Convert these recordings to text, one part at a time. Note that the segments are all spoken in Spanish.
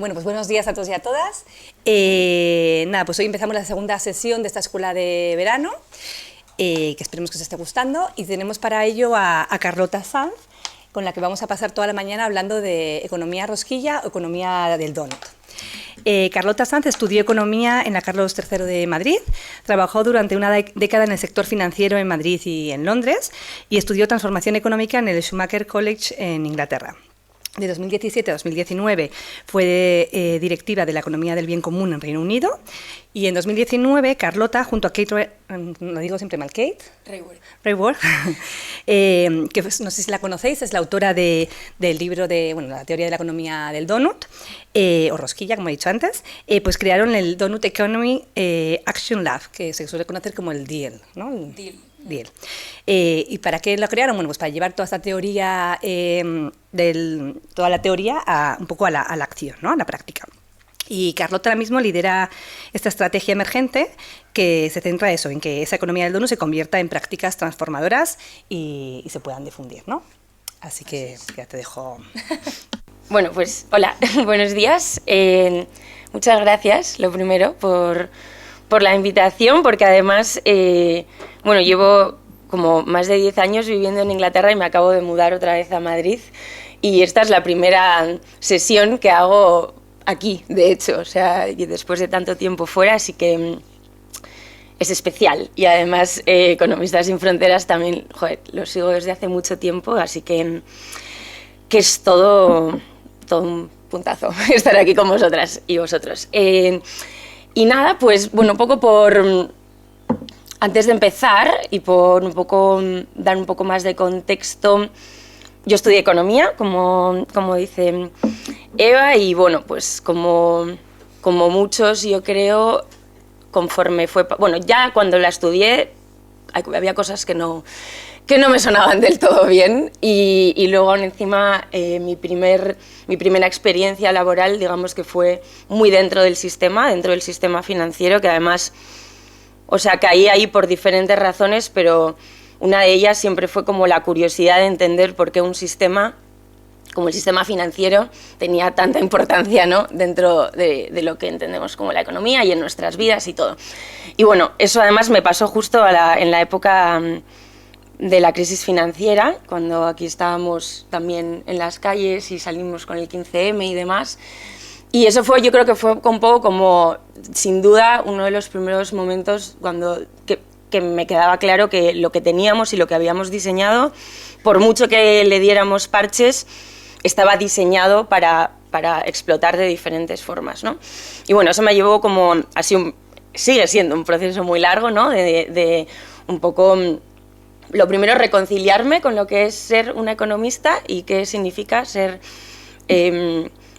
Bueno, pues buenos días a todos y a todas. Pues hoy empezamos la segunda sesión de esta escuela de verano, que esperemos que os esté gustando, y tenemos para ello a Carlota Sanz, con la que vamos a pasar toda la mañana hablando de economía rosquilla o economía del donut. Carlota Sanz estudió economía en la Carlos III de Madrid, trabajó durante una década en el sector financiero en Madrid y en Londres, y estudió transformación económica en el Schumacher College en Inglaterra. De 2017 a 2019 fue directiva de la economía del bien común en Reino Unido, y en 2019 Carlota, junto a Kate, lo digo siempre mal, Kate Raworth, que no sé si la conocéis, es la autora del libro de la teoría de la economía del donut, o rosquilla, como he dicho antes, pues crearon el Donut Economy Action Lab, que se suele conocer como el DEAL, ¿no? Deal. ¿Y para qué lo crearon? Bueno, pues para llevar toda esta teoría, toda la teoría un poco a la acción, ¿no? A la práctica. Y Carlota ahora mismo lidera esta estrategia emergente que se centra en que esa economía del donut se convierta en prácticas transformadoras y se puedan difundir, ¿no? Así que ya te dejo. Bueno, pues hola, buenos días. Muchas gracias, lo primero, por la invitación, porque además, llevo como más de 10 años viviendo en Inglaterra y me acabo de mudar otra vez a Madrid, y esta es la primera sesión que hago aquí, de hecho, o sea, y después de tanto tiempo fuera, así que es especial. Y además, Economistas sin Fronteras también, lo sigo desde hace mucho tiempo, así que es todo un puntazo estar aquí con vosotras y vosotros. Y nada, pues bueno, un poco antes de empezar y por un poco dar un poco más de contexto, yo estudié economía, como dice Eva, y bueno, pues como muchos, yo creo, conforme fue, ya cuando la estudié había cosas que no me sonaban del todo bien, y luego encima mi primera experiencia laboral, digamos que fue muy dentro del sistema financiero, que además, caí ahí por diferentes razones, pero una de ellas siempre fue como la curiosidad de entender por qué un sistema como el sistema financiero tenía tanta importancia, ¿no?, dentro de lo que entendemos como la economía y en nuestras vidas y todo. Y bueno, eso además me pasó justo en la época de la crisis financiera, cuando aquí estábamos también en las calles y salimos con el 15M y demás. Y eso yo creo que fue un poco como, sin duda, uno de los primeros momentos que me quedaba claro que lo que teníamos y lo que habíamos diseñado, por mucho que le diéramos parches, estaba diseñado para explotar de diferentes formas, ¿no? Y bueno, eso me llevó como, sigue siendo un proceso muy largo, ¿no?, de un poco, lo primero, reconciliarme con lo que es ser una economista y qué significa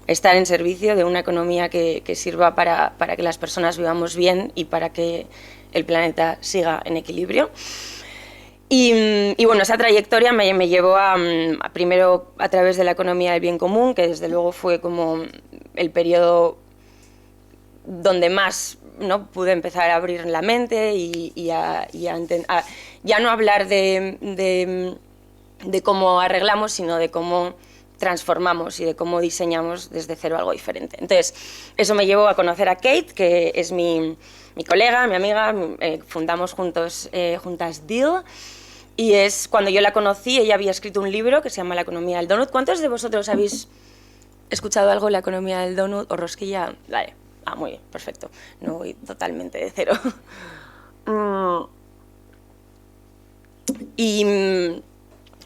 estar en servicio de una economía que sirva para que las personas vivamos bien y para que el planeta siga en equilibrio. Y bueno, esa trayectoria me llevó primero a través de la economía del bien común, que desde luego fue como el periodo donde más, ¿no?, pude empezar a abrir la mente y ya no hablar de cómo arreglamos, sino de cómo transformamos y de cómo diseñamos desde cero algo diferente. Entonces, eso me llevó a conocer a Kate, que es mi colega, mi amiga, fundamos juntas Deal, y es cuando yo la conocí, ella había escrito un libro que se llama La economía del donut. ¿Cuántos de vosotros habéis escuchado algo de la economía del donut o rosquilla? Vale, muy bien, perfecto, no voy totalmente de cero. Y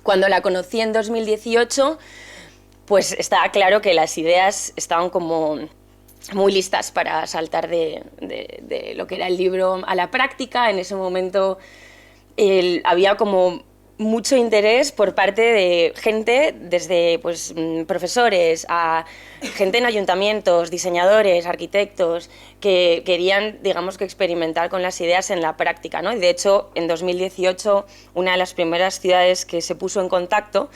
cuando la conocí en 2018, pues estaba claro que las ideas estaban como muy listas para saltar de lo que era el libro a la práctica. En ese momento había como mucho interés por parte de gente, desde pues, profesores a gente en ayuntamientos, diseñadores, arquitectos, que querían, digamos, que experimentar con las ideas en la práctica, ¿no? Y de hecho, en 2018, una de las primeras ciudades que se puso en contacto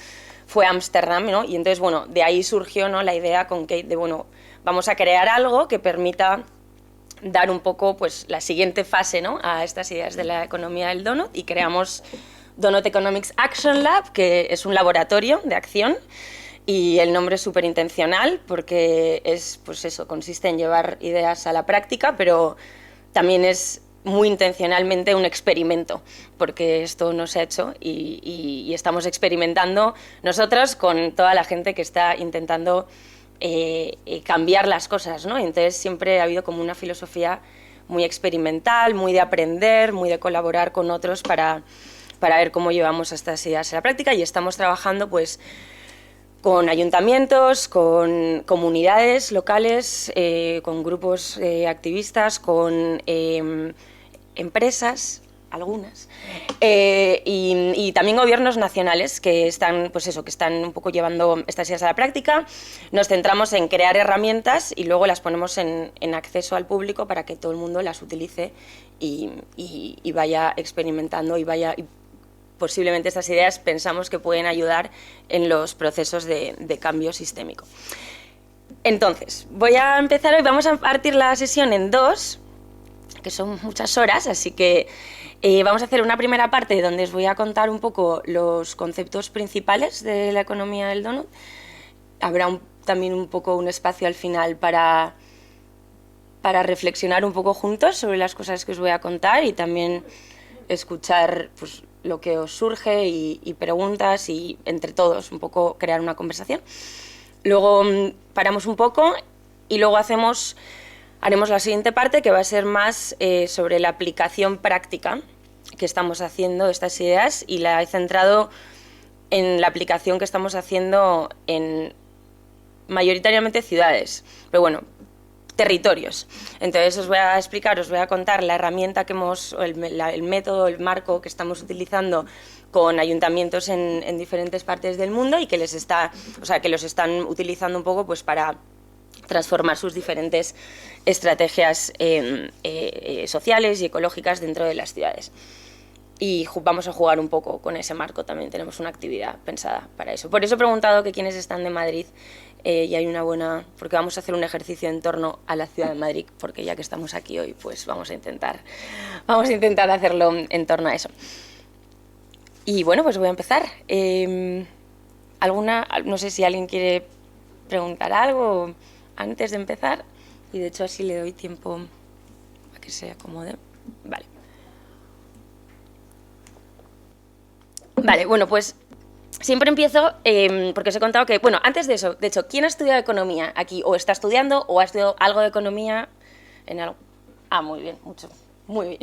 fue Ámsterdam, ¿no? Y entonces, bueno, de ahí surgió, ¿no?, la idea con Kate de, bueno, vamos a crear algo que permita dar un poco, pues, la siguiente fase, ¿no?, a estas ideas de la economía del donut, y creamos Donut Economics Action Lab, que es un laboratorio de acción Y el nombre es súper intencional porque es, pues eso, consiste en llevar ideas a la práctica, pero también es muy intencionalmente un experimento, porque esto no se ha hecho y estamos experimentando nosotros con toda la gente que está intentando cambiar las cosas, ¿no? Entonces siempre ha habido como una filosofía muy experimental, muy de aprender, muy de colaborar con otros para ver cómo llevamos estas ideas a la práctica, y estamos trabajando pues con ayuntamientos, con comunidades locales, con grupos activistas, con empresas, algunas, y también gobiernos nacionales que están, pues eso, que están un poco llevando estas ideas a la práctica. Nos centramos en crear herramientas y luego las ponemos en acceso al público para que todo el mundo las utilice y vaya experimentando y posiblemente estas ideas pensamos que pueden ayudar en los procesos de cambio sistémico. Entonces, voy a empezar hoy, vamos a partir la sesión en dos, que son muchas horas, así que vamos a hacer una primera parte donde os voy a contar un poco los conceptos principales de la economía del donut. Habrá también un poco un espacio al final para reflexionar un poco juntos sobre las cosas que os voy a contar y también escuchar pues, lo que os surge y preguntas, y entre todos un poco crear una conversación. Luego paramos un poco y luego haremos la siguiente parte, que va a ser más sobre la aplicación práctica que estamos haciendo de estas ideas, y la he centrado en la aplicación que estamos haciendo en mayoritariamente ciudades, pero bueno, territorios. Entonces os voy a explicar, os voy a contar la herramienta que el método, el marco que estamos utilizando con ayuntamientos en diferentes partes del mundo, y que los están utilizando un poco pues para transformar sus diferentes estrategias sociales y ecológicas dentro de las ciudades. Y vamos a jugar un poco con ese marco, también tenemos una actividad pensada para eso. Por eso he preguntado que quiénes están de Madrid, y hay una buena, porque vamos a hacer un ejercicio en torno a la ciudad de Madrid, porque ya que estamos aquí hoy, pues vamos a intentar hacerlo en torno a eso. Y bueno, pues voy a empezar. No sé si alguien quiere preguntar algo antes de empezar, y de hecho así le doy tiempo a que se acomode. Vale, bueno, pues siempre empiezo porque os he contado que, bueno, antes de eso, de hecho, ¿quién ha estudiado economía aquí? ¿O está estudiando o ha estudiado algo de economía en algo? Ah, muy bien, mucho, muy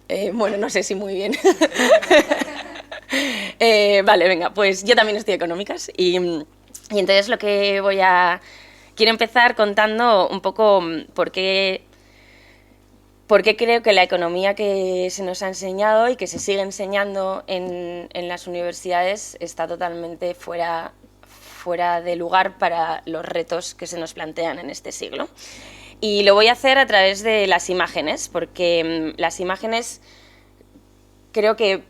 bien. Bueno, no sé si muy bien. Vale, venga, pues yo también estudio económicas y entonces quiero empezar contando un poco por qué creo que la economía que se nos ha enseñado y que se sigue enseñando en las universidades está totalmente fuera de lugar para los retos que se nos plantean en este siglo. Y lo voy a hacer a través de las imágenes, porque las imágenes creo que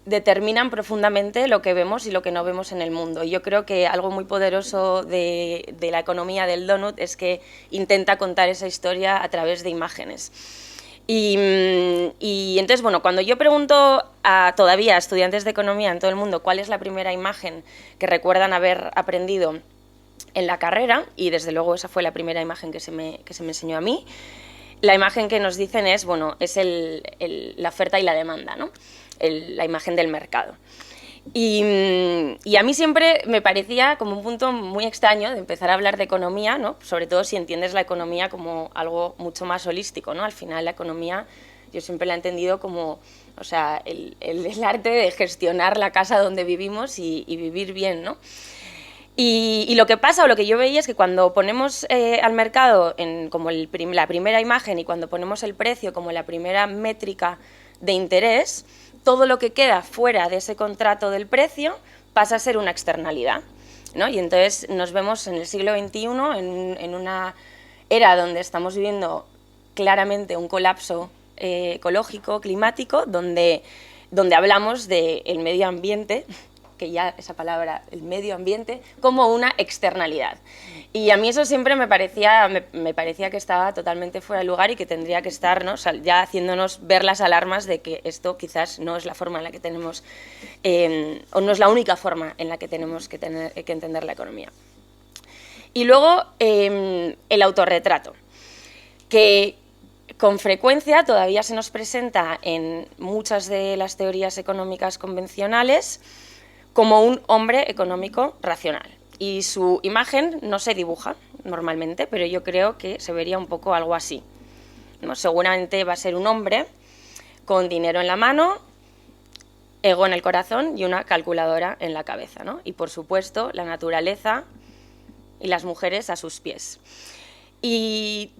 determinan profundamente lo que vemos y lo que no vemos en el mundo. Y yo creo que algo muy poderoso de la economía del donut es que intenta contar esa historia a través de imágenes. Y entonces, bueno, cuando yo pregunto todavía a estudiantes de economía en todo el mundo cuál es la primera imagen que recuerdan haber aprendido en la carrera, y desde luego esa fue la primera imagen que se me enseñó a mí, la imagen que nos dicen es, bueno, es la oferta y la demanda, ¿no? La imagen del mercado. Y a mí siempre me parecía como un punto muy extraño de empezar a hablar de economía, ¿no? Sobre todo si entiendes la economía como algo mucho más holístico, ¿no? Al final la economía yo siempre la he entendido como, o sea, el arte de gestionar la casa donde vivimos y vivir bien, ¿no? Y lo que pasa, o lo que yo veía, es que cuando ponemos al mercado como la primera imagen, y cuando ponemos el precio como la primera métrica de interés, todo lo que queda fuera de ese contrato del precio pasa a ser una externalidad, ¿no? Y entonces nos vemos en el siglo XXI en una era donde estamos viviendo claramente un colapso ecológico, climático, donde hablamos del medio ambiente que ya esa palabra, el medio ambiente, como una externalidad. Y a mí eso siempre me parecía que estaba totalmente fuera de lugar y que tendría que estar, ¿no? Ya haciéndonos ver las alarmas de que esto quizás no es la forma en la que tenemos, o no es la única forma en la que tenemos que entender la economía. Y luego el autorretrato, que con frecuencia todavía se nos presenta en muchas de las teorías económicas convencionales como un hombre económico racional. Y su imagen no se dibuja normalmente, pero yo creo que se vería un poco algo así, ¿no? Seguramente va a ser un hombre con dinero en la mano, ego en el corazón y una calculadora en la cabeza, ¿no? Y por supuesto la naturaleza y las mujeres a sus pies. Y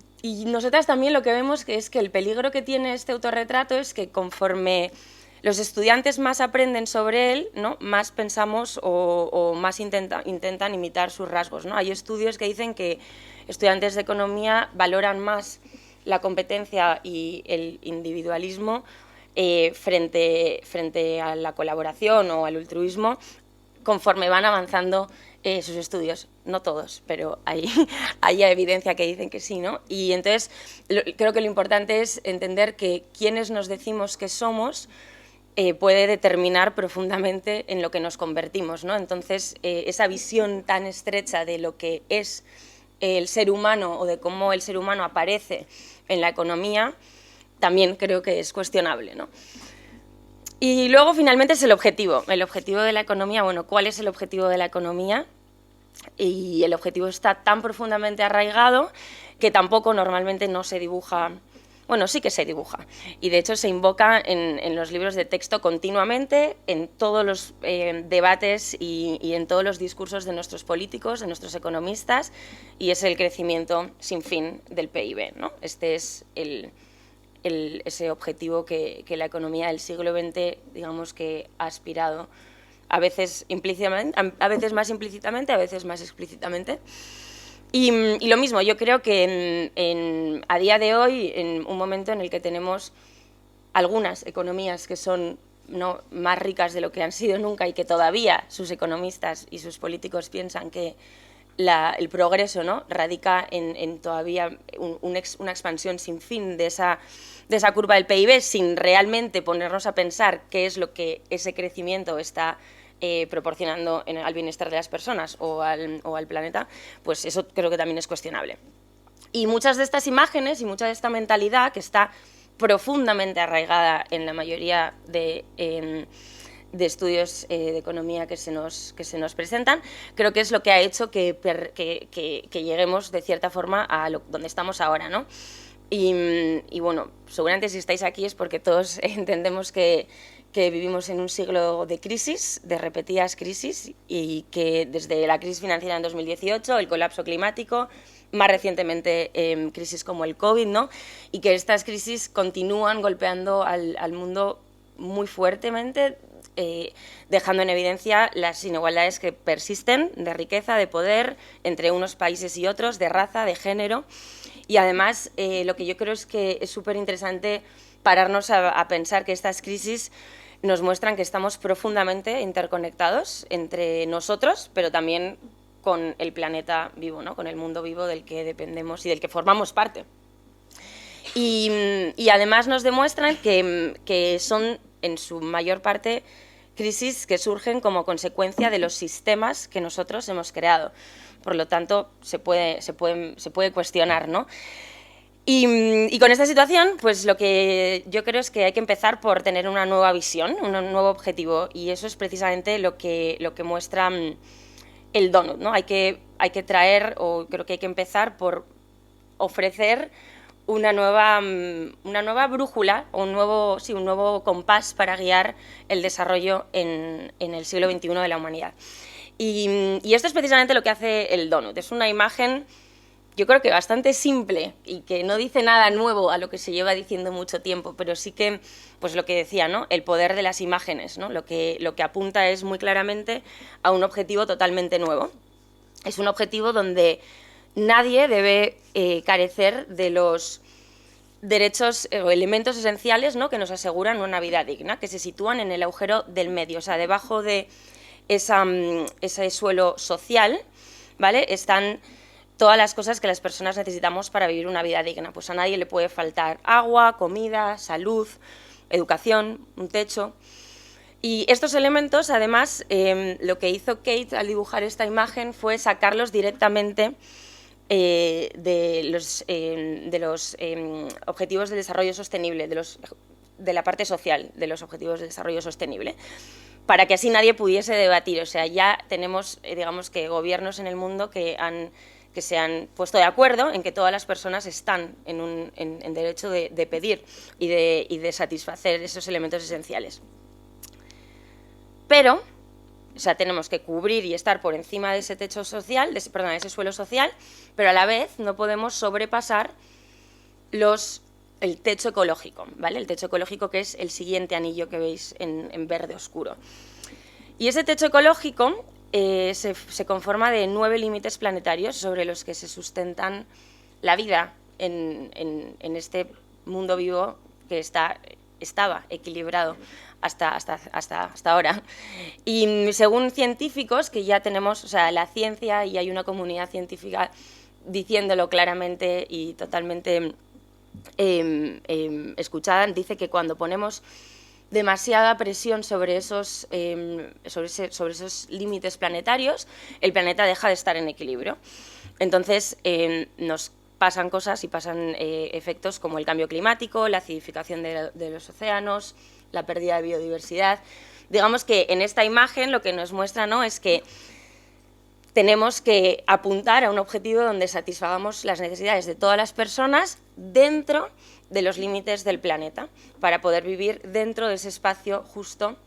nosotras también lo que vemos es que el peligro que tiene este autorretrato es que conforme los estudiantes más aprenden sobre él, ¿no? Más pensamos o más intentan imitar sus rasgos, ¿no? Hay estudios que dicen que estudiantes de economía valoran más la competencia y el individualismo frente a la colaboración o al altruismo conforme van avanzando sus estudios. No todos, pero hay evidencia que dicen que sí, ¿no? Y entonces creo que lo importante es entender que quienes nos decimos que somos puede determinar profundamente en lo que nos convertimos, ¿no? Entonces, esa visión tan estrecha de lo que es el ser humano o de cómo el ser humano aparece en la economía, también creo que es cuestionable, ¿no? Y luego, finalmente, es el objetivo de la economía. Bueno, ¿cuál es el objetivo de la economía? Y el objetivo está tan profundamente arraigado que tampoco normalmente no se dibuja. Bueno, sí que se dibuja, y de hecho se invoca en los libros de texto continuamente, en todos los debates y en todos los discursos de nuestros políticos, de nuestros economistas, y es el crecimiento sin fin del PIB, ¿no? Este es ese objetivo que la economía del siglo XX, digamos, que ha aspirado, a veces implícitamente, a veces más implícitamente, a veces más explícitamente. Y lo mismo, yo creo que a día de hoy, en un momento en el que tenemos algunas economías que son, ¿no?, más ricas de lo que han sido nunca y que todavía sus economistas y sus políticos piensan que el progreso, ¿no?, radica en todavía una expansión sin fin de esa curva del PIB, sin realmente ponernos a pensar qué es lo que ese crecimiento está proporcionando al bienestar de las personas o al planeta, pues eso creo que también es cuestionable. Y muchas de estas imágenes y mucha de esta mentalidad que está profundamente arraigada en la mayoría de estudios de economía que se nos presentan, creo que es lo que ha hecho que lleguemos de cierta forma a donde estamos ahora, ¿no? Y bueno, seguramente si estáis aquí es porque todos entendemos que vivimos en un siglo de crisis, de repetidas crisis, y que desde la crisis financiera en 2018, el colapso climático, más recientemente crisis como el COVID, ¿no?, y que estas crisis continúan golpeando al mundo muy fuertemente, dejando en evidencia las inigualdades que persisten de riqueza, de poder, entre unos países y otros, de raza, de género. Y además, lo que yo creo es que es súper interesante pararnos a pensar que estas crisis nos muestran que estamos profundamente interconectados entre nosotros, pero también con el planeta vivo, ¿no?, con el mundo vivo del que dependemos y del que formamos parte. Y además nos demuestran que son, en su mayor parte, crisis que surgen como consecuencia de los sistemas que nosotros hemos creado. Por lo tanto, se puede cuestionar, ¿no? Y con esta situación, pues lo que yo creo es que hay que empezar por tener una nueva visión, un nuevo objetivo, y eso es precisamente lo que muestra el donut, ¿no? Hay que traer, o creo que hay que empezar por ofrecer una nueva brújula, o un nuevo compás para guiar el desarrollo en el siglo XXI de la humanidad. Y esto es precisamente lo que hace el donut. Es una imagen, yo creo que bastante simple y que no dice nada nuevo a lo que se lleva diciendo mucho tiempo, pero sí que, pues lo que decía, ¿no?, el poder de las imágenes, ¿no? Lo que apunta es muy claramente a un objetivo totalmente nuevo. Es un objetivo donde nadie debe carecer de los derechos o elementos esenciales, ¿no?, que nos aseguran una vida digna, que se sitúan en el agujero del medio, o sea, debajo de ese suelo social, ¿vale? Están todas las cosas que las personas necesitamos para vivir una vida digna. Pues a nadie le puede faltar agua, comida, salud, educación, un techo. Y estos elementos, además, lo que hizo Kate al dibujar esta imagen fue sacarlos directamente de los objetivos de desarrollo sostenible, de la parte social de los objetivos de desarrollo sostenible, para que así nadie pudiese debatir. O sea, ya tenemos, digamos, que gobiernos en el mundo que se han puesto de acuerdo en que todas las personas están en derecho de pedir y de satisfacer esos elementos esenciales. Pero, o sea, tenemos que cubrir y estar por encima de ese techo social, de ese suelo social, pero a la vez no podemos sobrepasar el techo ecológico, ¿vale? El techo ecológico, que es el siguiente anillo que veis en verde oscuro. Y ese techo ecológico se conforma de 9 límites planetarios sobre los que se sustentan la vida en este mundo vivo que estaba equilibrado hasta ahora. Y según científicos, que ya tenemos, o sea, la ciencia, y hay una comunidad científica diciéndolo claramente y totalmente escuchada, dice que cuando ponemos demasiada presión sobre esos límites planetarios, el planeta deja de estar en equilibrio. Entonces nos pasan cosas y pasan efectos como el cambio climático, la acidificación de los océanos, la pérdida de biodiversidad. Digamos que en esta imagen lo que nos muestra, ¿no?, es que tenemos que apuntar a un objetivo donde satisfagamos las necesidades de todas las personas dentro de los límites del planeta, para poder vivir dentro de ese espacio justo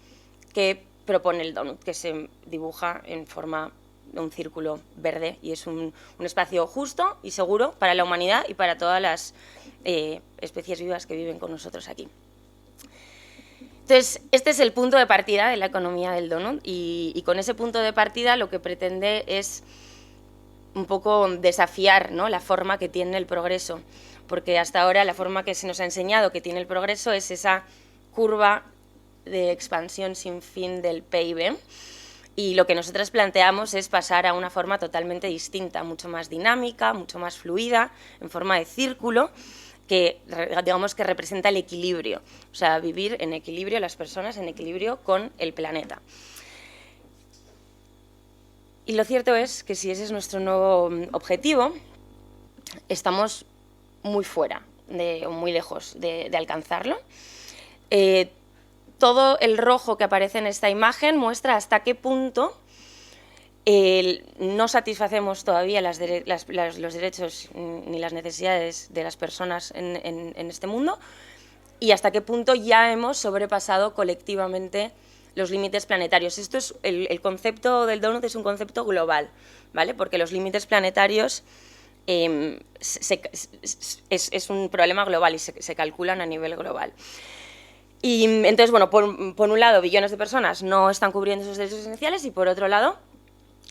que propone el donut, que se dibuja en forma de un círculo verde, y es un espacio justo y seguro para la humanidad y para todas las especies vivas que viven con nosotros aquí. Entonces, este es el punto de partida de la economía del donut, y con ese punto de partida lo que pretende es un poco desafiar, ¿no?, la forma que tiene el progreso, porque hasta ahora la forma que se nos ha enseñado que tiene el progreso es esa curva de expansión sin fin del PIB, y lo que nosotros planteamos es pasar a una forma totalmente distinta, mucho más dinámica, mucho más fluida, en forma de círculo, que digamos que representa el equilibrio, o sea, vivir en equilibrio, las personas en equilibrio con el planeta. Y lo cierto es que si ese es nuestro nuevo objetivo, estamos muy fuera o muy lejos de alcanzarlo. Todo el rojo que aparece en esta imagen muestra hasta qué punto no satisfacemos todavía los derechos ni las necesidades de las personas en este mundo, y hasta qué punto ya hemos sobrepasado colectivamente los límites planetarios. Esto es el concepto del donut, es un concepto global, ¿vale? Porque los límites planetarios es un problema global y se calculan a nivel global. Y entonces, bueno, por un lado, billones de personas no están cubriendo esos derechos esenciales, y por otro lado,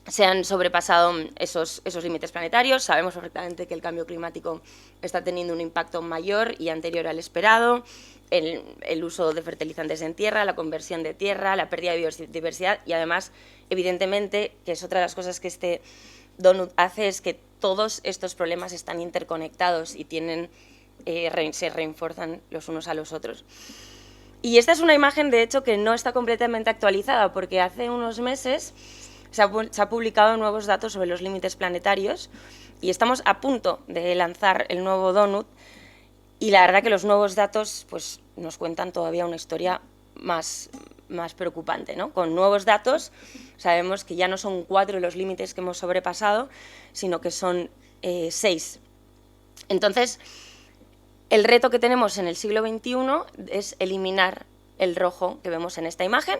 se han sobrepasado esos límites planetarios. Sabemos perfectamente que el cambio climático está teniendo un impacto mayor y anterior al esperado, el uso de fertilizantes en tierra, la conversión de tierra, la pérdida de biodiversidad, y además, evidentemente, que es otra de las cosas que este donut hace, es que todos estos problemas están interconectados y se refuerzan los unos a los otros. Y esta es una imagen, de hecho, que no está completamente actualizada, porque hace unos meses se ha publicado nuevos datos sobre los límites planetarios, y estamos a punto de lanzar el nuevo donut, y la verdad que los nuevos datos pues, nos cuentan todavía una historia más preocupante, ¿no? Con nuevos datos sabemos que ya no son 4 los límites que hemos sobrepasado, sino que son 6. Entonces, el reto que tenemos en el siglo XXI es eliminar el rojo que vemos en esta imagen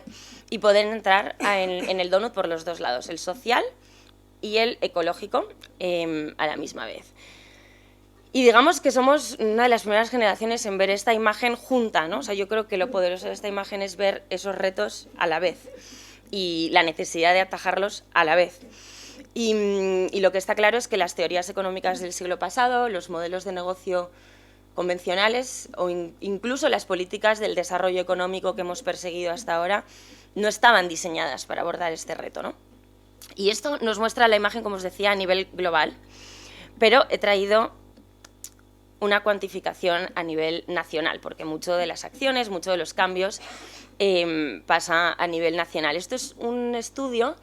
y poder entrar en el donut por los dos lados, el social y el ecológico, a la misma vez. Y digamos que somos una de las primeras generaciones en ver esta imagen junta, ¿no? O sea, yo creo que lo poderoso de esta imagen es ver esos retos a la vez y la necesidad de atajarlos a la vez. Y lo que está claro es que las teorías económicas del siglo pasado, los modelos de negocio convencionales o incluso las políticas del desarrollo económico que hemos perseguido hasta ahora no estaban diseñadas para abordar este reto, ¿no? Y esto nos muestra la imagen, como os decía, a nivel global, pero he traído una cuantificación a nivel nacional, porque mucho de las acciones, mucho de los cambios pasa a nivel nacional. Esto es un estudio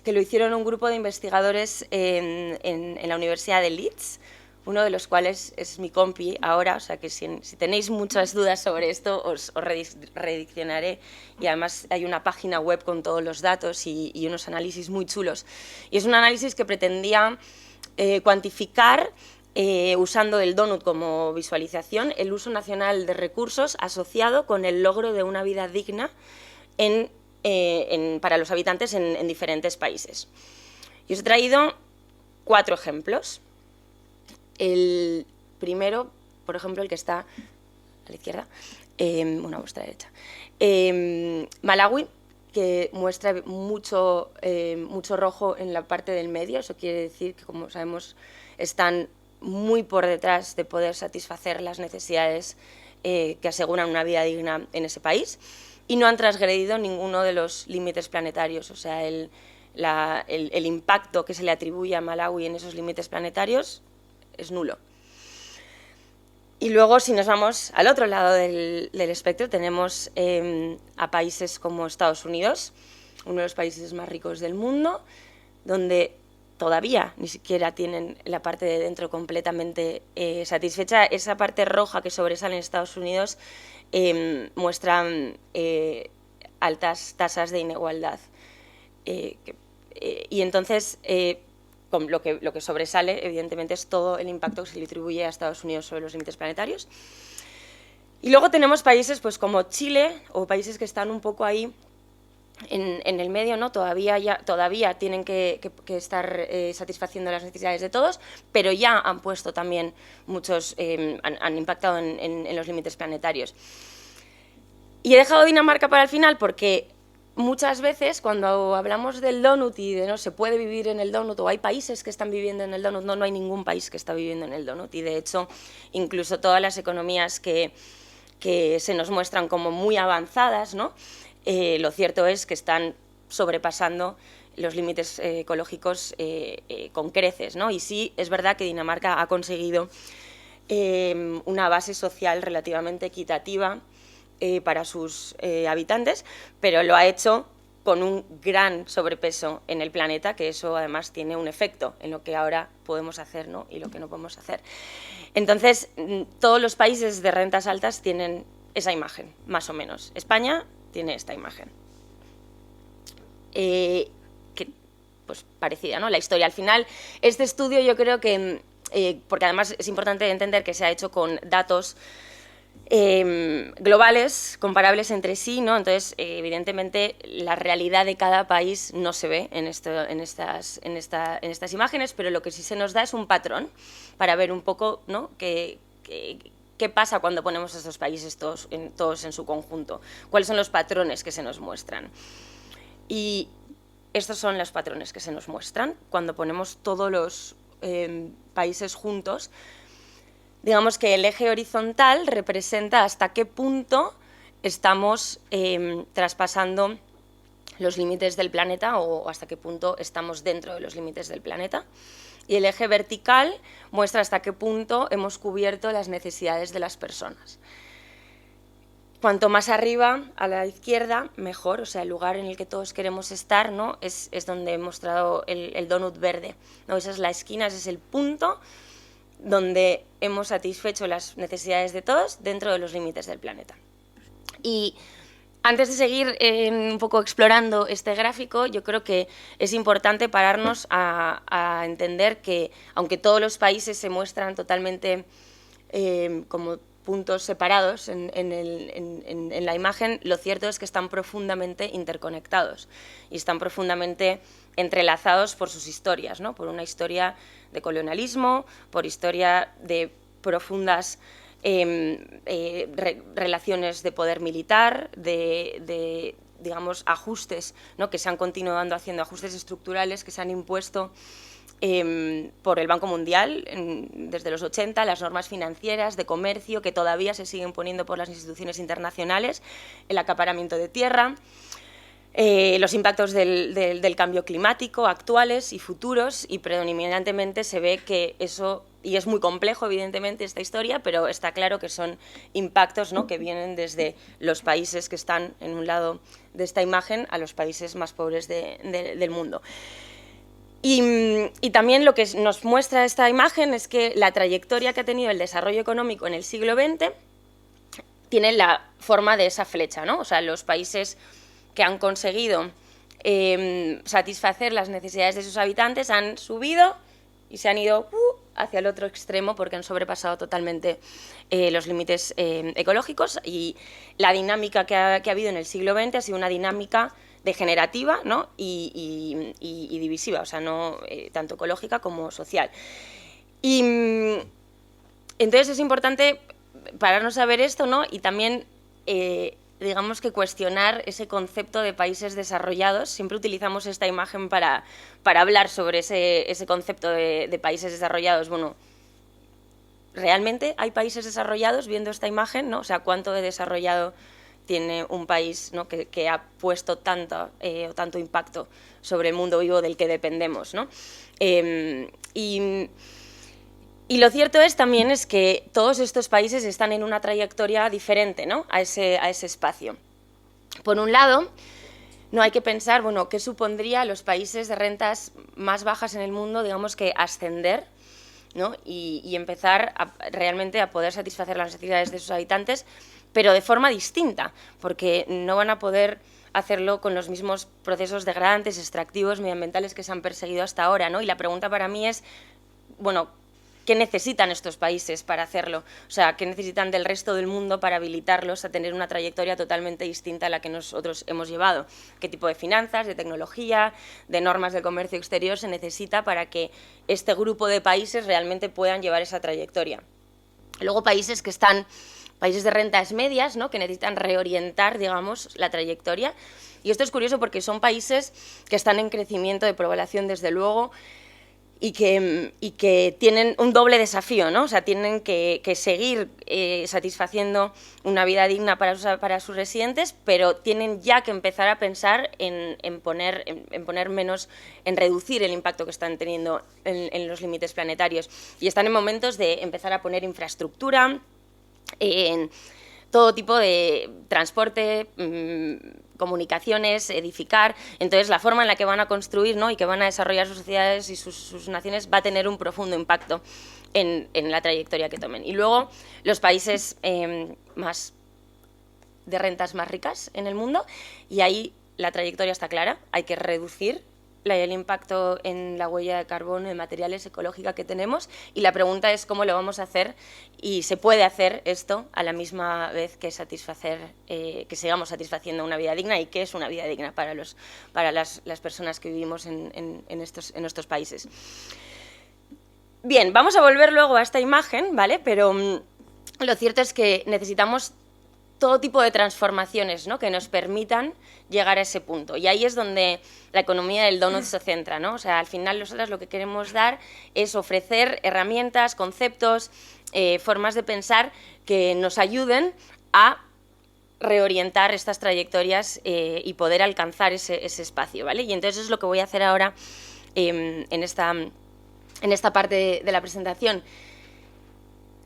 que lo hicieron un grupo de investigadores en la Universidad de Leeds, uno de los cuales es mi compi ahora, o sea que si tenéis muchas dudas sobre esto os rediccionaré, y además hay una página web con todos los datos y unos análisis muy chulos. Y es un análisis que pretendía cuantificar, usando el donut como visualización, el uso nacional de recursos asociado con el logro de una vida digna para los habitantes en diferentes países. Y os he traído 4 ejemplos. El primero, por ejemplo, el que está a la izquierda, bueno, a vuestra derecha, Malawi, que muestra mucho rojo en la parte del medio. Eso quiere decir que, como sabemos, están muy por detrás de poder satisfacer las necesidades que aseguran una vida digna en ese país, y no han transgredido ninguno de los límites planetarios. O sea, el impacto que se le atribuye a Malawi en esos límites planetarios es nulo. Y luego, si nos vamos al otro lado del espectro, tenemos a países como Estados Unidos, uno de los países más ricos del mundo, donde todavía ni siquiera tienen la parte de dentro completamente satisfecha. Esa parte roja que sobresale en Estados Unidos muestra altas tasas de inigualdad. Y entonces, lo que sobresale, evidentemente, es todo el impacto que se le atribuye a Estados Unidos sobre los límites planetarios. Y luego tenemos países pues, como Chile, o países que están un poco ahí en el medio, ¿no? Todavía tienen que estar satisfaciendo las necesidades de todos, pero ya han puesto también muchos, han impactado en los límites planetarios. Y he dejado Dinamarca para el final porque muchas veces cuando hablamos del donut y de no se puede vivir en el donut, o hay países que están viviendo en el donut, no hay ningún país que está viviendo en el donut. Y de hecho, incluso todas las economías que se nos muestran como muy avanzadas, ¿no? Lo cierto es que están sobrepasando los límites ecológicos con creces, ¿no? Y sí, es verdad que Dinamarca ha conseguido una base social relativamente equitativa para sus habitantes, pero lo ha hecho con un gran sobrepeso en el planeta, que eso además tiene un efecto en lo que ahora podemos hacer, ¿no? Y lo que no podemos hacer. Entonces, todos los países de rentas altas tienen esa imagen, más o menos. España tiene esta imagen. Que, pues parecida, ¿no? La historia. Al final, este estudio yo creo que, porque además es importante entender que se ha hecho con datos globales, comparables entre sí, ¿no? Entonces, evidentemente, la realidad de cada país no se ve en estas imágenes, pero lo que sí se nos da es un patrón para ver un poco, ¿no? qué pasa cuando ponemos a estos países todos en su conjunto, cuáles son los patrones que se nos muestran. Y estos son los patrones que se nos muestran cuando ponemos todos los países juntos. Digamos que el eje horizontal representa hasta qué punto estamos traspasando los límites del planeta, o hasta qué punto estamos dentro de los límites del planeta. Y el eje vertical muestra hasta qué punto hemos cubierto las necesidades de las personas. Cuanto más arriba, a la izquierda, mejor. O sea, el lugar en el que todos queremos estar, ¿no? es donde he mostrado el donut verde, ¿no? Esa es la esquina, ese es el punto donde hemos satisfecho las necesidades de todos dentro de los límites del planeta. Y antes de seguir un poco explorando este gráfico, yo creo que es importante pararnos a entender que, aunque todos los países se muestran totalmente como puntos separados en la imagen, lo cierto es que están profundamente interconectados y están profundamente entrelazados por sus historias, ¿no? Por una historia de colonialismo, por historia de profundas relaciones de poder militar, de digamos, ajustes, ¿no? Que se han continuado haciendo, ajustes estructurales que se han impuesto por el Banco Mundial desde los 80, las normas financieras, de comercio, que todavía se siguen poniendo por las instituciones internacionales, el acaparamiento de tierra, los impactos del cambio climático actuales y futuros, y predominantemente se ve que eso, y es muy complejo evidentemente esta historia, pero está claro que son impactos, ¿no?, que vienen desde los países que están en un lado de esta imagen a los países más pobres del mundo. Y también lo que nos muestra esta imagen es que la trayectoria que ha tenido el desarrollo económico en el siglo XX tiene la forma de esa flecha, ¿no? O sea, los países que han conseguido satisfacer las necesidades de sus habitantes han subido y se han ido hacia el otro extremo porque han sobrepasado totalmente los límites ecológicos, y la dinámica que ha habido en el siglo XX ha sido una dinámica degenerativa, ¿no?, y divisiva, o sea, no tanto ecológica como social. Y entonces es importante pararnos a ver esto, ¿no?, y también digamos que cuestionar ese concepto de países desarrollados. Siempre utilizamos esta imagen para hablar sobre ese concepto de países desarrollados. Bueno, ¿realmente hay países desarrollados viendo esta imagen, ¿no? O sea, ¿cuánto de desarrollado tiene un país, ¿no?, que ha puesto tanto impacto sobre el mundo vivo del que dependemos, ¿no? Y lo cierto también es que todos estos países están en una trayectoria diferente, ¿no?, a ese espacio. Por un lado, no hay que pensar, bueno, qué supondría a los países de rentas más bajas en el mundo, digamos, que ascender, ¿no?, y empezar realmente a poder satisfacer las necesidades de sus habitantes, pero de forma distinta, porque no van a poder hacerlo con los mismos procesos degradantes, extractivos, medioambientales que se han perseguido hasta ahora, ¿no? Y la pregunta para mí es, bueno, ¿qué necesitan estos países para hacerlo? O sea, ¿qué necesitan del resto del mundo para habilitarlos a tener una trayectoria totalmente distinta a la que nosotros hemos llevado? ¿Qué tipo de finanzas, de tecnología, de normas de comercio exterior se necesita para que este grupo de países realmente puedan llevar esa trayectoria? Luego países de rentas medias, ¿no?, que necesitan reorientar, digamos, la trayectoria. Y esto es curioso porque son países que están en crecimiento de población, desde luego, y que tienen un doble desafío, ¿no? O sea, tienen que seguir satisfaciendo una vida digna para sus residentes, pero tienen ya que empezar a pensar en poner menos, en reducir el impacto que están teniendo en los límites planetarios. Y están en momentos de empezar a poner infraestructura, en todo tipo de transporte, comunicaciones, edificar. Entonces, la forma en la que van a construir, ¿no?, y que van a desarrollar sus sociedades y sus naciones va a tener un profundo impacto en la trayectoria que tomen. Y luego, los países más de rentas más ricas en el mundo, y ahí la trayectoria está clara, hay que reducir el impacto en la huella de carbono, de materiales, ecológica que tenemos, y la pregunta es cómo lo vamos a hacer, y se puede hacer esto a la misma vez que que sigamos satisfaciendo una vida digna, y qué es una vida digna para las personas que vivimos en estos países. Bien, vamos a volver luego a esta imagen, ¿vale? Pero lo cierto es que necesitamos todo tipo de transformaciones, ¿no?, que nos permitan llegar a ese punto. Y ahí es donde la economía del donut se centra, ¿no? O sea, al final nosotros lo que queremos dar es ofrecer herramientas, conceptos, formas de pensar que nos ayuden a reorientar estas trayectorias y poder alcanzar ese espacio, ¿vale? Y entonces es lo que voy a hacer ahora en esta parte de la presentación.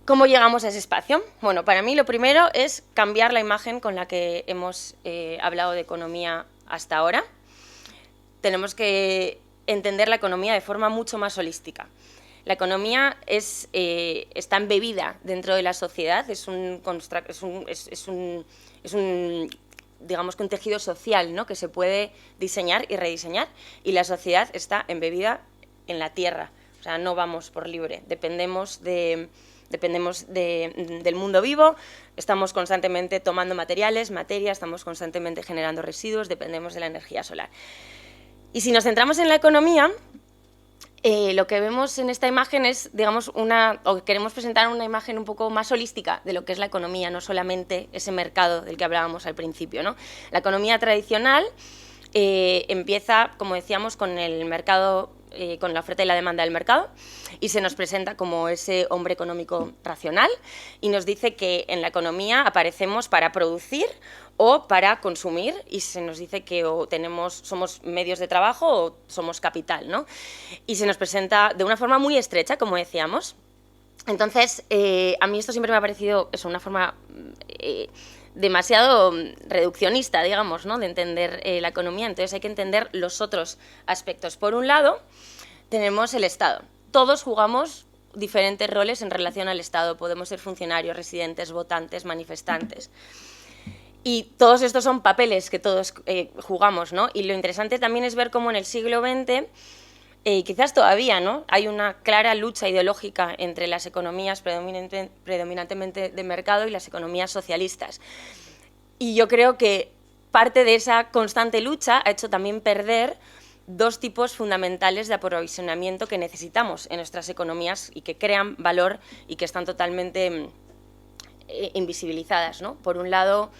¿Cómo llegamos a ese espacio? Bueno, para mí lo primero es cambiar la imagen con la que hemos hablado de economía hasta ahora. Tenemos que entender la economía de forma mucho más holística. La economía está embebida dentro de la sociedad, digamos que un tejido social, ¿no?, que se puede diseñar y rediseñar, y la sociedad está embebida en la tierra. O sea, no vamos por libre, dependemos del mundo vivo, estamos constantemente tomando materia, estamos constantemente generando residuos, dependemos de la energía solar. Y si nos centramos en la economía, lo que vemos en esta imagen es, digamos, o queremos presentar una imagen un poco más holística de lo que es la economía, no solamente ese mercado del que hablábamos al principio, ¿no? La economía tradicional empieza, como decíamos, con el mercado con la oferta y la demanda del mercado, y se nos presenta como ese hombre económico racional y nos dice que en la economía aparecemos para producir o para consumir, y se nos dice que o somos medios de trabajo o somos capital, ¿no? Y se nos presenta de una forma muy estrecha, como decíamos. Entonces, a mí esto siempre me ha parecido una forma demasiado reduccionista, digamos, ¿no?, de entender la economía. Entonces hay que entender los otros aspectos. Por un lado, tenemos el Estado. Todos jugamos diferentes roles en relación al Estado. Podemos ser funcionarios, residentes, votantes, manifestantes. Y todos estos son papeles que todos jugamos, ¿no? Y lo interesante también es ver cómo en el siglo XX, quizás todavía, ¿no?, hay una clara lucha ideológica entre las economías predominantemente de mercado y las economías socialistas. Y yo creo que parte de esa constante lucha ha hecho también perder dos tipos fundamentales de aprovisionamiento que necesitamos en nuestras economías y que crean valor y que están totalmente invisibilizadas, ¿no? Por un lado,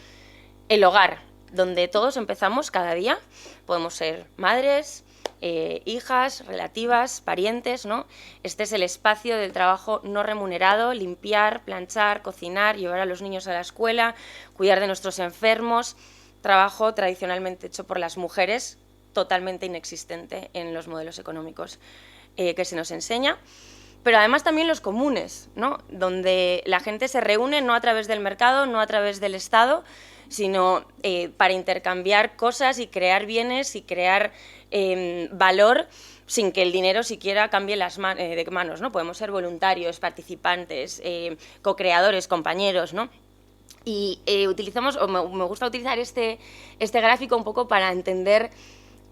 el hogar, donde todos empezamos cada día. Podemos ser madres, hijas, relativas, parientes, ¿no? Este es el espacio del trabajo no remunerado: limpiar, planchar, cocinar, llevar a los niños a la escuela, cuidar de nuestros enfermos. Trabajo tradicionalmente hecho por las mujeres, totalmente inexistente en los modelos económicos que se nos enseña. Pero además también los comunes, ¿no?, donde la gente se reúne no a través del mercado, no a través del Estado, sino para intercambiar cosas y crear bienes y crear valor sin que el dinero siquiera cambie de manos, ¿no? Podemos ser voluntarios, participantes, co-creadores, compañeros, ¿no? Y me gusta utilizar este gráfico un poco para entender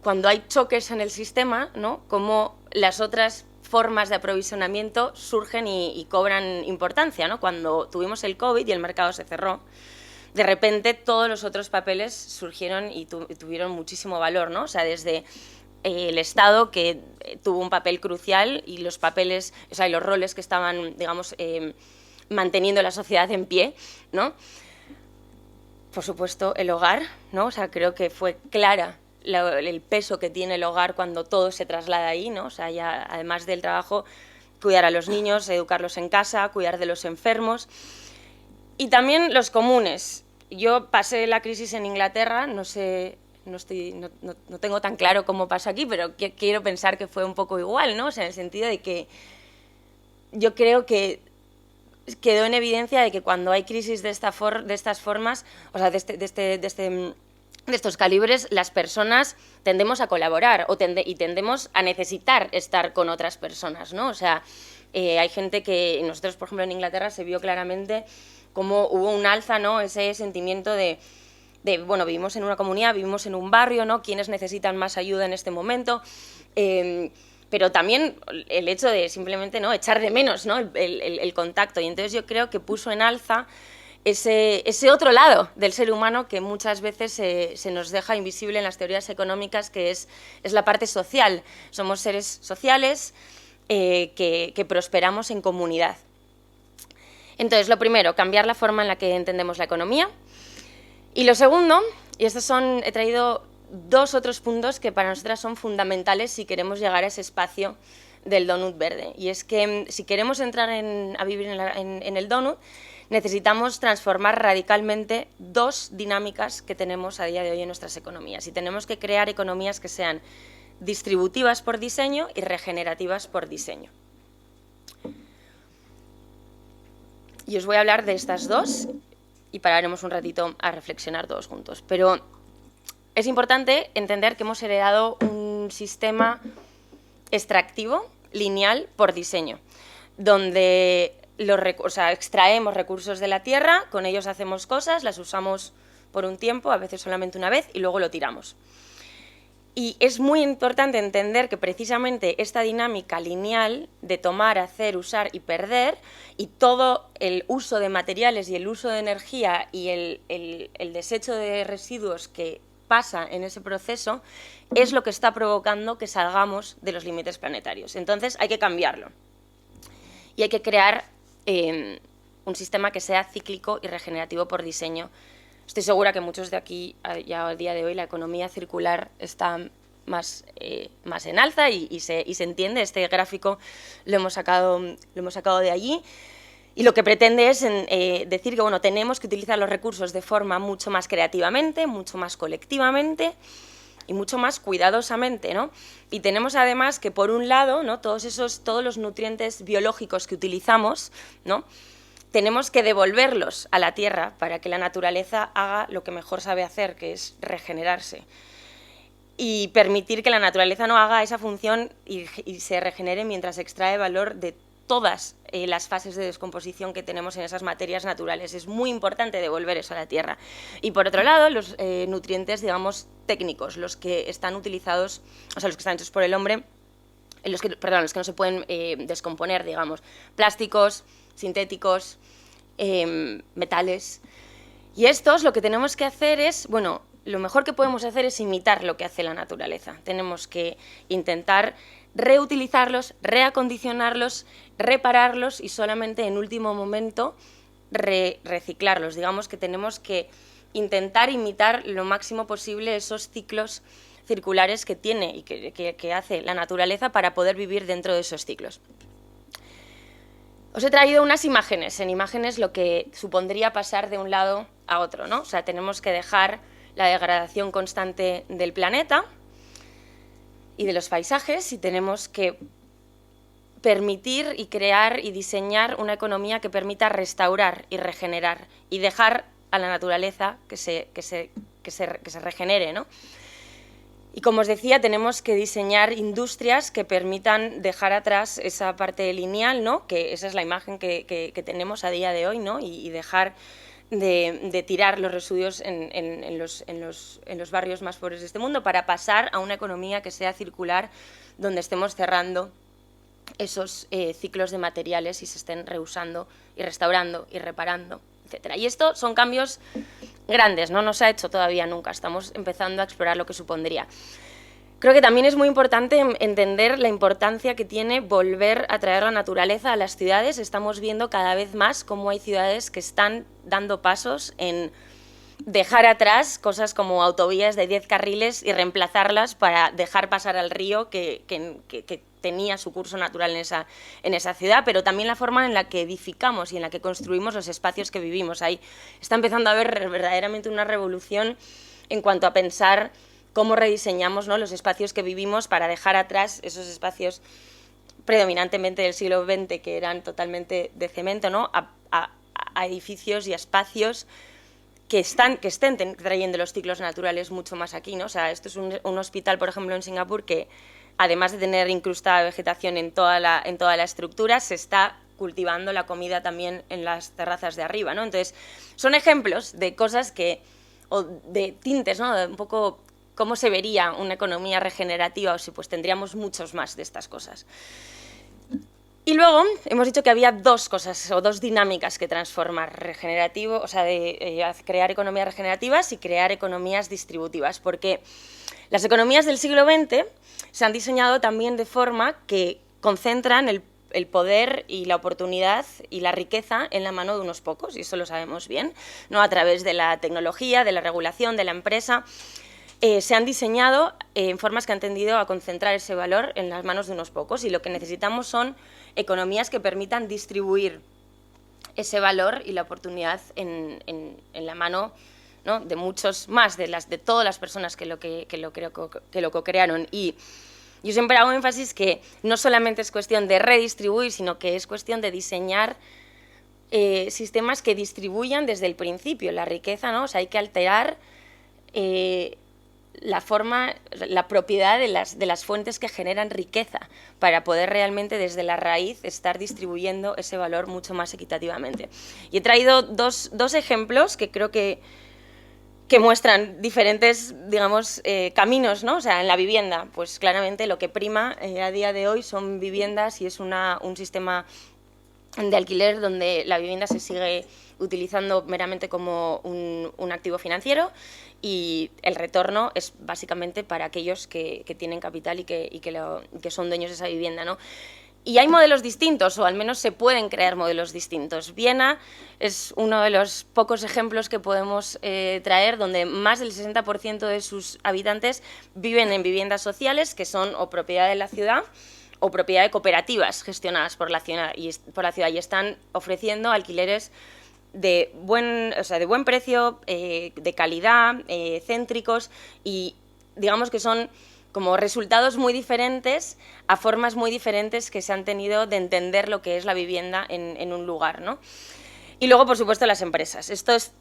cuando hay choques en el sistema, ¿no?, cómo las otras formas de aprovisionamiento surgen y cobran importancia, ¿no? Cuando tuvimos el COVID y el mercado se cerró, de repente todos los otros papeles surgieron y tuvieron muchísimo valor, ¿no? O sea, desde el Estado, que tuvo un papel crucial, y los papeles, o sea, y los roles que estaban, digamos, manteniendo la sociedad en pie, ¿no? Por supuesto, el hogar, ¿no? O sea, creo que fue clara el peso que tiene el hogar cuando todo se traslada ahí, ¿no? O sea, ya además del trabajo, cuidar a los niños, educarlos en casa, cuidar de los enfermos. Y también los comunes. Yo pasé la crisis en Inglaterra, no tengo tan claro cómo pasó aquí, pero quiero pensar que fue un poco igual, ¿no? O sea, en el sentido de que yo creo que quedó en evidencia de que cuando hay crisis de estas formas, o sea, de estos calibres, las personas tendemos a colaborar y tendemos a necesitar estar con otras personas, ¿no? O sea, hay gente que nosotros, por ejemplo, en Inglaterra se vio claramente cómo hubo un alza, ¿no? Ese sentimiento de bueno, vivimos en una comunidad, vivimos en un barrio, ¿no? ¿Quiénes necesitan más ayuda en este momento? Pero también el hecho de simplemente, ¿no?, echar de menos, ¿no?, el contacto. Y entonces yo creo que puso en alza ese otro lado del ser humano que muchas veces se nos deja invisible en las teorías económicas, que es la parte social. Somos seres sociales que prosperamos en comunidad. Entonces, lo primero, cambiar la forma en la que entendemos la economía. Y lo segundo, y he traído dos otros puntos que para nosotras son fundamentales si queremos llegar a ese espacio del donut verde. Y es que si queremos entrar a vivir en el donut, necesitamos transformar radicalmente dos dinámicas que tenemos a día de hoy en nuestras economías. Y tenemos que crear economías que sean distributivas por diseño y regenerativas por diseño. Y os voy a hablar de estas dos y pararemos un ratito a reflexionar todos juntos. Pero es importante entender que hemos heredado un sistema extractivo, lineal, por diseño, donde extraemos recursos de la tierra, con ellos hacemos cosas, las usamos por un tiempo, a veces solamente una vez, y luego lo tiramos. Y es muy importante entender que precisamente esta dinámica lineal de tomar, hacer, usar y perder, y todo el uso de materiales y el uso de energía y el desecho de residuos que pasa en ese proceso, es lo que está provocando que salgamos de los límites planetarios. Entonces hay que cambiarlo. Y hay que crear un sistema que sea cíclico y regenerativo por diseño. Estoy segura que muchos de aquí, ya al día de hoy, la economía circular está más en alza y se entiende. Este gráfico lo hemos sacado de allí. Y lo que pretende es decir que bueno, tenemos que utilizar los recursos de forma mucho más creativamente, mucho más colectivamente y mucho más cuidadosamente, ¿no? Y tenemos además que, por un lado, ¿no?, todos los nutrientes biológicos que utilizamos, ¿no?, tenemos que devolverlos a la tierra para que la naturaleza haga lo que mejor sabe hacer, que es regenerarse. Y permitir que la naturaleza no haga esa función y se regenere mientras extrae valor de todas las fases de descomposición que tenemos en esas materias naturales. Es muy importante devolver eso a la tierra. Y por otro lado, los nutrientes, digamos, técnicos, los que están utilizados, o sea, los que están hechos por el hombre, los que no se pueden descomponer, digamos, plásticos, sintéticos, metales. Y estos, lo que tenemos que hacer es, bueno, lo mejor que podemos hacer es imitar lo que hace la naturaleza. Tenemos que intentar reutilizarlos, reacondicionarlos, repararlos y solamente en último momento reciclarlos. Digamos que tenemos que intentar imitar lo máximo posible esos ciclos circulares que tiene y que hace la naturaleza para poder vivir dentro de esos ciclos. Os he traído unas imágenes, en imágenes lo que supondría pasar de un lado a otro, ¿no? O sea, tenemos que dejar la degradación constante del planeta y de los paisajes, y tenemos que permitir y crear y diseñar una economía que permita restaurar y regenerar y dejar a la naturaleza que se regenere, ¿no? Y como os decía, tenemos que diseñar industrias que permitan dejar atrás esa parte lineal, ¿no?, que esa es la imagen que tenemos a día de hoy, ¿no?, y dejar de tirar los residuos en los barrios más pobres de este mundo para pasar a una economía que sea circular, donde estemos cerrando esos ciclos de materiales y se estén reusando y restaurando y reparando, etcétera. Y esto son cambios grandes, no se ha hecho todavía nunca, estamos empezando a explorar lo que supondría. Creo que también es muy importante entender la importancia que tiene volver a traer la naturaleza a las ciudades. Estamos viendo cada vez más cómo hay ciudades que están dando pasos en dejar atrás cosas como autovías de 10 carriles y reemplazarlas para dejar pasar al río que tenía su curso natural en esa ciudad, pero también la forma en la que edificamos y en la que construimos los espacios que vivimos. Ahí está empezando a haber verdaderamente una revolución en cuanto a pensar cómo rediseñamos, ¿no?, los espacios que vivimos para dejar atrás esos espacios predominantemente del siglo XX que eran totalmente de cemento, ¿no?, a edificios y a espacios que estén trayendo los ciclos naturales mucho más aquí, ¿no? O sea, esto es un hospital, por ejemplo, en Singapur, que además de tener incrustada vegetación en toda la estructura, se está cultivando la comida también en las terrazas de arriba, ¿no? Entonces, son ejemplos de cosas o de tintes, ¿no?, de un poco cómo se vería una economía regenerativa, o si pues tendríamos muchos más de estas cosas. Y luego hemos dicho que había dos cosas o dos dinámicas que transformar: regenerativo, o sea, de crear economías regenerativas y crear economías distributivas, porque las economías del siglo XX se han diseñado también de forma que concentran el poder y la oportunidad y la riqueza en la mano de unos pocos, y eso lo sabemos bien, ¿no?, a través de la tecnología, de la regulación, de la empresa. Se han diseñado en formas que han tendido a concentrar ese valor en las manos de unos pocos, y lo que necesitamos son economías que permitan distribuir ese valor y la oportunidad en la mano, ¿no?, de muchos más, de todas las personas que lo co-crearon. Y yo siempre hago énfasis que no solamente es cuestión de redistribuir, sino que es cuestión de diseñar sistemas que distribuyan desde el principio la riqueza, ¿no? O sea, hay que alterar la propiedad de las fuentes que generan riqueza para poder realmente desde la raíz estar distribuyendo ese valor mucho más equitativamente. Y he traído dos ejemplos que creo que muestran diferentes, digamos, caminos, ¿no? O sea, en la vivienda, pues claramente lo que prima a día de hoy son viviendas, y es un sistema de alquiler donde la vivienda se sigue utilizando meramente como un activo financiero, y el retorno es básicamente para aquellos que tienen capital y que son dueños de esa vivienda, ¿no? Y hay modelos distintos, o al menos se pueden crear modelos distintos. Viena es uno de los pocos ejemplos que podemos traer, donde más del 60% de sus habitantes viven en viviendas sociales, que son o propiedad de la ciudad o propiedad de cooperativas gestionadas por la ciudad, y están ofreciendo alquileres de buen precio, de calidad, céntricos, y digamos que son como resultados muy diferentes a formas muy diferentes que se han tenido de entender lo que es la vivienda en un lugar, ¿no? Y luego, por supuesto, las empresas. Esto es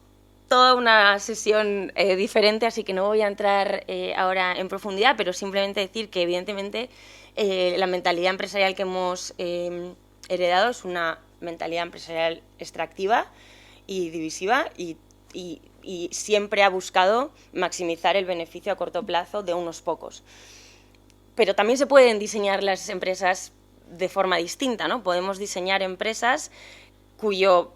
toda una sesión diferente, así que no voy a entrar ahora en profundidad, pero simplemente decir que, evidentemente, la mentalidad empresarial que hemos heredado es una mentalidad empresarial extractiva y divisiva, y siempre ha buscado maximizar el beneficio a corto plazo de unos pocos. Pero también se pueden diseñar las empresas de forma distinta, ¿no? Podemos diseñar empresas cuya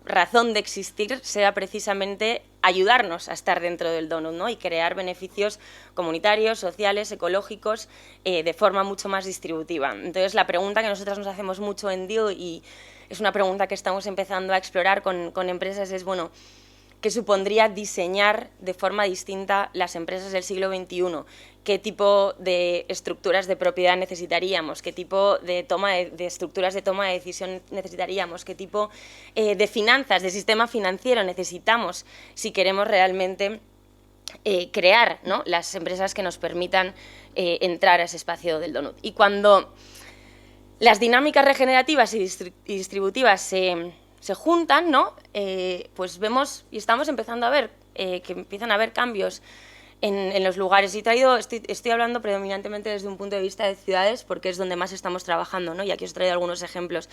razón de existir sea precisamente ayudarnos a estar dentro del donut, ¿no? Y crear beneficios comunitarios, sociales, ecológicos, de forma mucho más distributiva. Entonces, la pregunta que nosotras nos hacemos mucho en DIO, y es una pregunta que estamos empezando a explorar con empresas, es, bueno, ¿qué supondría diseñar de forma distinta las empresas del siglo XXI? ¿Qué tipo de estructuras de propiedad necesitaríamos? ¿Qué tipo de estructuras de toma de decisión necesitaríamos? ¿Qué tipo de finanzas, de sistema financiero necesitamos si queremos realmente crear, ¿no?, las empresas que nos permitan entrar a ese espacio del donut? Y cuando las dinámicas regenerativas y distributivas se juntan, ¿no?, pues vemos y estamos empezando a ver que empiezan a haber cambios en los lugares. Y estoy hablando predominantemente desde un punto de vista de ciudades, porque es donde más estamos trabajando, ¿no? Y aquí os he traído algunos ejemplos.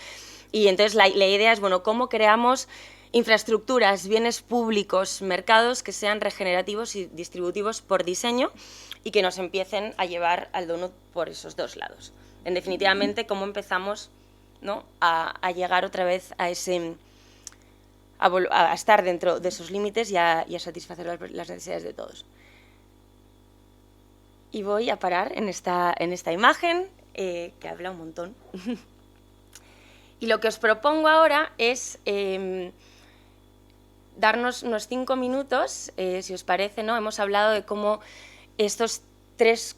Y entonces la idea es, bueno, ¿cómo creamos infraestructuras, bienes públicos, mercados que sean regenerativos y distributivos por diseño y que nos empiecen a llevar al donut por esos dos lados? En definitivamente, ¿cómo empezamos, ¿no?, a llegar otra vez a estar dentro de esos límites y a satisfacer las necesidades de todos? Y voy a parar en esta imagen, que habla un montón. Y lo que os propongo ahora es darnos unos 5 minutos, si os parece, ¿no? Hemos hablado de cómo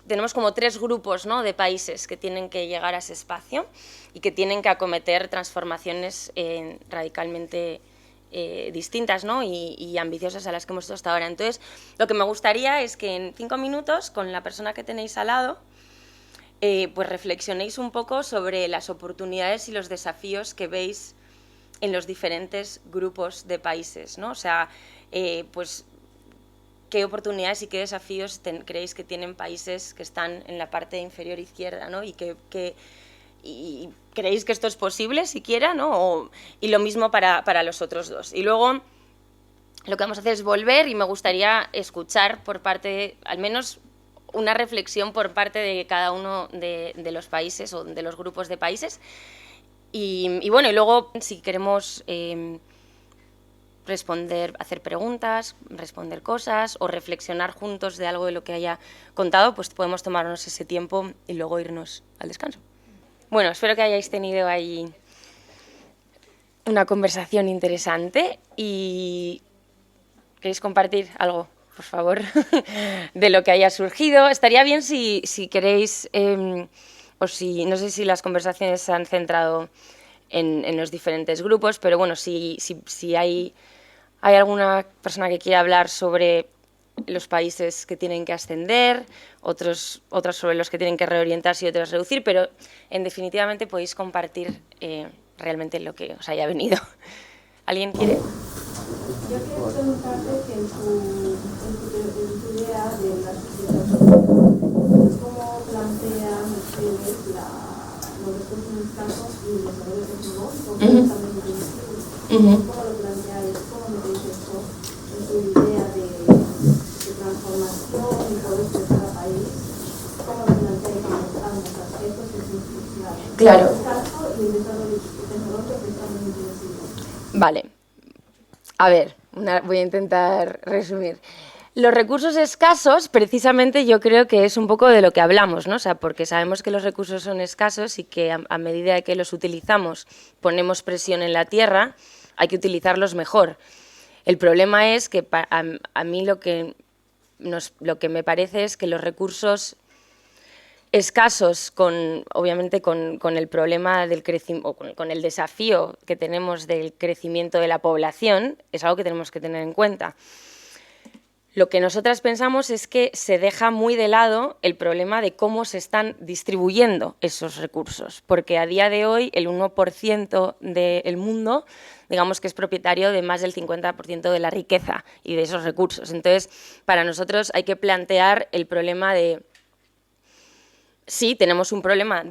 tenemos como 3 grupos, ¿no?, de países que tienen que llegar a ese espacio y que tienen que acometer transformaciones radicalmente distintas, ¿no?, y ambiciosas a las que hemos hecho hasta ahora. Entonces, lo que me gustaría es que en 5 minutos, con la persona que tenéis al lado, pues reflexionéis un poco sobre las oportunidades y los desafíos que veis en los diferentes grupos de países, ¿no? O sea, pues qué oportunidades y qué desafíos creéis que tienen países que están en la parte inferior izquierda, ¿no? Y creéis que esto es posible siquiera, ¿no? Y lo mismo para los otros dos. Y luego lo que vamos a hacer es volver, y me gustaría escuchar por parte, al menos una reflexión por parte de cada uno de los países o de los grupos de países. Y bueno, y luego si queremos hacer preguntas, responder cosas o reflexionar juntos de algo de lo que haya contado, pues podemos tomarnos ese tiempo y luego irnos al descanso. Bueno, espero que hayáis tenido ahí una conversación interesante. ¿Y queréis compartir algo, por favor, de lo que haya surgido? Estaría bien si queréis, no sé si las conversaciones se han centrado en los diferentes grupos, pero bueno, si hay alguna persona que quiera hablar sobre los países que tienen que ascender, otros sobre los que tienen que reorientarse y otros reducir, pero definitivamente podéis compartir realmente lo que os haya venido. ¿Alguien quiere? Yo quiero preguntarte que en tu idea de la sociedad, ¿cómo plantean ustedes los recursos escasos y el desarrollo tecnológico? ¿Cómo lo planteáis? ¿Cómo metéis eso en tu idea de transformación y poder de cada país? ¿Cómo lo planteáis en ambos aspectos que se incluyen? Claro. El escaso y el desarrollo tecnológico que estamos intensivos. Vale. A ver, voy a intentar resumir. Los recursos escasos, precisamente yo creo que es un poco de lo que hablamos, ¿no? O sea, porque sabemos que los recursos son escasos y que a medida que los utilizamos ponemos presión en la tierra, hay que utilizarlos mejor. El problema es que a mí lo que me parece es que los recursos escasos, obviamente con el problema del crecimiento, con el desafío que tenemos del crecimiento de la población, es algo que tenemos que tener en cuenta. Lo que nosotras pensamos es que se deja muy de lado el problema de cómo se están distribuyendo esos recursos, porque a día de hoy el 1% del mundo, digamos que es propietario de más del 50% de la riqueza y de esos recursos. Entonces, para nosotros hay que plantear el problema de... Sí, tenemos un problema,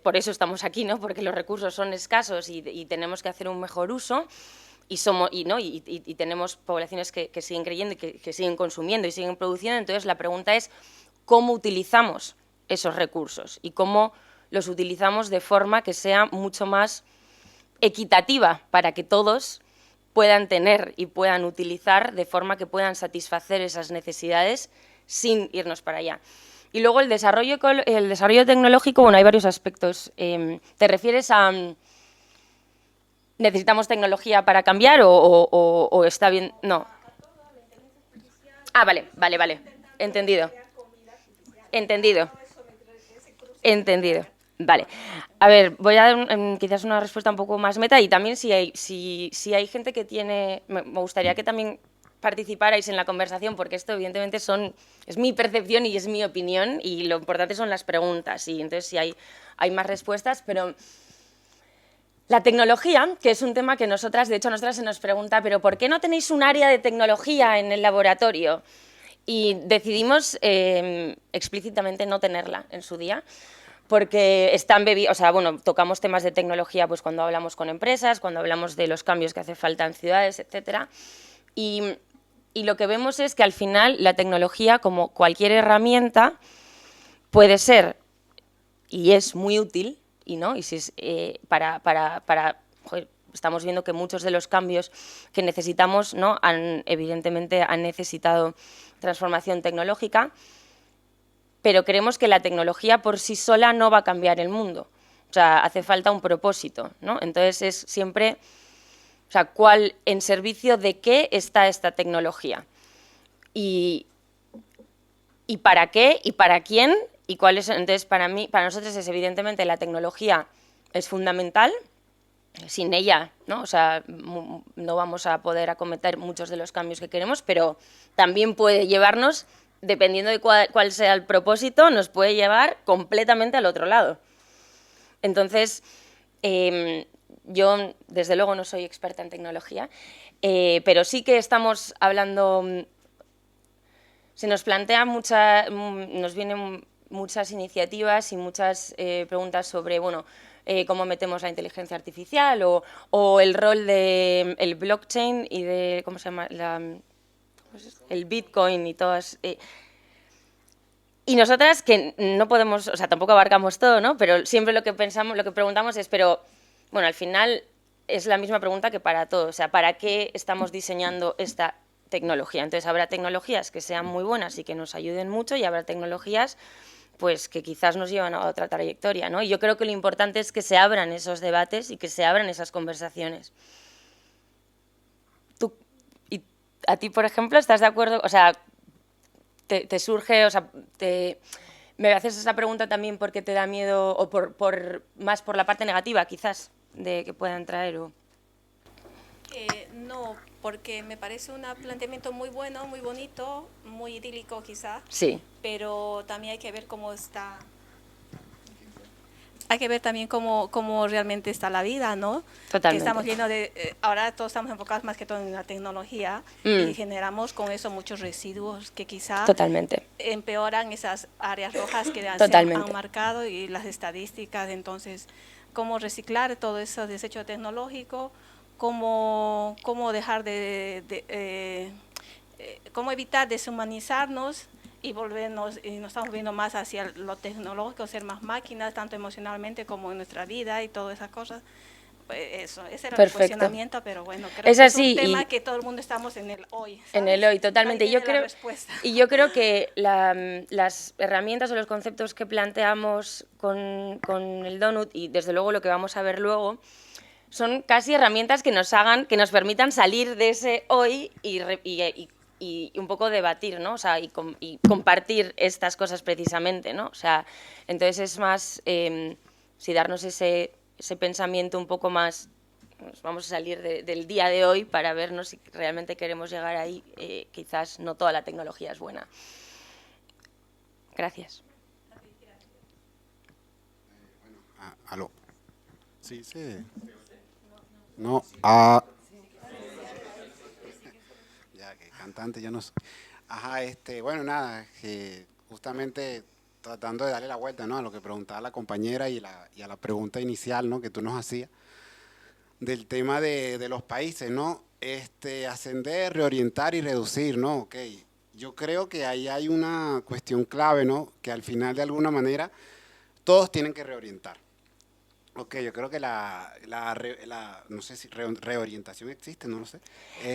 por eso estamos aquí, ¿no? Porque los recursos son escasos y tenemos que hacer un mejor uso. Y tenemos poblaciones que siguen creyendo y que siguen consumiendo y siguen produciendo. Entonces, la pregunta es cómo utilizamos esos recursos y cómo los utilizamos de forma que sea mucho más equitativa para que todos puedan tener y puedan utilizar de forma que puedan satisfacer esas necesidades sin irnos para allá. Y luego el desarrollo tecnológico, bueno, hay varios aspectos. ¿Te refieres a... ¿Necesitamos tecnología para cambiar o está bien? No. Ah, vale. Entendido. Vale. A ver, voy a dar quizás una respuesta un poco más meta y también si hay gente que tiene... Me gustaría que también participarais en la conversación porque esto evidentemente es mi percepción y es mi opinión y lo importante son las preguntas y entonces si hay más respuestas, pero... La tecnología, que es un tema que nosotras se nos pregunta, pero ¿por qué no tenéis un área de tecnología en el laboratorio? Y decidimos explícitamente no tenerla en su día, porque tocamos temas de tecnología pues, cuando hablamos con empresas, cuando hablamos de los cambios que hace falta en ciudades, etc. Y lo que vemos es que al final la tecnología, como cualquier herramienta, puede ser y es muy útil. Y si es estamos viendo que muchos de los cambios que necesitamos, ¿no? evidentemente han necesitado transformación tecnológica, pero creemos que la tecnología por sí sola no va a cambiar el mundo. O sea, hace falta un propósito, ¿no? Entonces es siempre, o sea, en servicio de qué está esta tecnología y para qué y para quién. ¿Y cuál es? Entonces, para nosotros es evidentemente la tecnología es fundamental. Sin ella, ¿no? O sea, no vamos a poder acometer muchos de los cambios que queremos, pero también puede llevarnos, dependiendo de cuál sea el propósito, nos puede llevar completamente al otro lado. Entonces, yo desde luego no soy experta en tecnología, pero sí que estamos hablando... Se nos plantea nos vienen muchas iniciativas y muchas preguntas sobre, cómo metemos la inteligencia artificial o el rol del blockchain y de, ¿cómo se llama? El Bitcoin y todas... y nosotras que no podemos, o sea, tampoco abarcamos todo, ¿no? Pero siempre lo que preguntamos es, al final es la misma pregunta que para todo, o sea, ¿para qué estamos diseñando esta tecnología? Entonces habrá tecnologías que sean muy buenas y que nos ayuden mucho y habrá tecnologías pues que quizás nos llevan a otra trayectoria, ¿no? Y yo creo que lo importante es que se abran esos debates y que se abran esas conversaciones. ¿Tú, y a ti, por ejemplo, estás de acuerdo? O sea, te surge, o sea, me haces esa pregunta también porque te da miedo o más por la parte negativa, quizás, de que puedan traer o... No, porque me parece un planteamiento muy bueno, muy bonito, muy idílico quizá. Sí. Pero también hay que ver cómo está. Hay que ver también cómo realmente está la vida, ¿no? Totalmente. Que estamos llenos de... ahora todos estamos enfocados más que todo en la tecnología y generamos con eso muchos residuos que quizá Totalmente. empeoran esas áreas rojas que se han marcado y las estadísticas. Entonces, cómo reciclar todo ese desecho tecnológico, cómo dejar cómo evitar deshumanizarnos y nos estamos viendo más hacia lo tecnológico, ser más máquinas, tanto emocionalmente como en nuestra vida y todas esas cosas. eso, ese era el Perfecto. cuestionamiento, pero bueno, creo Es que así, es un tema y que todo el mundo estamos en el hoy, ¿sabes? en el hoy, totalmente. Ahí viene la respuesta. Y yo creo que las herramientas o los conceptos que planteamos con el Donut, y desde luego lo que vamos a ver luego, son casi herramientas que nos permitan salir de ese hoy y un poco debatir, ¿no? O sea, y compartir estas cosas precisamente, ¿no? O sea, entonces es más, si darnos ese pensamiento un poco más, pues vamos a salir del día de hoy para vernos si realmente queremos llegar ahí. Quizás no toda la tecnología es buena. Gracias. Aló. Sí, sí. No, ya que cantante yo no soy. Ajá, bueno, nada, que justamente tratando de darle la vuelta, ¿no? A lo que preguntaba la compañera y a la pregunta inicial, ¿no? Que tú nos hacías del tema de los países, ¿no? Ascender, reorientar y reducir, ¿no? Ok, yo creo que ahí hay una cuestión clave, ¿no? Que al final de alguna manera todos tienen que reorientar. Ok, yo creo que no sé si reorientación existe, no lo sé.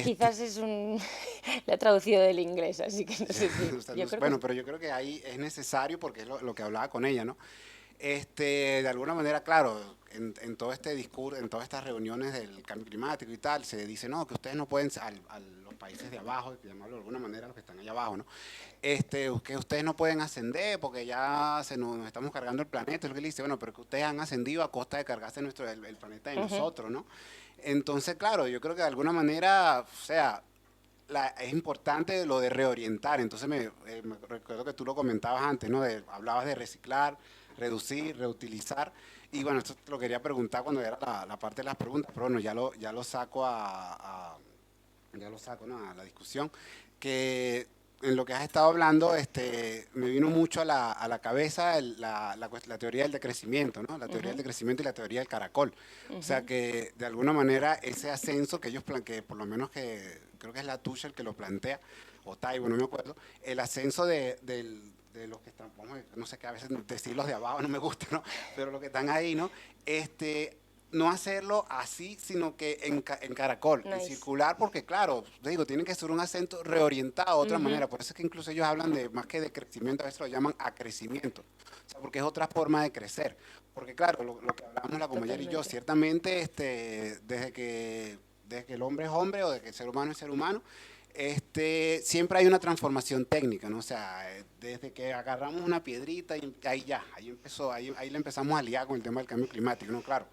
Quizás es la he traducido del inglés, así que no sé si... Bueno, pero yo creo que ahí es necesario porque es lo que hablaba con ella, ¿no? De alguna manera, claro, en todo este discurso, en todas estas reuniones del cambio climático y tal, se dice, no, que ustedes no pueden, a los países de abajo, llamarlo de alguna manera, los que están allá abajo, ¿no? Que ustedes no pueden ascender porque ya nos estamos cargando el planeta. Es lo que le dice, bueno, pero que ustedes han ascendido a costa de cargarse el planeta de nosotros, ¿no? Entonces, claro, yo creo que de alguna manera, o sea, es importante lo de reorientar. Entonces, me recuerdo que tú lo comentabas antes, ¿no? Hablabas de reciclar, reducir, reutilizar. Y bueno, esto te lo quería preguntar cuando era la parte de las preguntas, pero bueno, ya lo saco ¿no? A la discusión. Que en lo que has estado hablando, me vino mucho a la cabeza la teoría del decrecimiento, ¿no? La teoría del decrecimiento y la teoría del caracol. O sea, que de alguna manera ese ascenso que ellos que por lo menos que creo que es la tuya el que lo plantea, o Taibo, no me acuerdo, el ascenso de los que están, no sé qué, a veces decir los de abajo no me gusta, ¿no? Pero los que están ahí, ¿no? No hacerlo así, sino que en caracol, nice. En circular, porque claro, digo, tienen que ser un acento reorientado de otra manera. Por eso es que incluso ellos hablan de, más que de crecimiento, a veces lo llaman acrecimiento. O sea, porque es otra forma de crecer. Porque claro, lo que hablamos la compañera y yo, ciertamente, desde que el hombre es hombre o desde que el ser humano es ser humano, siempre hay una transformación técnica, ¿no? O sea, desde que agarramos una piedrita y ahí le empezamos a liar con el tema del cambio climático, ¿no? Claro,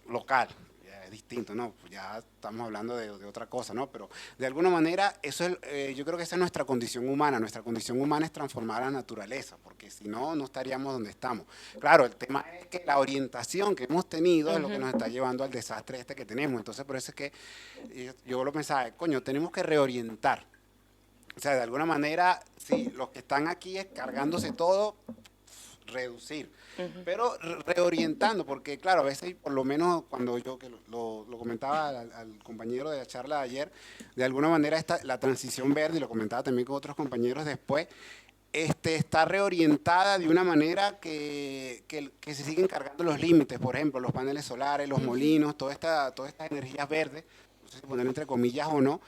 local, ya es distinto, ¿no? Pues ya estamos hablando de otra cosa, ¿no? Pero de alguna manera, eso es, yo creo que esa es nuestra condición humana. Nuestra condición humana es transformar la naturaleza, porque si no, no estaríamos donde estamos. Claro, el tema es que la orientación que hemos tenido es lo que nos está llevando al desastre que tenemos. Entonces, por eso es que yo lo pensaba, coño, tenemos que reorientar. O sea, de alguna manera, sí, los que están aquí es cargándose todo, reducir, pero reorientando, porque claro, a veces, por lo menos cuando yo que lo comentaba al compañero de la charla de ayer, de alguna manera la transición verde, y lo comentaba también con otros compañeros después, está reorientada de una manera que se siguen cargando los límites, por ejemplo, los paneles solares, los molinos, todas estas energías verdes, no sé si poner entre comillas o no,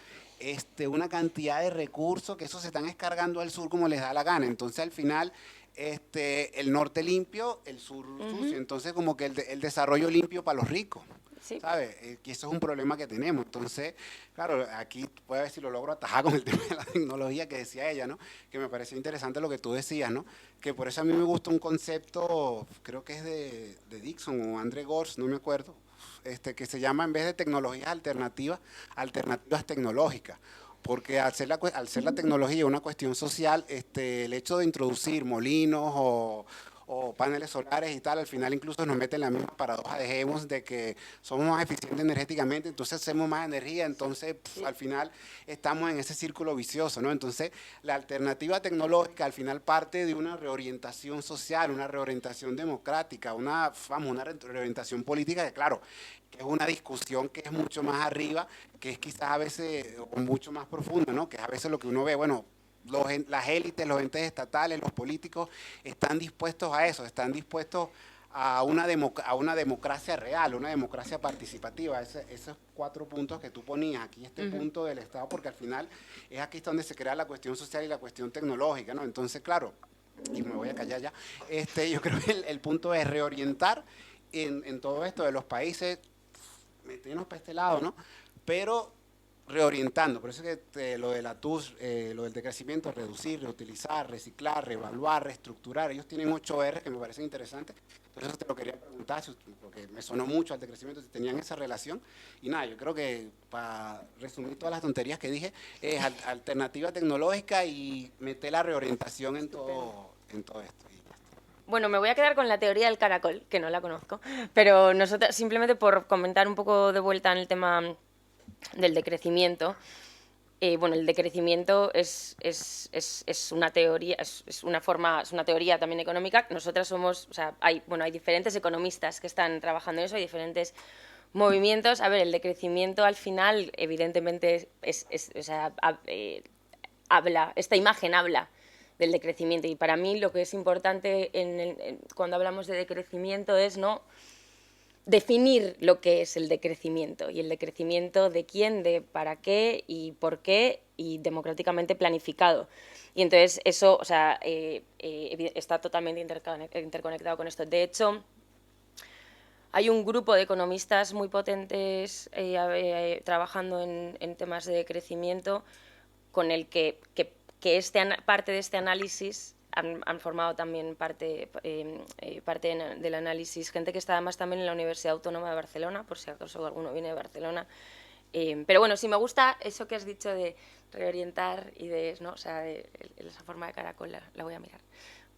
una cantidad de recursos que esos se están descargando al sur como les da la gana. Entonces, al final, el norte limpio, el sur sucio. Entonces, como que el desarrollo limpio para los ricos, sí. ¿Sabes? Que eso es un problema que tenemos. Entonces, claro, aquí voy a ver si lo logro atajar con el tema de la tecnología que decía ella, ¿no? Que me pareció interesante lo que tú decías, ¿no? Que por eso a mí me gusta un concepto, creo que es de Dixon o André Gorz, no me acuerdo, que se llama, en vez de tecnologías alternativas tecnológicas. Porque al ser la tecnología una cuestión social, el hecho de introducir molinos o paneles solares y tal, al final incluso nos mete en la misma paradoja de Hemos de que somos más eficientes energéticamente, entonces hacemos más energía, entonces al final estamos en ese círculo vicioso, ¿no? Entonces la alternativa tecnológica al final parte de una reorientación social, una reorientación democrática, una reorientación política que claro, que es una discusión que es mucho más arriba, que es quizás a veces mucho más profunda, ¿no? Que es a veces lo que uno ve, bueno, las élites, los entes estatales, los políticos están dispuestos a eso, están dispuestos a una democracia real, una democracia participativa. Esos 4 puntos que tú ponías, aquí punto del Estado, porque al final es aquí donde se crea la cuestión social y la cuestión tecnológica, ¿no? Entonces, claro, y me voy a callar ya, yo creo que el punto es reorientar en todo esto de los países, meternos para este lado, ¿no? Pero reorientando, por eso es que lo de la TUS, lo del decrecimiento, reducir, reutilizar, reciclar, reevaluar, reestructurar, ellos tienen 8 R que me parecen interesantes, por eso te lo quería preguntar, porque me sonó mucho al decrecimiento, si tenían esa relación, y nada, yo creo que para resumir todas las tonterías que dije, es alternativa tecnológica y meter la reorientación en todo esto. Bueno, me voy a quedar con la teoría del caracol, que no la conozco, pero nosotros, simplemente por comentar un poco de vuelta en el tema del decrecimiento, bueno, el decrecimiento es una teoría, es una teoría también económica. Nosotras somos, o sea, hay diferentes economistas que están trabajando en eso, hay diferentes movimientos. A ver, el decrecimiento al final, evidentemente, esta imagen habla del decrecimiento, y para mí lo que es importante cuando hablamos de decrecimiento es no definir lo que es el decrecimiento, y el decrecimiento de quién, de para qué y por qué, y democráticamente planificado. Y entonces eso, o sea, está totalmente interconectado con esto. De hecho, hay un grupo de economistas muy potentes trabajando en temas de decrecimiento, con el que parte de este análisis han formado también parte del análisis, gente que está además también en la Universidad Autónoma de Barcelona, por si acaso alguno viene de Barcelona. Pero bueno, sí me gusta eso que has dicho de reorientar y de, ¿no? O sea, esa forma de caracol la voy a mirar.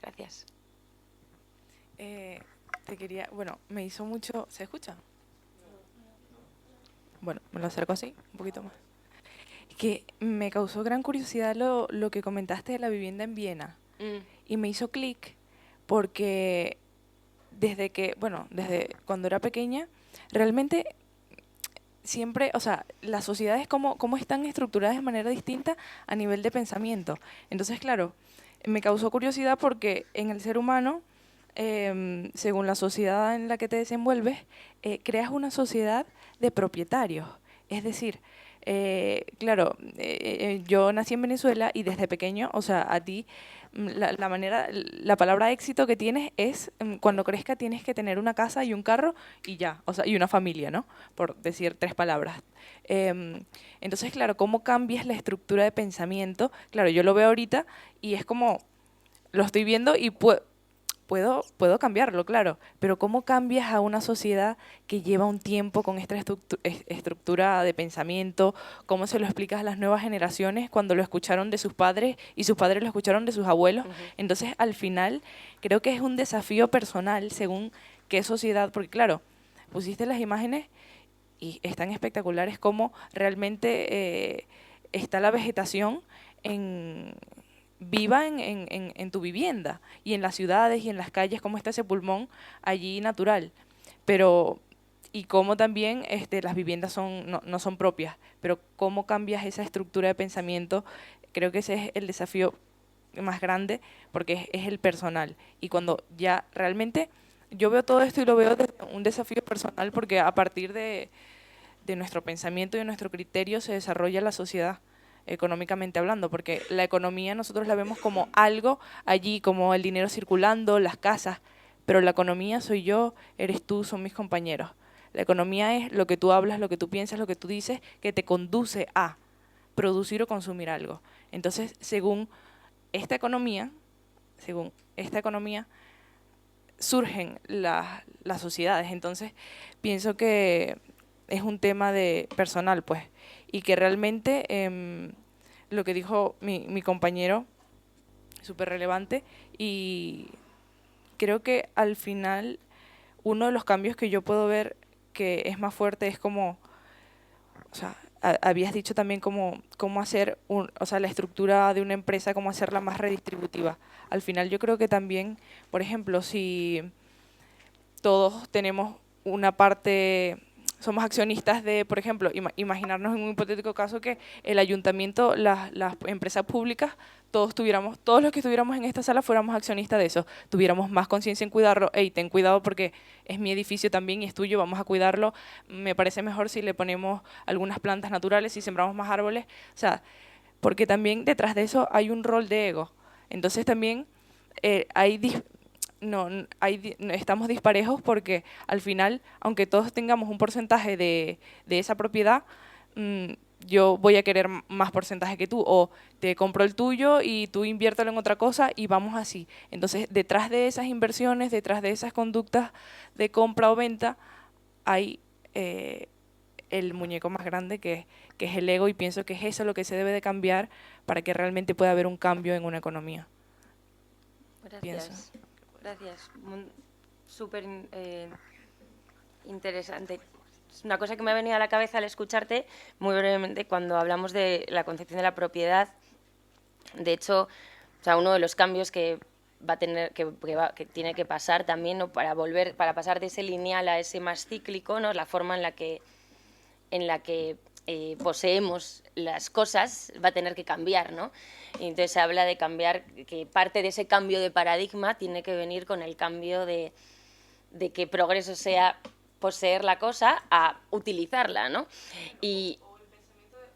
Gracias. Bueno, me hizo mucho... ¿Se escucha? Bueno, me lo acerco así, un poquito más. Que me causó gran curiosidad lo que comentaste de la vivienda en Viena. Y me hizo clic porque desde cuando era pequeña, realmente siempre, o sea, las sociedades cómo están estructuradas de manera distinta a nivel de pensamiento. Entonces, claro, me causó curiosidad porque en el ser humano, según la sociedad en la que te desenvuelves, creas una sociedad de propietarios. Es decir, claro, yo nací en Venezuela y desde pequeño, o sea, a ti la palabra éxito que tienes es cuando crezca tienes que tener una casa y un carro y ya, o sea, y una familia, ¿no? Por decir 3 palabras. Entonces, claro, ¿cómo cambias la estructura de pensamiento? Claro, yo lo veo ahorita y es como, lo estoy viendo y puedo cambiarlo, claro, pero ¿cómo cambias a una sociedad que lleva un tiempo con esta estructura de pensamiento? ¿Cómo se lo explicas a las nuevas generaciones cuando lo escucharon de sus padres y sus padres lo escucharon de sus abuelos? Entonces, al final, creo que es un desafío personal según qué sociedad, porque claro, pusiste las imágenes y están espectaculares cómo realmente está la vegetación viva en tu vivienda, y en las ciudades y en las calles, cómo está ese pulmón allí natural, pero y cómo también las viviendas no son propias, pero cómo cambias esa estructura de pensamiento. Creo que ese es el desafío más grande, porque es el personal, y cuando ya realmente yo veo todo esto y lo veo desde un desafío personal, porque a partir de nuestro pensamiento y de nuestro criterio se desarrolla la sociedad, económicamente hablando, porque la economía nosotros la vemos como algo allí, como el dinero circulando, las casas, pero la economía soy yo, eres tú, son mis compañeros. La economía es lo que tú hablas, lo que tú piensas, lo que tú dices, que te conduce a producir o consumir algo. Entonces, según esta economía, surgen las sociedades. Entonces, pienso que es un tema de personal, pues, y que realmente lo que dijo mi compañero es súper relevante, y creo que al final uno de los cambios que yo puedo ver que es más fuerte es como, o sea, habías dicho también cómo hacer la estructura de una empresa, cómo hacerla más redistributiva. Al final yo creo que también, por ejemplo, si todos tenemos una parte, o somos accionistas de, por ejemplo, imaginarnos en un hipotético caso que el ayuntamiento, las empresas públicas, todos los que estuviéramos en esta sala fuéramos accionistas de eso, tuviéramos más conciencia en cuidarlo. Hey, ten cuidado porque es mi edificio también y es tuyo, vamos a cuidarlo. Me parece mejor si le ponemos algunas plantas naturales, si sembramos más árboles. O sea, porque también detrás de eso hay un rol de ego. Entonces también estamos disparejos porque al final, aunque todos tengamos un porcentaje de esa propiedad, yo voy a querer más porcentaje que tú, o te compro el tuyo y tú inviértelo en otra cosa y vamos así. Entonces, detrás de esas inversiones, detrás de esas conductas de compra o venta, hay el muñeco más grande que es el ego, y pienso que es eso lo que se debe de cambiar para que realmente pueda haber un cambio en una economía. Gracias. Pienso. Gracias. Súper interesante. Es una cosa que me ha venido a la cabeza al escucharte muy brevemente cuando hablamos de la concepción de la propiedad. De hecho, o sea, uno de los cambios que va a tener que tiene que pasar también, ¿no? para pasar de ese lineal a ese más cíclico, ¿no? La forma en la que poseemos las cosas va a tener que cambiar, ¿no? Y entonces se habla de cambiar, que parte de ese cambio de paradigma tiene que venir con el cambio de que progreso sea poseer la cosa a utilizarla, ¿no? Y O el pensamiento de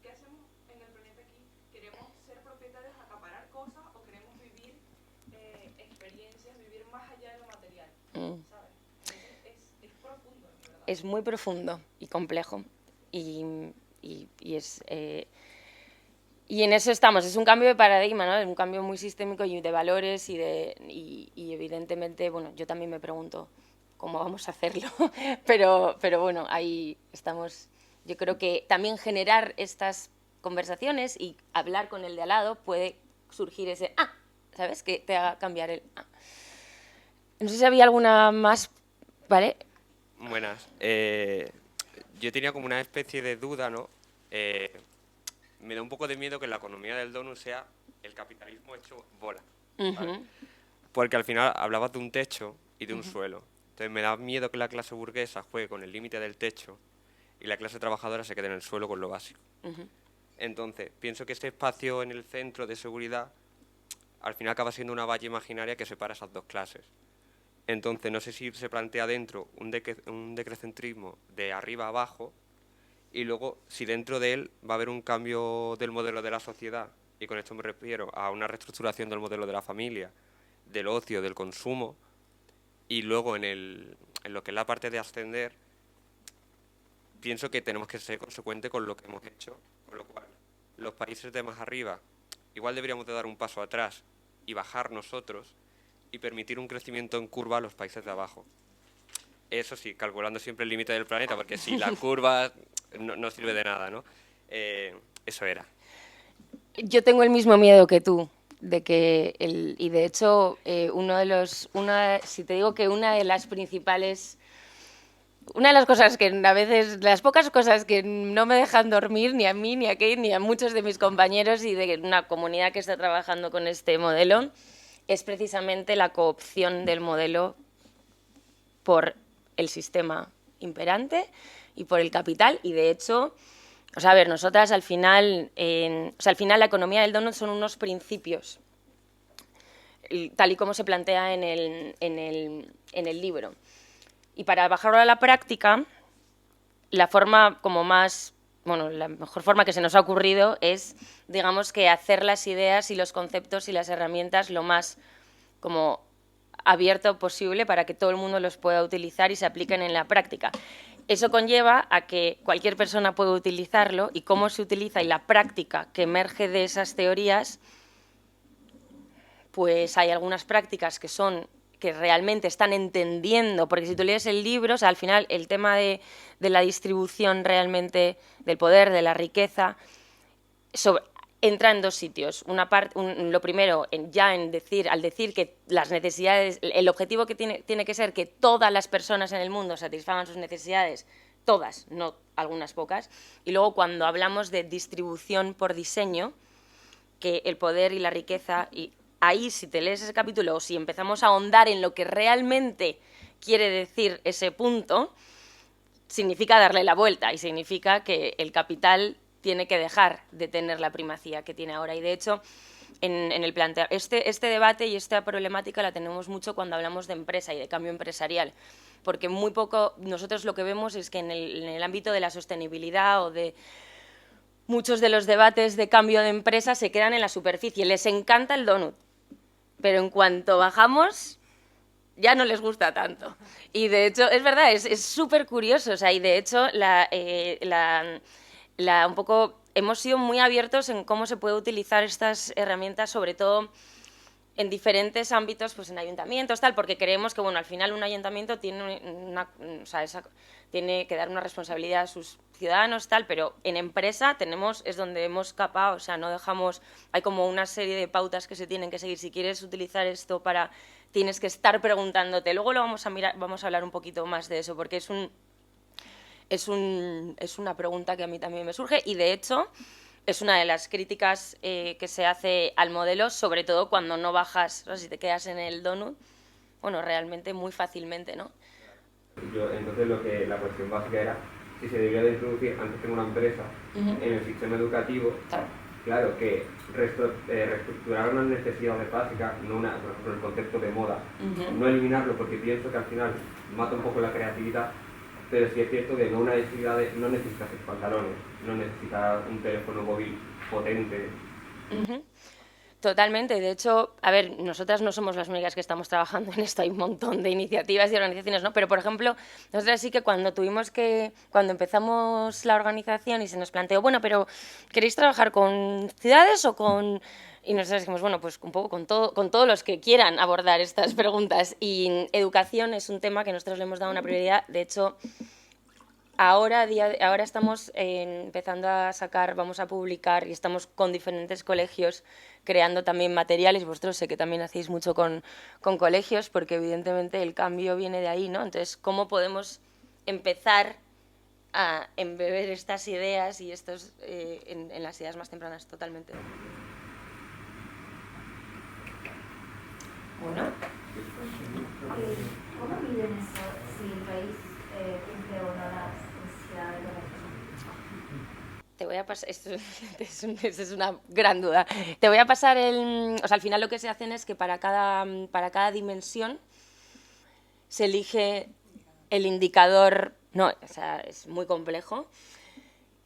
¿qué hacemos en el planeta aquí? ¿Queremos ser propietarios, acaparar cosas, o queremos vivir experiencias, vivir más allá de lo material? ¿Sabes? Es profundo, en verdad. es muy profundo y complejo. Y en eso estamos. Es un cambio de paradigma, ¿no? Es un cambio muy sistémico y de valores y evidentemente, bueno, yo también me pregunto cómo vamos a hacerlo, pero bueno, ahí estamos. Yo creo que también generar estas conversaciones y hablar con el de al lado puede surgir ese ¿sabes? Que te haga cambiar el No sé si había alguna más, ¿vale? Buenas. Yo tenía como una especie de duda, ¿no? Me da un poco de miedo que la economía del donut sea el capitalismo hecho bola, ¿vale? Porque al final hablabas de un techo y de un suelo. Entonces me da miedo que la clase burguesa juegue con el límite del techo y la clase trabajadora se quede en el suelo con lo básico. Entonces, pienso que ese espacio en el centro de seguridad al final acaba siendo una valla imaginaria que separa esas dos clases. Entonces, no sé si se plantea dentro un decrecentrismo de arriba a abajo, y luego si dentro de él va a haber un cambio del modelo de la sociedad, y con esto me refiero a una reestructuración del modelo de la familia, del ocio, del consumo, y luego en lo que es la parte de ascender, pienso que tenemos que ser consecuentes con lo que hemos hecho, con lo cual los países de más arriba igual deberíamos de dar un paso atrás y bajar nosotros y permitir un crecimiento en curva a los países de abajo. Eso sí, calculando siempre el límite del planeta, porque si la curva no sirve de nada, ¿no? Eso era. Yo tengo el mismo miedo que tú, de que y de hecho si te digo que una de las cosas que a veces, las pocas cosas que no me dejan dormir, ni a mí, ni a Kate, ni a muchos de mis compañeros y de una comunidad que está trabajando con este modelo, es precisamente la coopción del modelo por el sistema imperante y por el capital. Y de hecho, o sea, a ver, nosotras al final la economía del donut son unos principios, tal y como se plantea en el libro. Y para bajarlo a la práctica, la mejor forma que se nos ha ocurrido es, digamos, que hacer las ideas y los conceptos y las herramientas lo más como abierto posible para que todo el mundo los pueda utilizar y se apliquen en la práctica. Eso conlleva a que cualquier persona pueda utilizarlo, y cómo se utiliza y la práctica que emerge de esas teorías, pues hay algunas prácticas que realmente están entendiendo, porque si tú lees el libro, o sea, al final el tema de la distribución realmente del poder, de la riqueza, entra en dos sitios. Una parte, lo primero, al decir que las necesidades, el objetivo que tiene que ser que todas las personas en el mundo satisfagan sus necesidades, todas, no algunas pocas. Y luego cuando hablamos de distribución por diseño, que el poder y la riqueza, y ahí si te lees ese capítulo o si empezamos a ahondar en lo que realmente quiere decir ese punto, significa darle la vuelta y significa que el capital tiene que dejar de tener la primacía que tiene ahora. Y de hecho, en el este debate y esta problemática la tenemos mucho cuando hablamos de empresa y de cambio empresarial, porque muy poco nosotros lo que vemos es que en el ámbito de la sostenibilidad o de muchos de los debates de cambio de empresa se quedan en la superficie, les encanta el donut, pero en cuanto bajamos ya no les gusta tanto. Y de hecho, es verdad, es súper curioso, o sea, y de hecho un poco hemos sido muy abiertos en cómo se puede utilizar estas herramientas, sobre todo en diferentes ámbitos, pues en ayuntamientos, tal, porque creemos que, bueno, al final un ayuntamiento tiene tiene que dar una responsabilidad a sus ciudadanos, tal, pero en empresa es donde hemos capado, o sea, no dejamos, hay como una serie de pautas que se tienen que seguir. Si quieres utilizar esto tienes que estar preguntándote. Luego lo vamos a hablar un poquito más de eso, porque es una pregunta que a mí también me surge y, de hecho, es una de las críticas que se hace al modelo, sobre todo cuando no bajas, o sea, si te quedas en el donut, bueno, realmente muy fácilmente, ¿no? Entonces la cuestión básica era si se debía de introducir antes en una empresa, en el sistema educativo, claro, que reestructurar unas necesidades básicas, no por ejemplo, el concepto de moda, no eliminarlo, porque pienso que al final mata un poco la creatividad. Pero sí es cierto que no necesitas pantalones, no necesitas un teléfono móvil potente. Totalmente. De hecho, a ver, nosotras no somos las únicas que estamos trabajando en esto. Hay un montón de iniciativas y organizaciones, ¿no? Pero, por ejemplo, nosotras sí que cuando empezamos la organización y se nos planteó, bueno, pero ¿queréis trabajar con ciudades o con...? Y nosotros dijimos, bueno, pues un poco con todos los que quieran abordar estas preguntas. Y educación es un tema que nosotros le hemos dado una prioridad. De hecho, ahora estamos empezando a vamos a publicar y estamos con diferentes colegios creando también materiales. Vosotros sé que también hacéis mucho con colegios, porque evidentemente el cambio viene de ahí, ¿no? Entonces, ¿cómo podemos empezar a embeber estas ideas y estos en las ideas más tempranas? Totalmente. Bueno. ¿Cómo miden eso si el país cumple o no las necesidades de la persona? Te voy a pasar, esto es una gran duda. Te voy a pasar o sea, al final lo que se hacen es que para cada dimensión se elige el indicador, no, o sea, es muy complejo.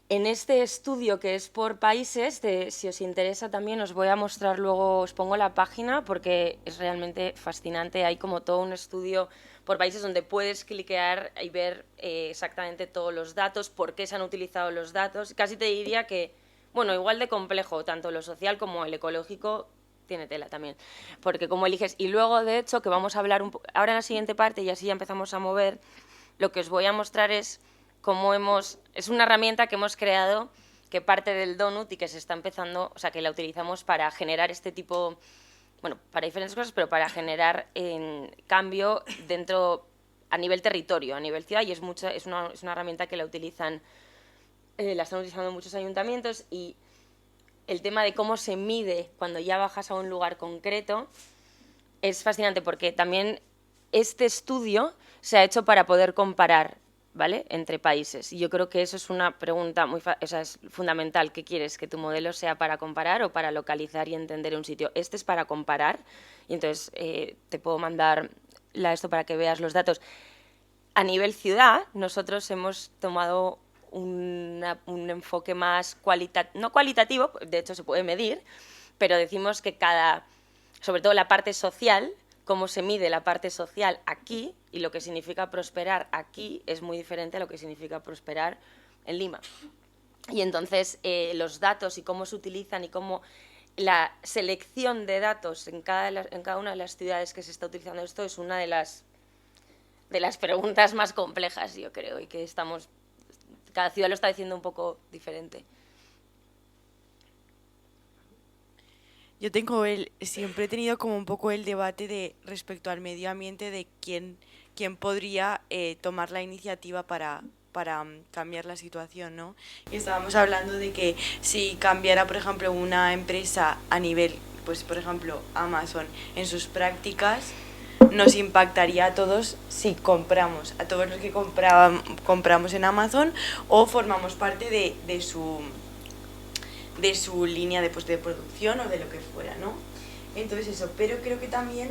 En este estudio que es por países, si os interesa también os voy a mostrar luego, os pongo la página porque es realmente fascinante. Hay como todo un estudio por países donde puedes cliquear y ver exactamente todos los datos, por qué se han utilizado los datos. Casi te diría que, bueno, igual de complejo, tanto lo social como el ecológico, tiene tela también, porque como eliges. Y luego, de hecho, que vamos a hablar ahora en la siguiente parte y así ya empezamos a mover, lo que os voy a mostrar es es una herramienta que hemos creado que parte del donut y que se está empezando, o sea, que la utilizamos para generar este tipo, bueno, para diferentes cosas, pero para generar cambio a nivel territorio, a nivel ciudad, y es una herramienta que la están utilizando muchos ayuntamientos. Y el tema de cómo se mide cuando ya bajas a un lugar concreto es fascinante, porque también este estudio se ha hecho para poder comparar, ¿vale?, entre países. Y yo creo que eso es una pregunta es fundamental. ¿Qué quieres? ¿Que tu modelo sea para comparar o para localizar y entender un sitio? Este es para comparar, y entonces te puedo mandar esto para que veas los datos. A nivel ciudad, nosotros hemos tomado un enfoque más no cualitativo, de hecho se puede medir, pero decimos que sobre todo la parte social, cómo se mide la parte social aquí y lo que significa prosperar aquí es muy diferente a lo que significa prosperar en Lima. Y entonces los datos y cómo se utilizan y cómo la selección de datos en cada una de las ciudades que se está utilizando esto es una de las preguntas más complejas, yo creo, y que cada ciudad lo está diciendo un poco diferente. Yo siempre he tenido como un poco el debate respecto al medio ambiente de quién podría tomar la iniciativa para cambiar la situación, ¿no? Y estábamos hablando de que si cambiara, por ejemplo, una empresa a nivel, pues por ejemplo, Amazon, en sus prácticas, nos impactaría a todos si compramos, a todos los que compramos en Amazon o formamos parte de su línea de producción o de lo que fuera, ¿no? Entonces eso, pero creo que también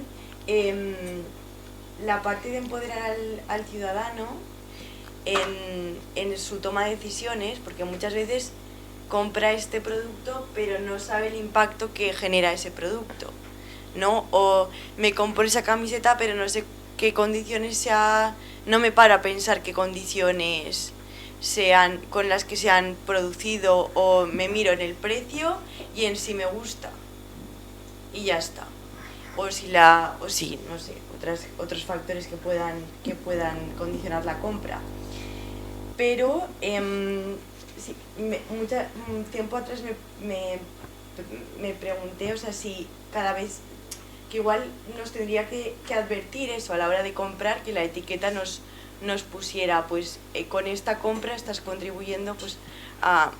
la parte de empoderar al ciudadano en su toma de decisiones, porque muchas veces compra este producto pero no sabe el impacto que genera ese producto, ¿no? O me compro esa camiseta pero no sé qué condiciones no me paro a pensar qué condiciones sean con las que se han producido, o me miro en el precio y en si me gusta y ya está, o si no sé, otros factores que puedan condicionar la compra. Pero sí, un tiempo atrás me pregunté, o sea, si cada vez que igual nos tendría que advertir eso a la hora de comprar, que la etiqueta nos pusiera, pues con esta compra estás contribuyendo pues a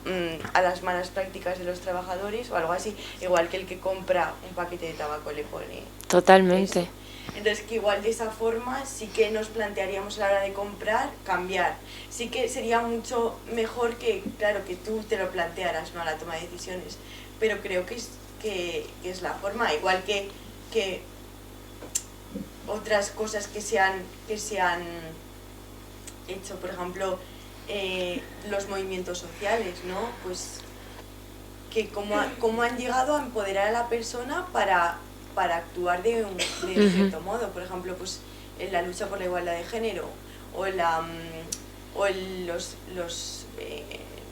las malas prácticas de los trabajadores o algo así, igual que el que compra un paquete de tabaco le pone Totalmente. eso. Entonces que igual de esa forma sí que nos plantearíamos a la hora de comprar cambiar. Sí que sería mucho mejor que, claro, que tú te lo plantearas, ¿no?, a la toma de decisiones, pero creo que es la forma, igual que otras cosas que se han hecho, por ejemplo, los movimientos sociales, ¿no? Pues que cómo han llegado a empoderar a la persona para actuar de cierto modo. Por ejemplo, pues en la lucha por la igualdad de género o los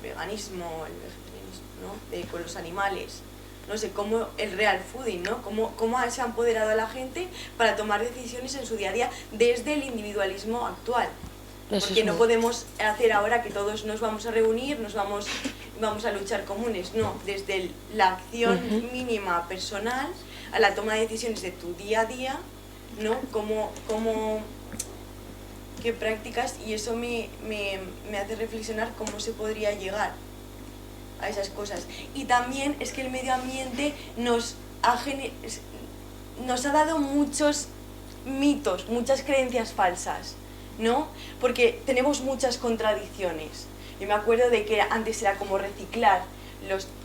veganismo, el vegetarianismo, ¿no?, con los animales. No sé, cómo el real fooding, ¿no? Cómo se ha empoderado a la gente para tomar decisiones en su día a día desde el individualismo actual. Porque no podemos hacer ahora que todos nos vamos a reunir, vamos a luchar comunes, no, desde la acción mínima personal a la toma de decisiones de tu día a día, ¿no? Qué prácticas, y eso me hace reflexionar cómo se podría llegar a esas cosas. Y también es que el medio ambiente nos ha dado muchos mitos, muchas creencias falsas, ¿no? Porque tenemos muchas contradicciones. Yo me acuerdo de que antes era como reciclar,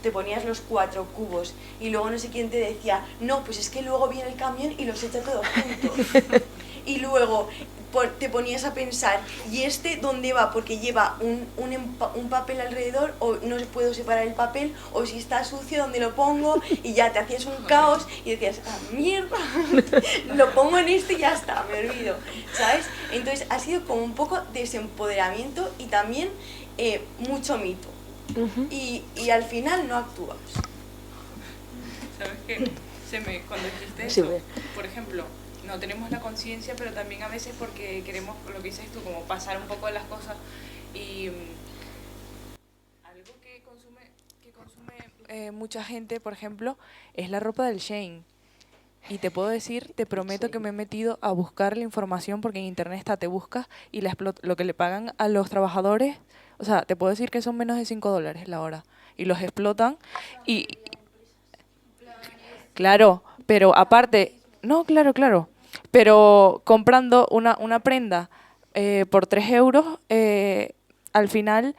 te ponías los 4 cubos y luego no sé quién te decía, no, pues es que luego viene el camión y los echa todos juntos. Y luego te ponías a pensar, ¿y este dónde va? Porque lleva un papel alrededor, o no puedo separar el papel, o si está sucio, ¿dónde lo pongo? Y ya te hacías un caos y decías, mierda, lo pongo en este y ya está, me olvido, ¿sabes? Entonces ha sido como un poco desempoderamiento y también mucho mito. Y al final no actúas. ¿Sabes qué? Cuando dijiste eso, por ejemplo, no tenemos la conciencia, pero también a veces porque queremos, lo que dices tú, como pasar un poco de las cosas. Y algo que consume mucha gente, por ejemplo, es la ropa del Shein. Y te puedo decir, te prometo que me he metido a buscar la información, porque en internet te buscas y lo que le pagan a los trabajadores, o sea, te puedo decir que son menos de $5 la hora. Y los explotan y... Claro, pero aparte... No, claro. Pero comprando una prenda por 3 euros, al final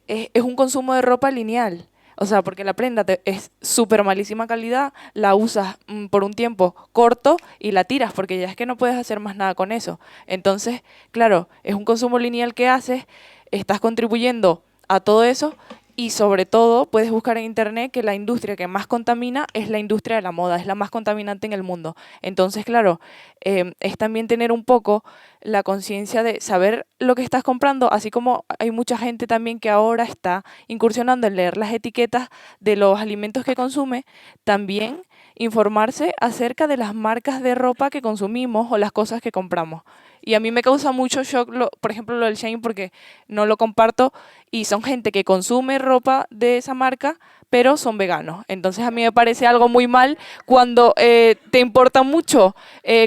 es un consumo de ropa lineal. O sea, porque la prenda es súper malísima calidad, la usas por un tiempo corto y la tiras, porque ya es que no puedes hacer más nada con eso. Entonces, claro, es un consumo lineal que haces, estás contribuyendo a todo eso. Y sobre todo puedes buscar en internet que la industria que más contamina es la industria de la moda, es la más contaminante en el mundo. Entonces, claro, es también tener un poco la conciencia de saber lo que estás comprando, así como hay mucha gente también que ahora está incursionando en leer las etiquetas de los alimentos que consume, también informarse acerca de las marcas de ropa que consumimos o las cosas que compramos. Y a mí me causa mucho shock, por ejemplo, lo del Shein, porque no lo comparto y son gente que consume ropa de esa marca, pero son veganos. Entonces a mí me parece algo muy mal cuando te importa mucho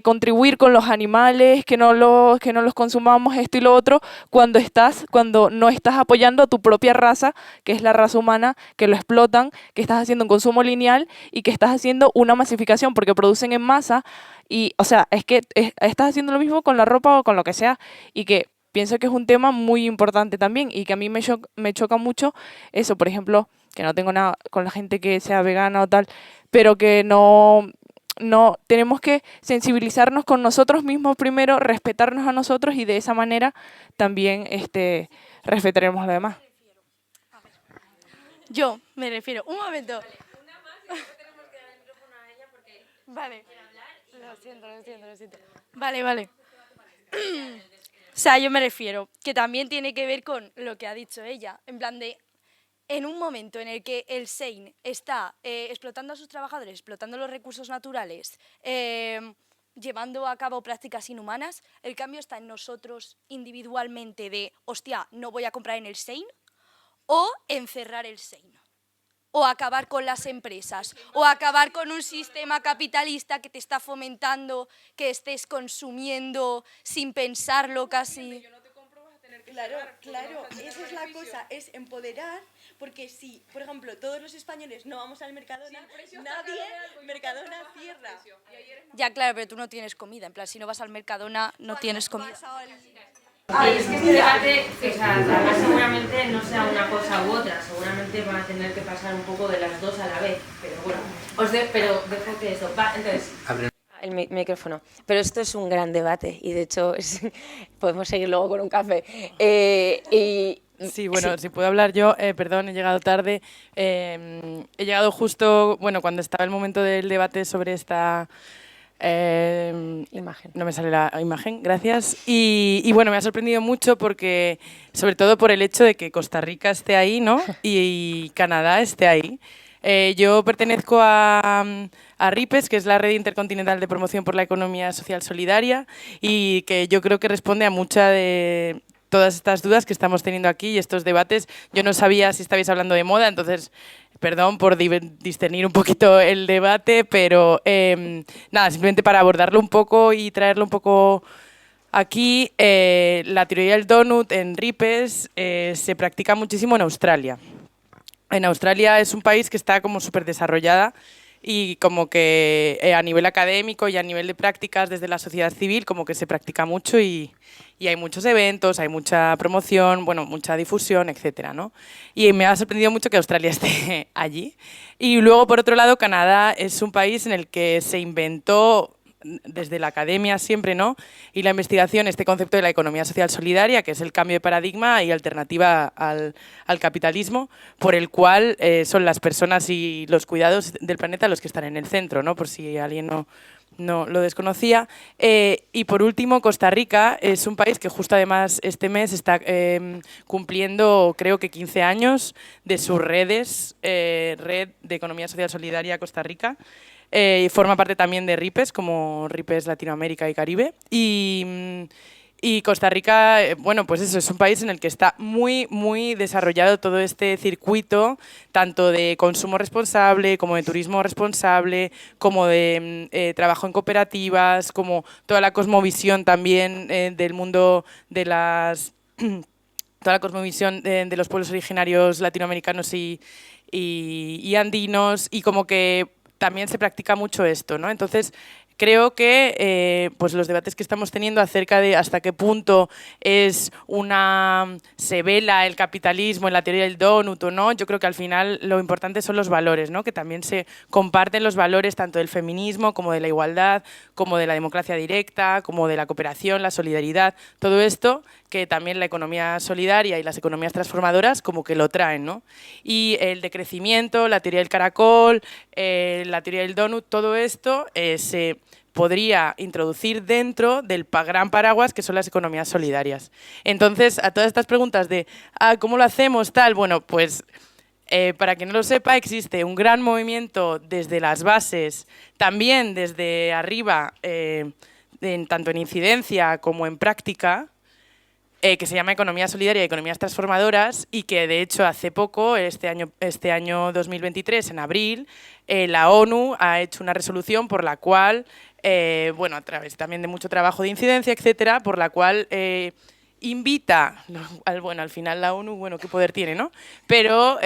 contribuir con los animales, que no los consumamos, esto y lo otro, cuando no estás apoyando a tu propia raza, que es la raza humana, que lo explotan, que estás haciendo un consumo lineal y que estás haciendo una masificación porque producen en masa. Y, o sea, es que estás haciendo lo mismo con la ropa o con lo que sea, y que pienso que es un tema muy importante también, y que a mí me choca mucho eso, por ejemplo, que no tengo nada con la gente que sea vegana o tal, pero que no tenemos que sensibilizarnos con nosotros mismos primero, respetarnos a nosotros, y de esa manera también respetaremos a los demás. Yo me refiero, un momento. Vale. Lo siento. Vale. O sea, yo me refiero que también tiene que ver con lo que ha dicho ella, en plan de, en un momento en el que el Shein está explotando a sus trabajadores, explotando los recursos naturales, llevando a cabo prácticas inhumanas, el cambio está en nosotros individualmente de, hostia, no voy a comprar en el Shein, o encerrar el Shein, o acabar con las empresas, o acabar con un sistema capitalista que te está fomentando que estés consumiendo sin pensarlo casi. Claro, esa es la cosa, es empoderar, porque si, por ejemplo, todos los españoles no vamos al Mercadona, nadie Mercadona cierra. Ya, claro, pero tú no tienes comida, en plan, si no vas al Mercadona no tienes comida. Es que este debate, además seguramente no sea una cosa u otra, seguramente van a tener que pasar un poco de las dos a la vez, pero bueno, pero dejo que eso va, entonces... El micrófono. Pero esto es un gran debate y de hecho podemos seguir luego con un café. Sí, bueno, si puedo hablar yo, perdón, he llegado tarde. He llegado justo, bueno, cuando estaba el momento del debate sobre esta... imagen. No me sale la imagen, gracias. Y bueno, me ha sorprendido mucho porque, sobre todo por el hecho de que Costa Rica esté ahí, ¿no? Y Canadá esté ahí. Yo pertenezco a RIPES, que es la Red Intercontinental de Promoción por la Economía Social Solidaria, y que yo creo que responde a muchas de todas estas dudas que estamos teniendo aquí y estos debates. Yo no sabía si estabais hablando de moda, entonces perdón por discernir un poquito el debate, pero nada, simplemente para abordarlo un poco y traerlo un poco aquí. La teoría del donut en RIPES se practica muchísimo en Australia. En Australia es un país que está como súper desarrollada y como que a nivel académico y a nivel de prácticas desde la sociedad civil como que se practica mucho y hay muchos eventos, hay mucha promoción, bueno, mucha difusión, etcétera, ¿no? Y me ha sorprendido mucho que Australia esté allí. Y luego, por otro lado, Canadá es un país en el que se inventó desde la academia siempre, ¿no? Y la investigación, este concepto de la economía social solidaria, que es el cambio de paradigma y alternativa al capitalismo, por el cual son las personas y los cuidados del planeta los que están en el centro, ¿no? Por si alguien no lo desconocía. Y por último, Costa Rica es un país que justo además este mes está cumpliendo, creo que 15 años de sus redes, Red de Economía Social Solidaria Costa Rica. Forma parte también de RIPES, como RIPES Latinoamérica y Caribe. Y Costa Rica, bueno, pues eso, es un país en el que está muy, muy desarrollado todo este circuito, tanto de consumo responsable, como de turismo responsable, como de trabajo en cooperativas, como toda la cosmovisión también del mundo de toda la cosmovisión de los pueblos originarios latinoamericanos y andinos, y como que también se practica mucho esto, ¿no? Entonces, creo que pues los debates que estamos teniendo acerca de hasta qué punto se vela el capitalismo en la teoría del donut o no, yo creo que al final lo importante son los valores, ¿no? Que también se comparten los valores tanto del feminismo como de la igualdad, como de la democracia directa, como de la cooperación, la solidaridad, todo esto que también la economía solidaria y las economías transformadoras como que lo traen, ¿no? Y el decrecimiento, la teoría del caracol, la teoría del donut, todo esto se podría introducir dentro del gran paraguas que son las economías solidarias. Entonces, a todas estas preguntas de ¿cómo lo hacemos? Tal, bueno, pues para quien no lo sepa, existe un gran movimiento desde las bases, también desde arriba, tanto en incidencia como en práctica, que se llama Economía Solidaria y Economías Transformadoras, y que de hecho hace poco, este año 2023, en abril, la ONU ha hecho una resolución por la cual, bueno, a través también de mucho trabajo de incidencia, etcétera, por la cual invita, bueno, al final la ONU, bueno, qué poder tiene, ¿no? Pero,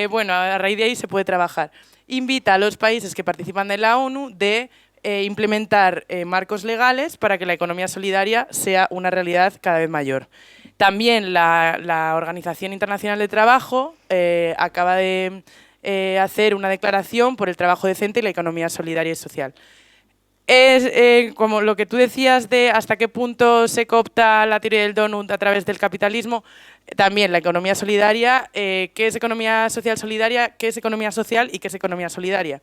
bueno, a raíz de ahí se puede trabajar. Invita a los países que participan de la ONU de implementar marcos legales para que la economía solidaria sea una realidad cada vez mayor. También la Organización Internacional de Trabajo acaba de hacer una declaración por el trabajo decente y la economía solidaria y social. Es como lo que tú decías de hasta qué punto se coopta la teoría del donut a través del capitalismo, también la economía solidaria, ¿qué es economía social solidaria? ¿Qué es economía social y qué es economía solidaria?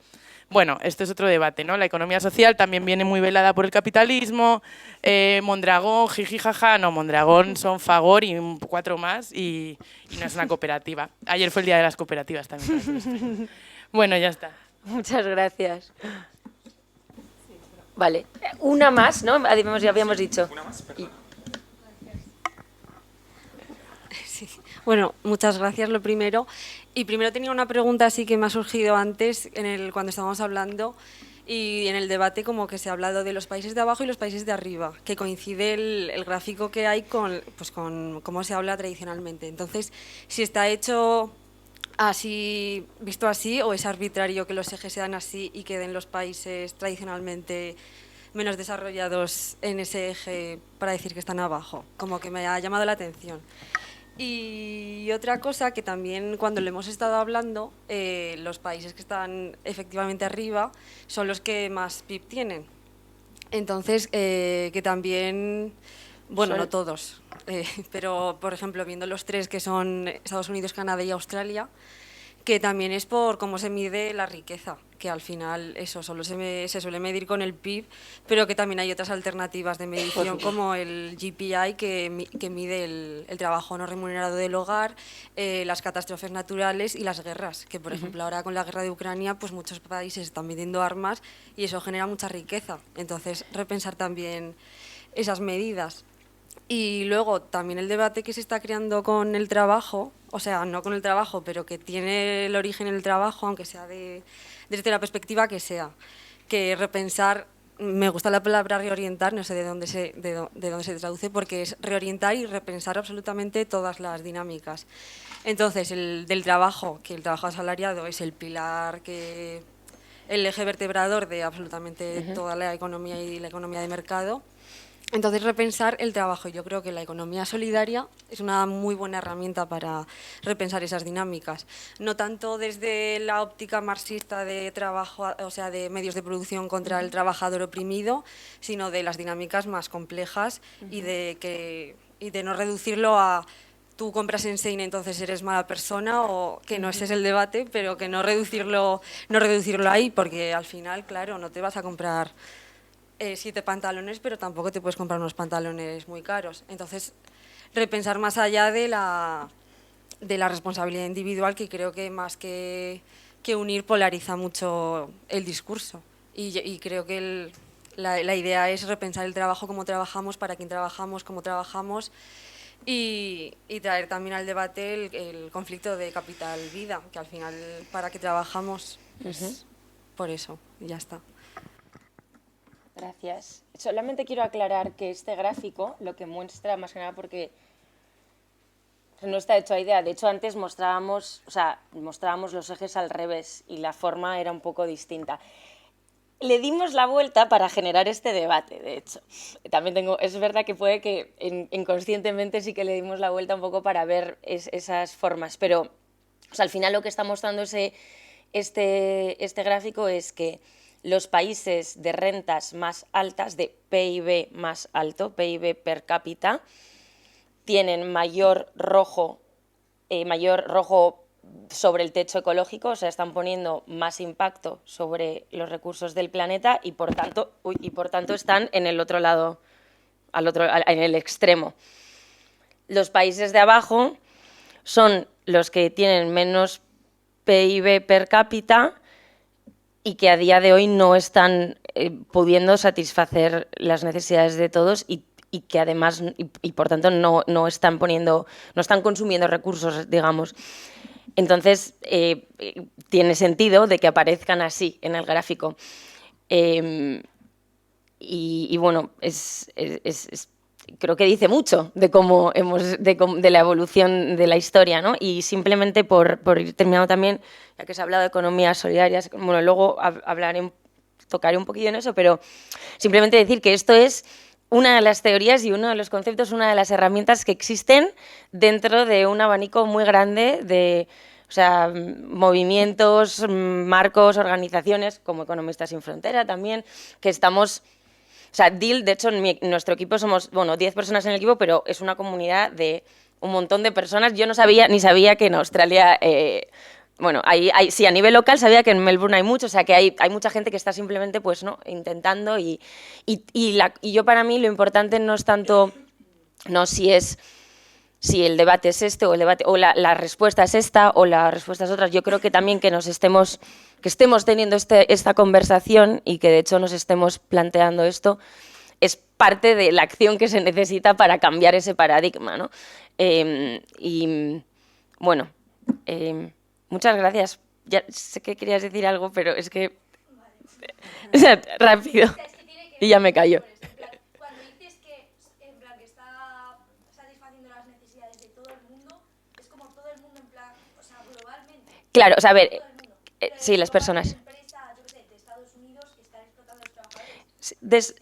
Bueno, esto es otro debate, ¿no? La economía social también viene muy velada por el capitalismo, Mondragón, jiji, jaja, no, Mondragón son Fagor y 4 más y no es una cooperativa. Ayer fue el día de las cooperativas también. Bueno, ya está. Muchas gracias. Vale, una más, ¿no? Ya habíamos dicho. Una más, perdón. Sí. Bueno, muchas gracias, lo primero. Y primero tenía una pregunta así que me ha surgido antes cuando estábamos hablando y en el debate como que se ha hablado de los países de abajo y los países de arriba, que coincide el gráfico que hay con cómo se habla tradicionalmente. Entonces, si está hecho así, visto así, o es arbitrario que los ejes sean así y queden los países tradicionalmente menos desarrollados en ese eje para decir que están abajo, como que me ha llamado la atención. Y otra cosa que también cuando lo hemos estado hablando, los países que están efectivamente arriba son los que más PIB tienen. Entonces, que también, bueno, no todos, pero por ejemplo, viendo los 3 que son Estados Unidos, Canadá y Australia, que también es por cómo se mide la riqueza, que al final eso solo se suele medir con el PIB, pero que también hay otras alternativas de medición como el GPI que mide el trabajo no remunerado del hogar, las catástrofes naturales y las guerras, que por ejemplo ahora con la guerra de Ucrania pues muchos países están vendiendo armas y eso genera mucha riqueza, entonces repensar también esas medidas. Y luego también el debate que se está creando con el trabajo, o sea, no con el trabajo, pero que tiene el origen en el trabajo, aunque sea desde la perspectiva que sea. Que repensar, me gusta la palabra reorientar, no sé de dónde se traduce, porque es reorientar y repensar absolutamente todas las dinámicas. Entonces, del trabajo, que el trabajo asalariado es el pilar el eje vertebrador de absolutamente toda la economía y la economía de mercado. Entonces, repensar el trabajo. Yo creo que la economía solidaria es una muy buena herramienta para repensar esas dinámicas. No tanto desde la óptica marxista de trabajo, o sea, de medios de producción contra el trabajador oprimido, sino de las dinámicas más complejas y de no reducirlo a tú compras en Shein, entonces eres mala persona, o que no ese es el debate, pero que no reducirlo ahí, porque al final, claro, no te vas a comprar 7 pantalones, pero tampoco te puedes comprar unos pantalones muy caros. Entonces, repensar más allá de la responsabilidad individual, que creo que más que unir polariza mucho el discurso. Y creo que la idea es repensar el trabajo, cómo trabajamos, para quién trabajamos, cómo trabajamos, y traer también al debate el conflicto de capital-vida, que al final, ¿para qué trabajamos? Pues, por eso, y ya está. Gracias. Solamente quiero aclarar que este gráfico lo que muestra, más que nada porque no está hecho a idea, de hecho antes mostrábamos los ejes al revés y la forma era un poco distinta. Le dimos la vuelta para generar este debate, de hecho. También es verdad que puede que inconscientemente sí que le dimos la vuelta un poco para ver esas formas, pero al final lo que está mostrando este gráfico es que los países de rentas más altas, de PIB más alto, PIB per cápita, tienen mayor rojo sobre el techo ecológico, o sea, están poniendo más impacto sobre los recursos del planeta y por tanto están en el otro lado, en el extremo. Los países de abajo son los que tienen menos PIB per cápita y que a día de hoy no están pudiendo satisfacer las necesidades de todos y que además, y por tanto, no están consumiendo recursos, digamos. Entonces, tiene sentido de que aparezcan así en el gráfico. Y bueno, creo que dice mucho de cómo de la evolución de la historia, ¿no? Y simplemente por ir terminando también, ya que se ha hablado de economías solidarias, bueno, luego tocaré un poquillo en eso, pero simplemente decir que esto es una de las teorías y uno de los conceptos, una de las herramientas que existen dentro de un abanico muy grande de movimientos, marcos, organizaciones, como Economistas Sin Frontera también, que estamos... DEAL, de hecho, en nuestro equipo somos, 10 personas en el equipo, pero es una comunidad de un montón de personas. Yo no sabía, ni sabía que en Australia... sí, a nivel local sabía que en Melbourne hay mucho, o sea, que hay mucha gente que está simplemente, pues, ¿no?, intentando y yo, para mí, lo importante no es tanto, si el debate es este o el debate, o la respuesta es esta o la respuesta es otra. Yo creo que también que estemos teniendo esta conversación y que de hecho nos estemos planteando esto es parte de la acción que se necesita para cambiar ese paradigma, ¿no? Muchas gracias. Ya sé que querías decir algo, pero es que... rápido. Y ya me callo. Cuando dices que está satisfaciendo las necesidades de todo el mundo, es como todo el mundo en plan, globalmente. Claro, a ver, sí, las personas. Empresa, yo qué sé, de Estados Unidos que están explotando a los trabajadores.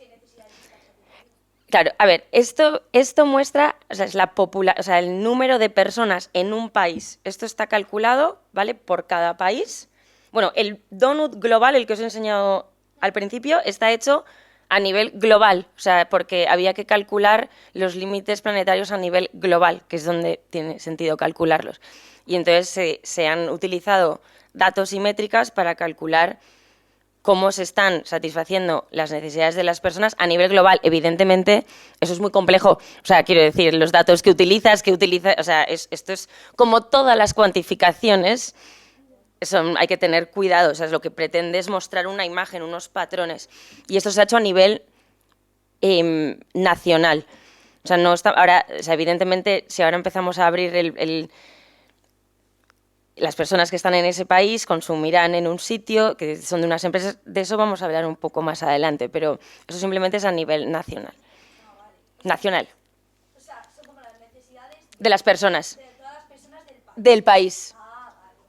Claro, a ver, esto muestra, es el número de personas en un país. Esto está calculado, ¿vale?, por cada país. Bueno, el donut global, el que os he enseñado al principio, está hecho a nivel global, porque había que calcular los límites planetarios a nivel global, que es donde tiene sentido calcularlos. Y entonces se han utilizado datos y métricas para calcular cómo se están satisfaciendo las necesidades de las personas a nivel global. Evidentemente, eso es muy complejo. Quiero decir, los datos que utilizas, esto es como todas las cuantificaciones, hay que tener cuidado. Lo que pretende es mostrar una imagen, unos patrones. Y esto se ha hecho a nivel nacional. Evidentemente, si ahora empezamos a abrir las personas que están en ese país consumirán en un sitio que son de unas empresas, de eso vamos a hablar un poco más adelante, pero eso simplemente es a nivel nacional. Nacional. Son como las necesidades de las personas. De todas las personas del país.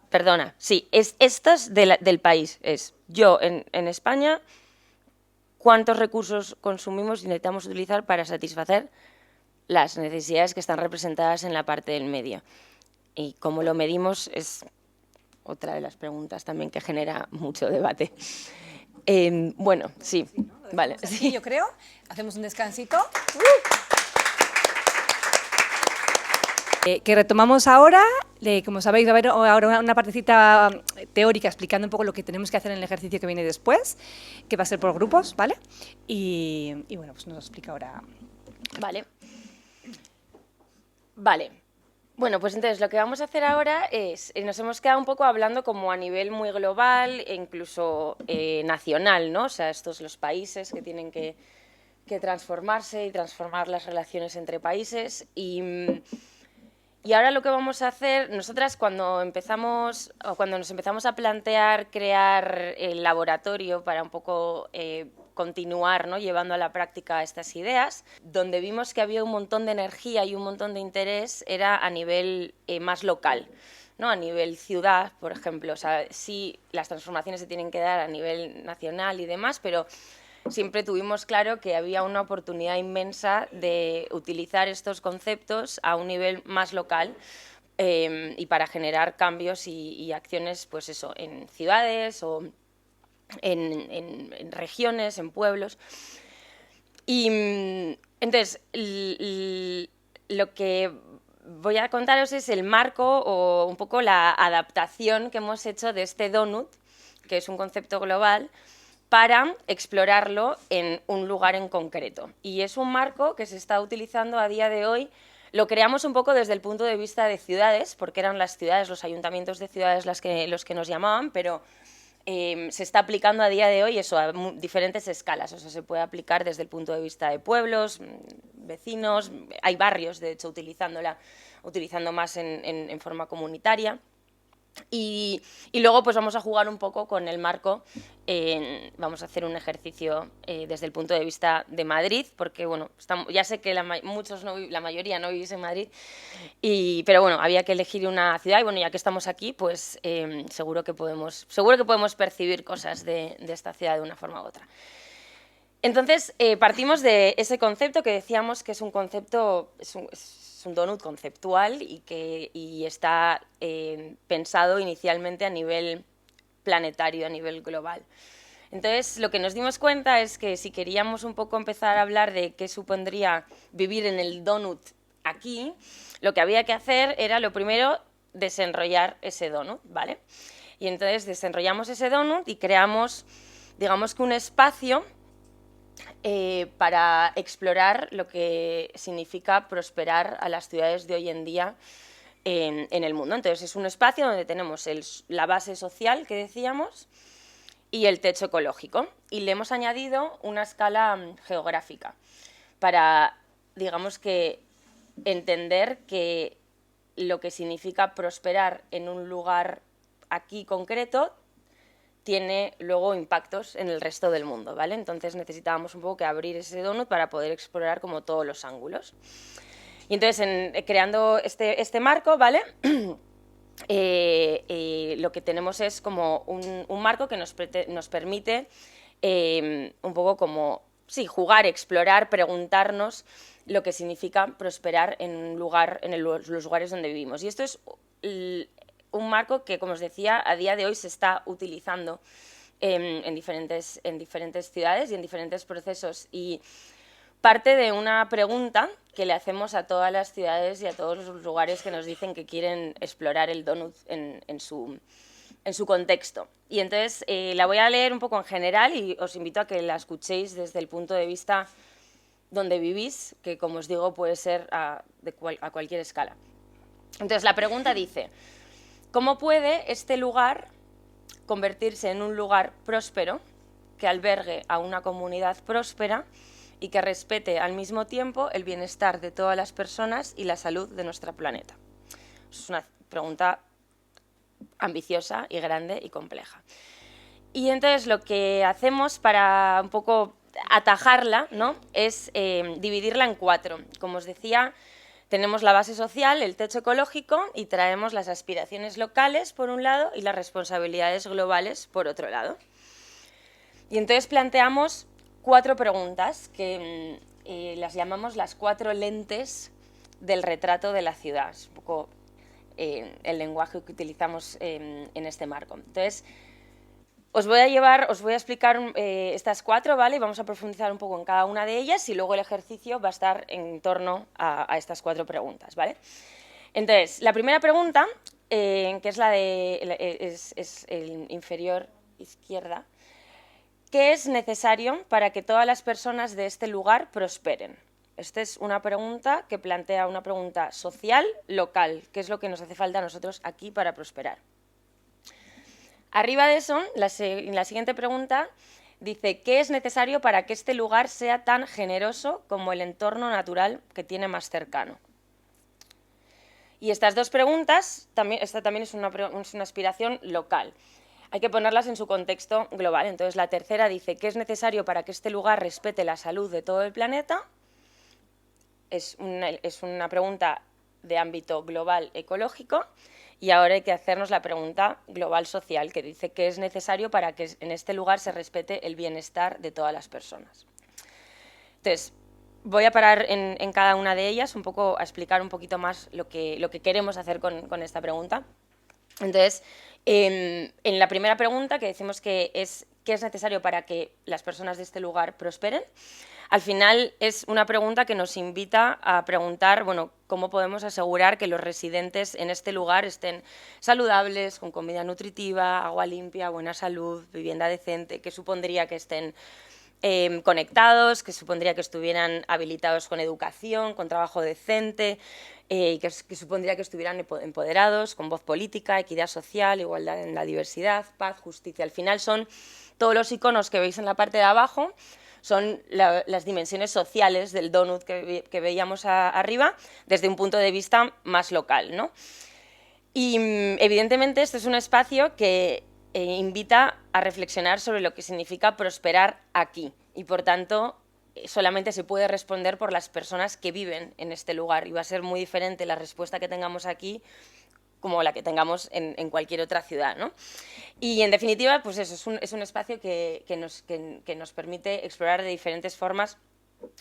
Perdona, sí, esto es del país. Es yo en España, cuántos recursos consumimos y necesitamos utilizar para satisfacer las necesidades que están representadas en la parte del medio. Y cómo lo medimos es otra de las preguntas también que genera mucho debate. Sí, vale. Sí, yo creo. Hacemos un descansito. Que retomamos ahora. Como sabéis, va a haber ahora una partecita teórica explicando un poco lo que tenemos que hacer en el ejercicio que viene después, que va a ser por grupos, ¿vale? Y bueno, pues nos lo explica ahora. Vale. Bueno, pues entonces lo que vamos a hacer ahora es, nos hemos quedado un poco hablando como a nivel muy global e incluso nacional, ¿no? Estos los países que tienen que transformarse y transformar las relaciones entre países. Y ahora lo que vamos a hacer, nosotras cuando nos empezamos a plantear crear el laboratorio para un poco continuar, ¿no?, llevando a la práctica estas ideas, donde vimos que había un montón de energía y un montón de interés era a nivel más local, ¿no?, a nivel ciudad, por ejemplo. Sí, las transformaciones se tienen que dar a nivel nacional y demás, pero siempre tuvimos claro que había una oportunidad inmensa de utilizar estos conceptos a un nivel más local y para generar cambios y acciones, pues eso, en ciudades o en regiones, en pueblos. Y entonces, lo que voy a contaros es el marco o un poco la adaptación que hemos hecho de este donut, que es un concepto global, para explorarlo en un lugar en concreto. Y es un marco que se está utilizando a día de hoy. Lo creamos un poco desde el punto de vista de ciudades, porque eran las ciudades, los ayuntamientos de ciudades los que nos llamaban, pero se está aplicando a día de hoy eso a diferentes escalas, o sea, se puede aplicar desde el punto de vista de pueblos, vecinos, hay barrios, de hecho, utilizando más en forma comunitaria. Y luego pues vamos a jugar un poco con el marco, vamos a hacer un ejercicio desde el punto de vista de Madrid, porque bueno, ya sé que la mayoría no vivís en Madrid, pero bueno, había que elegir una ciudad y bueno, ya que estamos aquí, pues seguro que podemos percibir cosas de esta ciudad de una forma u otra. Entonces, partimos de ese concepto que decíamos que es un concepto, es un donut conceptual y está pensado inicialmente a nivel planetario, a nivel global. Entonces, lo que nos dimos cuenta es que si queríamos un poco empezar a hablar de qué supondría vivir en el donut aquí, lo que había que hacer era, lo primero, desenrollar ese donut, ¿vale? Y entonces desenrollamos ese donut y creamos, digamos que un espacio para explorar lo que significa prosperar a las ciudades de hoy en día en el mundo. Entonces es un espacio donde tenemos la base social que decíamos y el techo ecológico, y le hemos añadido una escala geográfica para, digamos que, entender que lo que significa prosperar en un lugar aquí concreto tiene luego impactos en el resto del mundo, ¿vale? Entonces necesitábamos un poco que abrir ese donut para poder explorar como todos los ángulos. Y entonces, creando este marco, ¿vale? Lo que tenemos es como un marco que nos permite un poco como, sí, jugar, explorar, preguntarnos lo que significa prosperar en un lugar, los lugares donde vivimos. Y esto es un marco que, como os decía, a día de hoy se está utilizando en diferentes ciudades y en diferentes procesos, y parte de una pregunta que le hacemos a todas las ciudades y a todos los lugares que nos dicen que quieren explorar el donut en su contexto. Y entonces la voy a leer un poco en general y os invito a que la escuchéis desde el punto de vista donde vivís, que, como os digo, puede ser a cualquier escala. Entonces la pregunta dice: ¿cómo puede este lugar convertirse en un lugar próspero que albergue a una comunidad próspera y que respete al mismo tiempo el bienestar de todas las personas y la salud de nuestro planeta? Es una pregunta ambiciosa y grande y compleja. Y entonces lo que hacemos para un poco atajarla, ¿no?, es dividirla en 4. Como os decía, tenemos la base social, el techo ecológico, y traemos las aspiraciones locales, por un lado, y las responsabilidades globales, por otro lado. Y entonces planteamos 4 preguntas que las llamamos las 4 lentes del retrato de la ciudad. Es un poco el lenguaje que utilizamos en este marco. Entonces, os voy a explicar estas 4, ¿vale? Y vamos a profundizar un poco en cada una de ellas, y luego el ejercicio va a estar en torno a estas 4 preguntas, ¿vale? Entonces, la primera pregunta, que es la es el inferior izquierda: ¿qué es necesario para que todas las personas de este lugar prosperen? Esta es una pregunta que plantea una pregunta social, local. ¿Qué es lo que nos hace falta a nosotros aquí para prosperar? Arriba de eso, la siguiente pregunta dice: ¿qué es necesario para que este lugar sea tan generoso como el entorno natural que tiene más cercano? Y estas 2 preguntas, esta también es una aspiración local. Hay que ponerlas en su contexto global. Entonces, la tercera dice: ¿qué es necesario para que este lugar respete la salud de todo el planeta? Es una pregunta de ámbito global ecológico. Y ahora hay que hacernos la pregunta global social, que dice: ¿qué es necesario para que en este lugar se respete el bienestar de todas las personas? Entonces, voy a parar en cada una de ellas un poco a explicar un poquito más lo que queremos hacer con esta pregunta. Entonces, en la primera pregunta, que decimos que es ¿qué es necesario para que las personas de este lugar prosperen?, al final es una pregunta que nos invita a preguntar, bueno, ¿cómo podemos asegurar que los residentes en este lugar estén saludables, con comida nutritiva, agua limpia, buena salud, vivienda decente? ¿Qué supondría que estén conectados, que supondría que estuvieran habilitados con educación, con trabajo decente, y que supondría que estuvieran empoderados, con voz política, equidad social, igualdad en la diversidad, paz, justicia. Al final son todos los iconos que veis en la parte de abajo, son las dimensiones sociales del donut que veíamos arriba desde un punto de vista más local, ¿no? Y evidentemente este es un espacio que invita a reflexionar sobre lo que significa prosperar aquí y por tanto solamente se puede responder por las personas que viven en este lugar y va a ser muy diferente la respuesta que tengamos aquí como la que tengamos en cualquier otra ciudad, ¿no? Y en definitiva, pues eso, es un espacio que nos permite explorar de diferentes formas,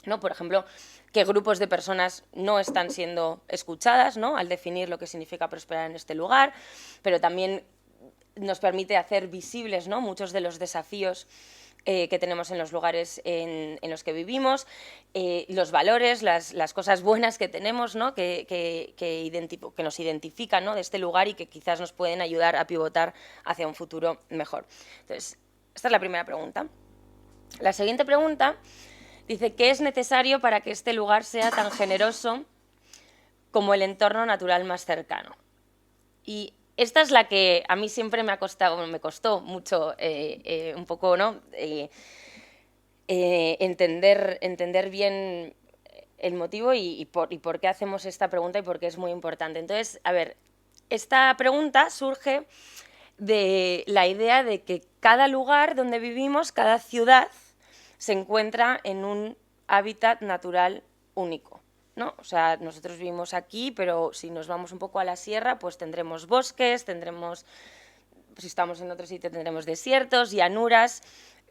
¿no? Por ejemplo, qué grupos de personas no están siendo escuchadas, ¿no? Al definir lo que significa prosperar en este lugar, pero también nos permite hacer visibles, ¿no? Muchos de los desafíos que tenemos en los lugares en los que vivimos, los valores, las cosas buenas que tenemos, ¿no? que nos identifican, ¿no? de este lugar y que quizás nos pueden ayudar a pivotar hacia un futuro mejor. Entonces, esta es la primera pregunta. La siguiente pregunta dice, ¿qué es necesario para que este lugar sea tan generoso como el entorno natural más cercano? Y esta es la que a mí siempre me costó mucho un poco, ¿no? Entender bien el motivo y por qué hacemos esta pregunta y por qué es muy importante. Entonces, a ver, esta pregunta surge de la idea de que cada lugar donde vivimos, cada ciudad, se encuentra en un hábitat natural único, ¿no? O sea, nosotros vivimos aquí, pero si nos vamos un poco a la sierra, pues tendremos bosques, si estamos en otro sitio tendremos desiertos, llanuras,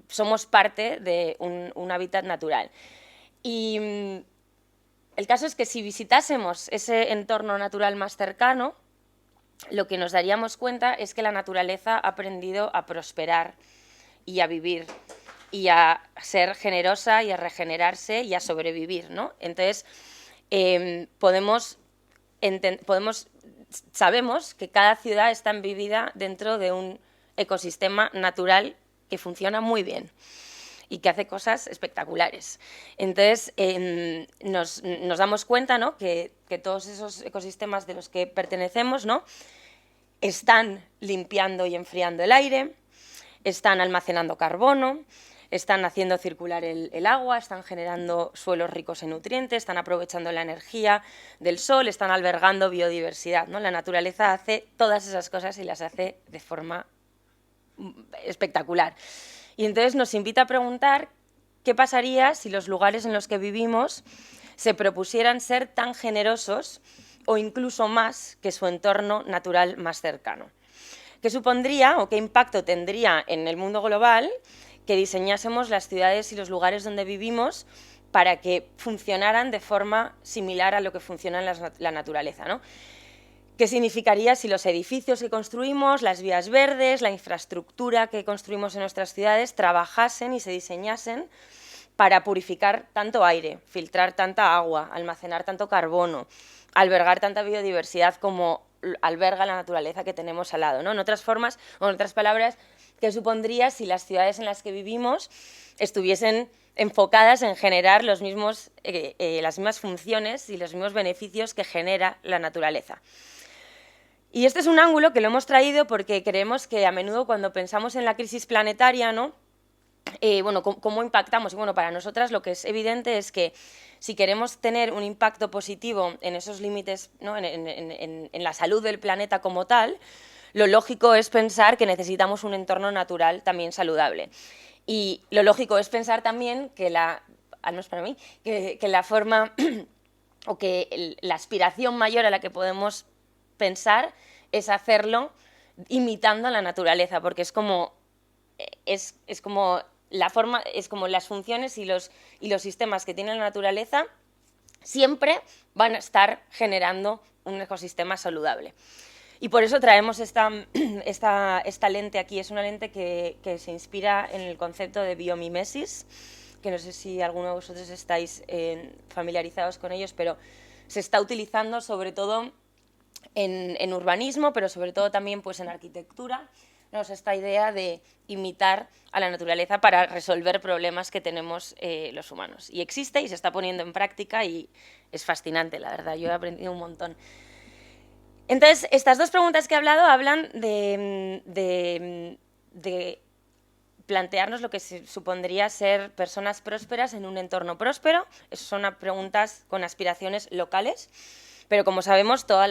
somos parte de un hábitat natural. Y el caso es que si visitásemos ese entorno natural más cercano, lo que nos daríamos cuenta es que la naturaleza ha aprendido a prosperar y a vivir y a ser generosa y a regenerarse y a sobrevivir, ¿no? Entonces, sabemos que cada ciudad está embebida dentro de un ecosistema natural que funciona muy bien y que hace cosas espectaculares. Entonces, nos damos cuenta, ¿no? que todos esos ecosistemas de los que pertenecemos, ¿no? están limpiando y enfriando el aire, están almacenando carbono, están haciendo circular el agua, están generando suelos ricos en nutrientes, están aprovechando la energía del sol, están albergando biodiversidad, ¿no? La naturaleza hace todas esas cosas y las hace de forma espectacular. Y entonces nos invita a preguntar qué pasaría si los lugares en los que vivimos se propusieran ser tan generosos o incluso más que su entorno natural más cercano. ¿Qué supondría o qué impacto tendría en el mundo global que diseñásemos las ciudades y los lugares donde vivimos para que funcionaran de forma similar a lo que funciona en la naturaleza, ¿no? ¿Qué significaría si los edificios que construimos, las vías verdes, la infraestructura que construimos en nuestras ciudades trabajasen y se diseñasen para purificar tanto aire, filtrar tanta agua, almacenar tanto carbono, albergar tanta biodiversidad como alberga la naturaleza que tenemos al lado, ¿no? En otras formas, o en otras palabras, ¿qué supondría si las ciudades en las que vivimos estuviesen enfocadas en generar las mismas funciones y los mismos beneficios que genera la naturaleza? Y este es un ángulo que lo hemos traído porque creemos que a menudo cuando pensamos en la crisis planetaria, ¿no? ¿Cómo impactamos? Y bueno, para nosotras lo que es evidente es que si queremos tener un impacto positivo en esos límites, ¿no? en la salud del planeta como tal, lo lógico es pensar que necesitamos un entorno natural también saludable. Y lo lógico es pensar también que la forma o que la aspiración mayor a la que podemos pensar es hacerlo imitando la naturaleza, porque es como las funciones y los sistemas que tiene la naturaleza siempre van a estar generando un ecosistema saludable. Y por eso traemos esta lente aquí. Es una lente que se inspira en el concepto de biomimesis, que no sé si alguno de vosotros estáis familiarizados con ellos, pero se está utilizando sobre todo en urbanismo, pero sobre todo también pues, en arquitectura, ¿no? O sea, esta idea de imitar a la naturaleza para resolver problemas que tenemos los humanos. Y existe y se está poniendo en práctica y es fascinante, la verdad, yo he aprendido un montón. Entonces, estas dos preguntas que he hablado hablan de plantearnos lo que se supondría ser personas prósperas en un entorno próspero. Esas son preguntas con aspiraciones locales, pero como sabemos, todos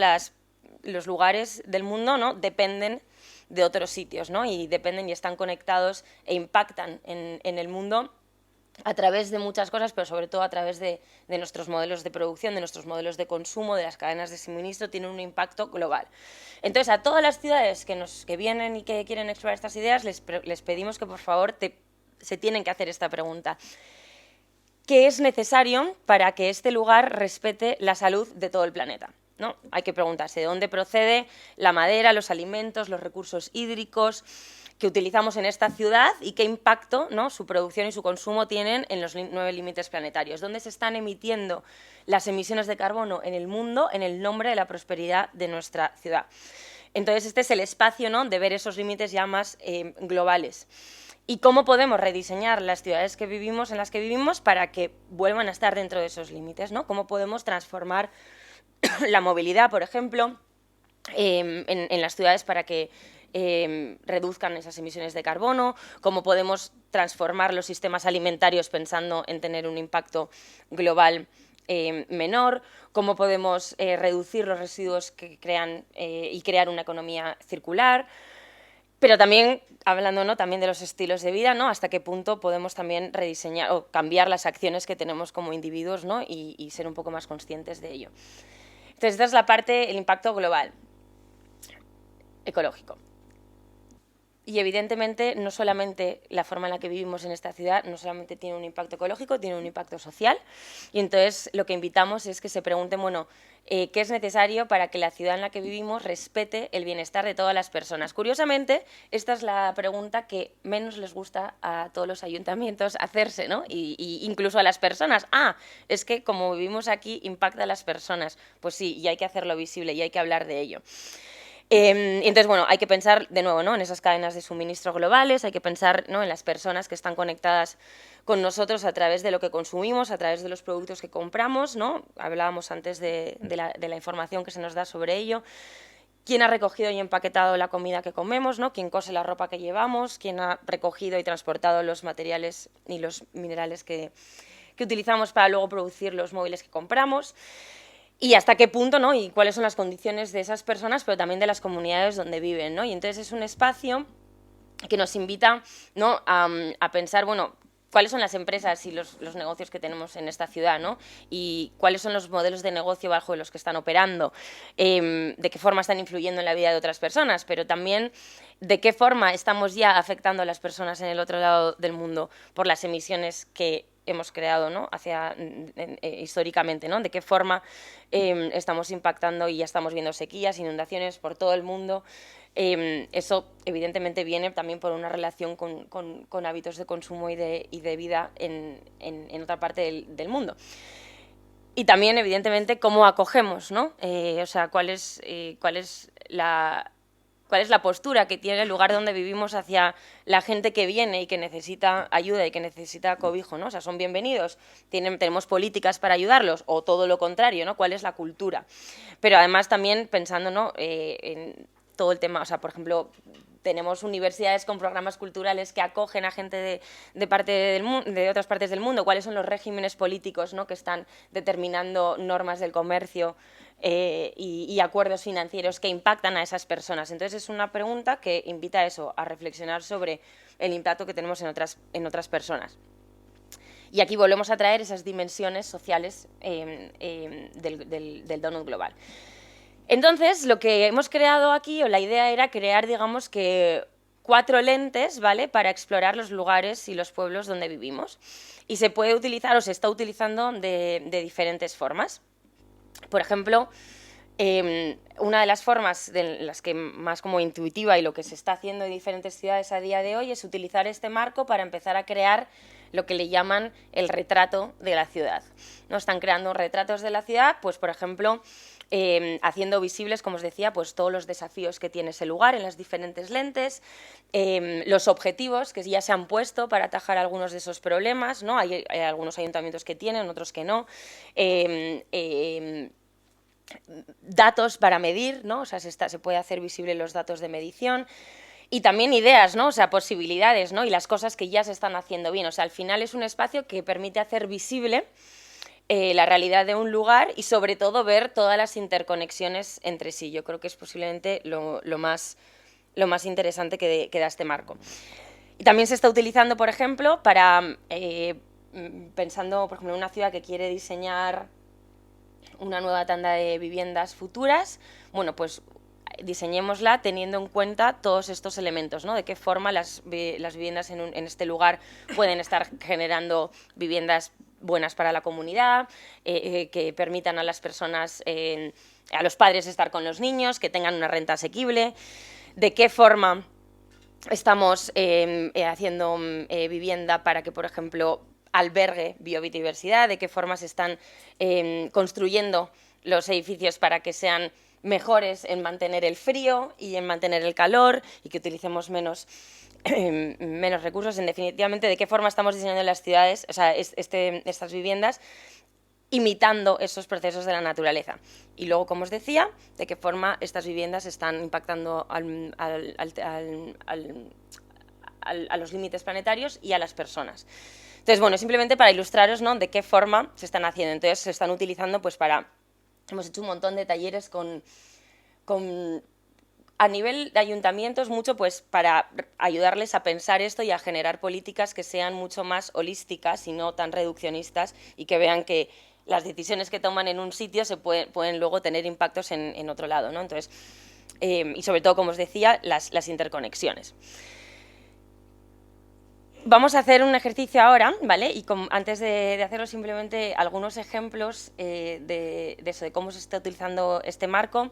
los lugares del mundo, ¿no?, dependen de otros sitios, ¿no?, y dependen y están conectados e impactan en el mundo a través de muchas cosas, pero sobre todo a través de nuestros modelos de producción, de nuestros modelos de consumo, de las cadenas de suministro, tienen un impacto global. Entonces, a todas las ciudades que vienen y que quieren explorar estas ideas, les pedimos que, por favor, se tienen que hacer esta pregunta. ¿Qué es necesario para que este lugar respete la salud de todo el planeta? ¿No? Hay que preguntarse de dónde procede la madera, los alimentos, los recursos hídricos que utilizamos en esta ciudad y qué impacto, ¿no?, su producción y su consumo tienen en los 9 límites planetarios. ¿Dónde se están emitiendo las emisiones de carbono en el mundo en el nombre de la prosperidad de nuestra ciudad? Entonces, este es el espacio, ¿no?, de ver esos límites ya más globales. ¿Y cómo podemos rediseñar las ciudades en las que vivimos para que vuelvan a estar dentro de esos límites, ¿no? ¿Cómo podemos transformar la movilidad, por ejemplo, en las ciudades para que reduzcan esas emisiones de carbono? ¿Cómo podemos transformar los sistemas alimentarios pensando en tener un impacto global menor? ¿Cómo podemos reducir los residuos que crean y crear una economía circular? Pero también, hablando, ¿no?, también de los estilos de vida, ¿no?, hasta qué punto podemos también rediseñar o cambiar las acciones que tenemos como individuos, ¿no?, y ser un poco más conscientes de ello. Entonces, esta es la parte, el impacto global, ecológico. Y evidentemente, no solamente la forma en la que vivimos en esta ciudad, no solamente tiene un impacto ecológico, tiene un impacto social. Y entonces lo que invitamos es que se pregunten, bueno, ¿qué es necesario para que la ciudad en la que vivimos respete el bienestar de todas las personas? Curiosamente, esta es la pregunta que menos les gusta a todos los ayuntamientos hacerse, ¿no? Y incluso a las personas. Es que como vivimos aquí, impacta a las personas. Pues sí, y hay que hacerlo visible y hay que hablar de ello. Entonces, bueno, hay que pensar de nuevo, ¿no?, en esas cadenas de suministro globales, hay que pensar, ¿no?, en las personas que están conectadas con nosotros a través de lo que consumimos, a través de los productos que compramos, ¿no? Hablábamos antes de la información que se nos da sobre ello. ¿Quién ha recogido y empaquetado la comida que comemos, ¿no?, quién cose la ropa que llevamos, quién ha recogido y transportado los materiales y los minerales que utilizamos para luego producir los móviles que compramos? Y hasta qué punto, ¿no?, y cuáles son las condiciones de esas personas, pero también de las comunidades donde viven, ¿no? Y entonces es un espacio que nos invita, ¿no?, a pensar, bueno, cuáles son las empresas y los negocios que tenemos en esta ciudad, ¿no?, y cuáles son los modelos de negocio bajo los que están operando, de qué forma están influyendo en la vida de otras personas, pero también de qué forma estamos ya afectando a las personas en el otro lado del mundo por las emisiones que hemos creado, ¿no?, históricamente, ¿no?, de qué forma estamos impactando y ya estamos viendo sequías, inundaciones por todo el mundo. Eso evidentemente viene también por una relación con hábitos de consumo y de vida en otra parte del mundo. Y también, evidentemente, cómo acogemos, ¿no? O sea, cuál es la postura que tiene el lugar donde vivimos hacia la gente que viene y que necesita ayuda y que necesita cobijo, ¿no? O sea, ¿son bienvenidos? ¿Tenemos políticas para ayudarlos? O todo lo contrario, ¿no? ¿Cuál es la cultura? Pero además también pensando, ¿no?, en todo el tema, o sea, por ejemplo, tenemos universidades con programas culturales que acogen a gente de otras partes del mundo. ¿Cuáles son los regímenes políticos, ¿no?, que están determinando normas del comercio y acuerdos financieros que impactan a esas personas? Entonces es una pregunta que invita a eso, a reflexionar sobre el impacto que tenemos en otras personas. Y aquí volvemos a traer esas dimensiones sociales del donut global. Entonces, lo que hemos creado aquí, o la idea era crear, digamos, que 4 lentes, ¿vale?, para explorar los lugares y los pueblos donde vivimos. Y se puede utilizar, o se está utilizando de diferentes formas. Por ejemplo, una de las formas de las que más como intuitiva y lo que se está haciendo en diferentes ciudades a día de hoy es utilizar este marco para empezar a crear lo que le llaman el retrato de la ciudad, ¿no? Están creando retratos de la ciudad, pues por ejemplo, haciendo visibles, como os decía, pues todos los desafíos que tiene ese lugar en las diferentes lentes, los objetivos que ya se han puesto para atajar algunos de esos problemas, ¿no? Hay algunos ayuntamientos que tienen, otros que no. Datos para medir, ¿no? O sea, se puede hacer visible los datos de medición. Y también ideas, ¿no? O sea, posibilidades, ¿no? Y las cosas que ya se están haciendo bien. O sea, al final es un espacio que permite hacer visible la realidad de un lugar y sobre todo ver todas las interconexiones entre sí. Yo creo que es posiblemente lo más interesante que da este marco. Y también se está utilizando, por ejemplo, para, pensando, por ejemplo, en una ciudad que quiere diseñar una nueva tanda de viviendas futuras, bueno, pues diseñémosla teniendo en cuenta todos estos elementos, ¿no? De qué forma las viviendas en este lugar pueden estar generando viviendas buenas para la comunidad, que permitan a las personas, a los padres estar con los niños, que tengan una renta asequible, de qué forma estamos haciendo vivienda para que, por ejemplo, albergue biodiversidad, de qué forma se están construyendo los edificios para que sean mejores en mantener el frío y en mantener el calor y que utilicemos menos recursos, definitivamente de qué forma estamos diseñando las ciudades, o sea, estas viviendas, imitando esos procesos de la naturaleza. Y luego, como os decía, de qué forma estas viviendas están impactando a los límites planetarios y a las personas. Entonces, bueno, simplemente para ilustraros, ¿no?, de qué forma se están haciendo. Entonces, se están utilizando pues para... Hemos hecho un montón de talleres a nivel de ayuntamientos, mucho pues para ayudarles a pensar esto y a generar políticas que sean mucho más holísticas y no tan reduccionistas y que vean que las decisiones que toman en un sitio pueden luego tener impactos en otro lado, ¿no? Entonces, y sobre todo, como os decía, las interconexiones. Vamos a hacer un ejercicio ahora, ¿vale? Y antes de hacerlo, simplemente algunos ejemplos de eso, de cómo se está utilizando este marco.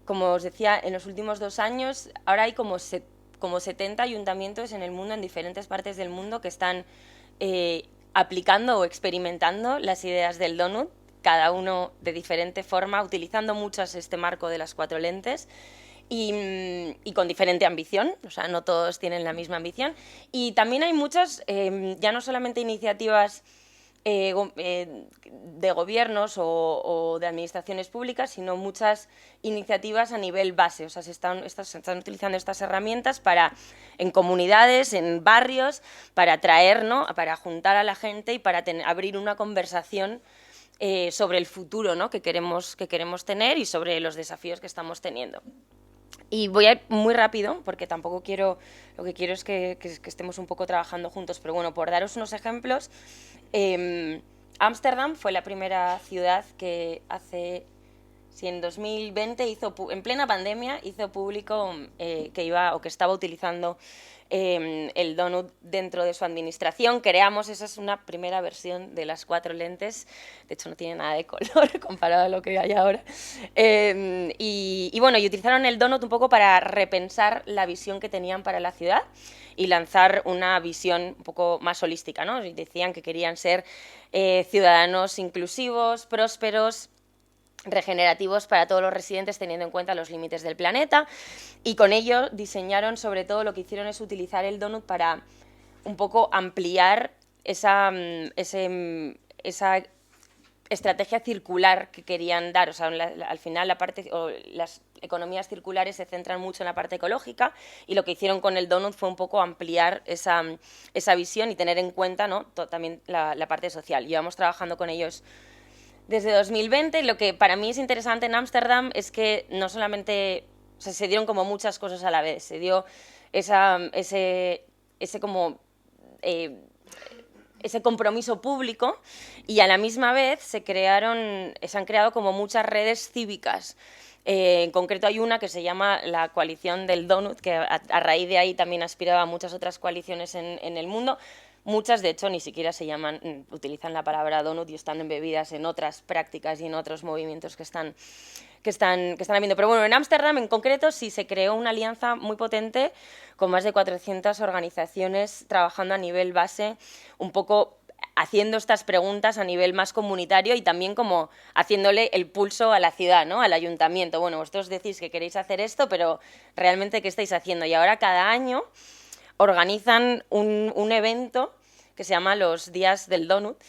Como os decía, en los últimos 2 años, ahora hay como 70 ayuntamientos en el mundo, en diferentes partes del mundo, que están aplicando o experimentando las ideas del donut, cada uno de diferente forma, utilizando muchas este marco de las 4 lentes. Y con diferente ambición, o sea, no todos tienen la misma ambición. Y también hay muchas, ya no solamente iniciativas de gobiernos o de administraciones públicas, sino muchas iniciativas a nivel base. O sea, se están utilizando estas herramientas en comunidades, en barrios, para atraer, ¿no?, para juntar a la gente y para abrir una conversación sobre el futuro, ¿no?, que queremos tener y sobre los desafíos que estamos teniendo. Y voy a ir muy rápido, porque tampoco lo que quiero es que estemos un poco trabajando juntos, pero bueno, por daros unos ejemplos, Ámsterdam fue la primera ciudad que en 2020 en plena pandemia, hizo público que estaba utilizando el donut dentro de su administración. Esa es una primera versión de las 4 lentes, de hecho no tiene nada de color comparado a lo que hay ahora. Y bueno, y utilizaron el donut un poco para repensar la visión que tenían para la ciudad y lanzar una visión un poco más holística, ¿no? Y decían que querían ser ciudadanos inclusivos, prósperos, regenerativos para todos los residentes, teniendo en cuenta los límites del planeta, y con ello diseñaron, sobre todo lo que hicieron es utilizar el donut para un poco ampliar esa estrategia circular que querían dar. O sea, al final las economías circulares se centran mucho en la parte ecológica, y lo que hicieron con el donut fue un poco ampliar esa visión y tener en cuenta, ¿no?, también la parte social. Llevamos trabajando con ellos desde 2020. Lo que para mí es interesante en Ámsterdam es que no solamente, o sea, se dieron como muchas cosas a la vez, se dio ese compromiso público, y a la misma vez se han creado como muchas redes cívicas. En concreto hay una que se llama la Coalición del Donut, que a raíz de ahí también aspiraba a muchas otras coaliciones en el mundo. Muchas, de hecho, ni siquiera utilizan la palabra donut y están embebidas en otras prácticas y en otros movimientos que están habiendo. Pero bueno, en Ámsterdam en concreto sí se creó una alianza muy potente con más de 400 organizaciones trabajando a nivel base, un poco haciendo estas preguntas a nivel más comunitario y también como haciéndole el pulso a la ciudad, ¿no? Al ayuntamiento. Bueno, vosotros decís que queréis hacer esto, pero realmente ¿qué estáis haciendo? Y ahora cada año organizan un evento que se llama los Días del Donut,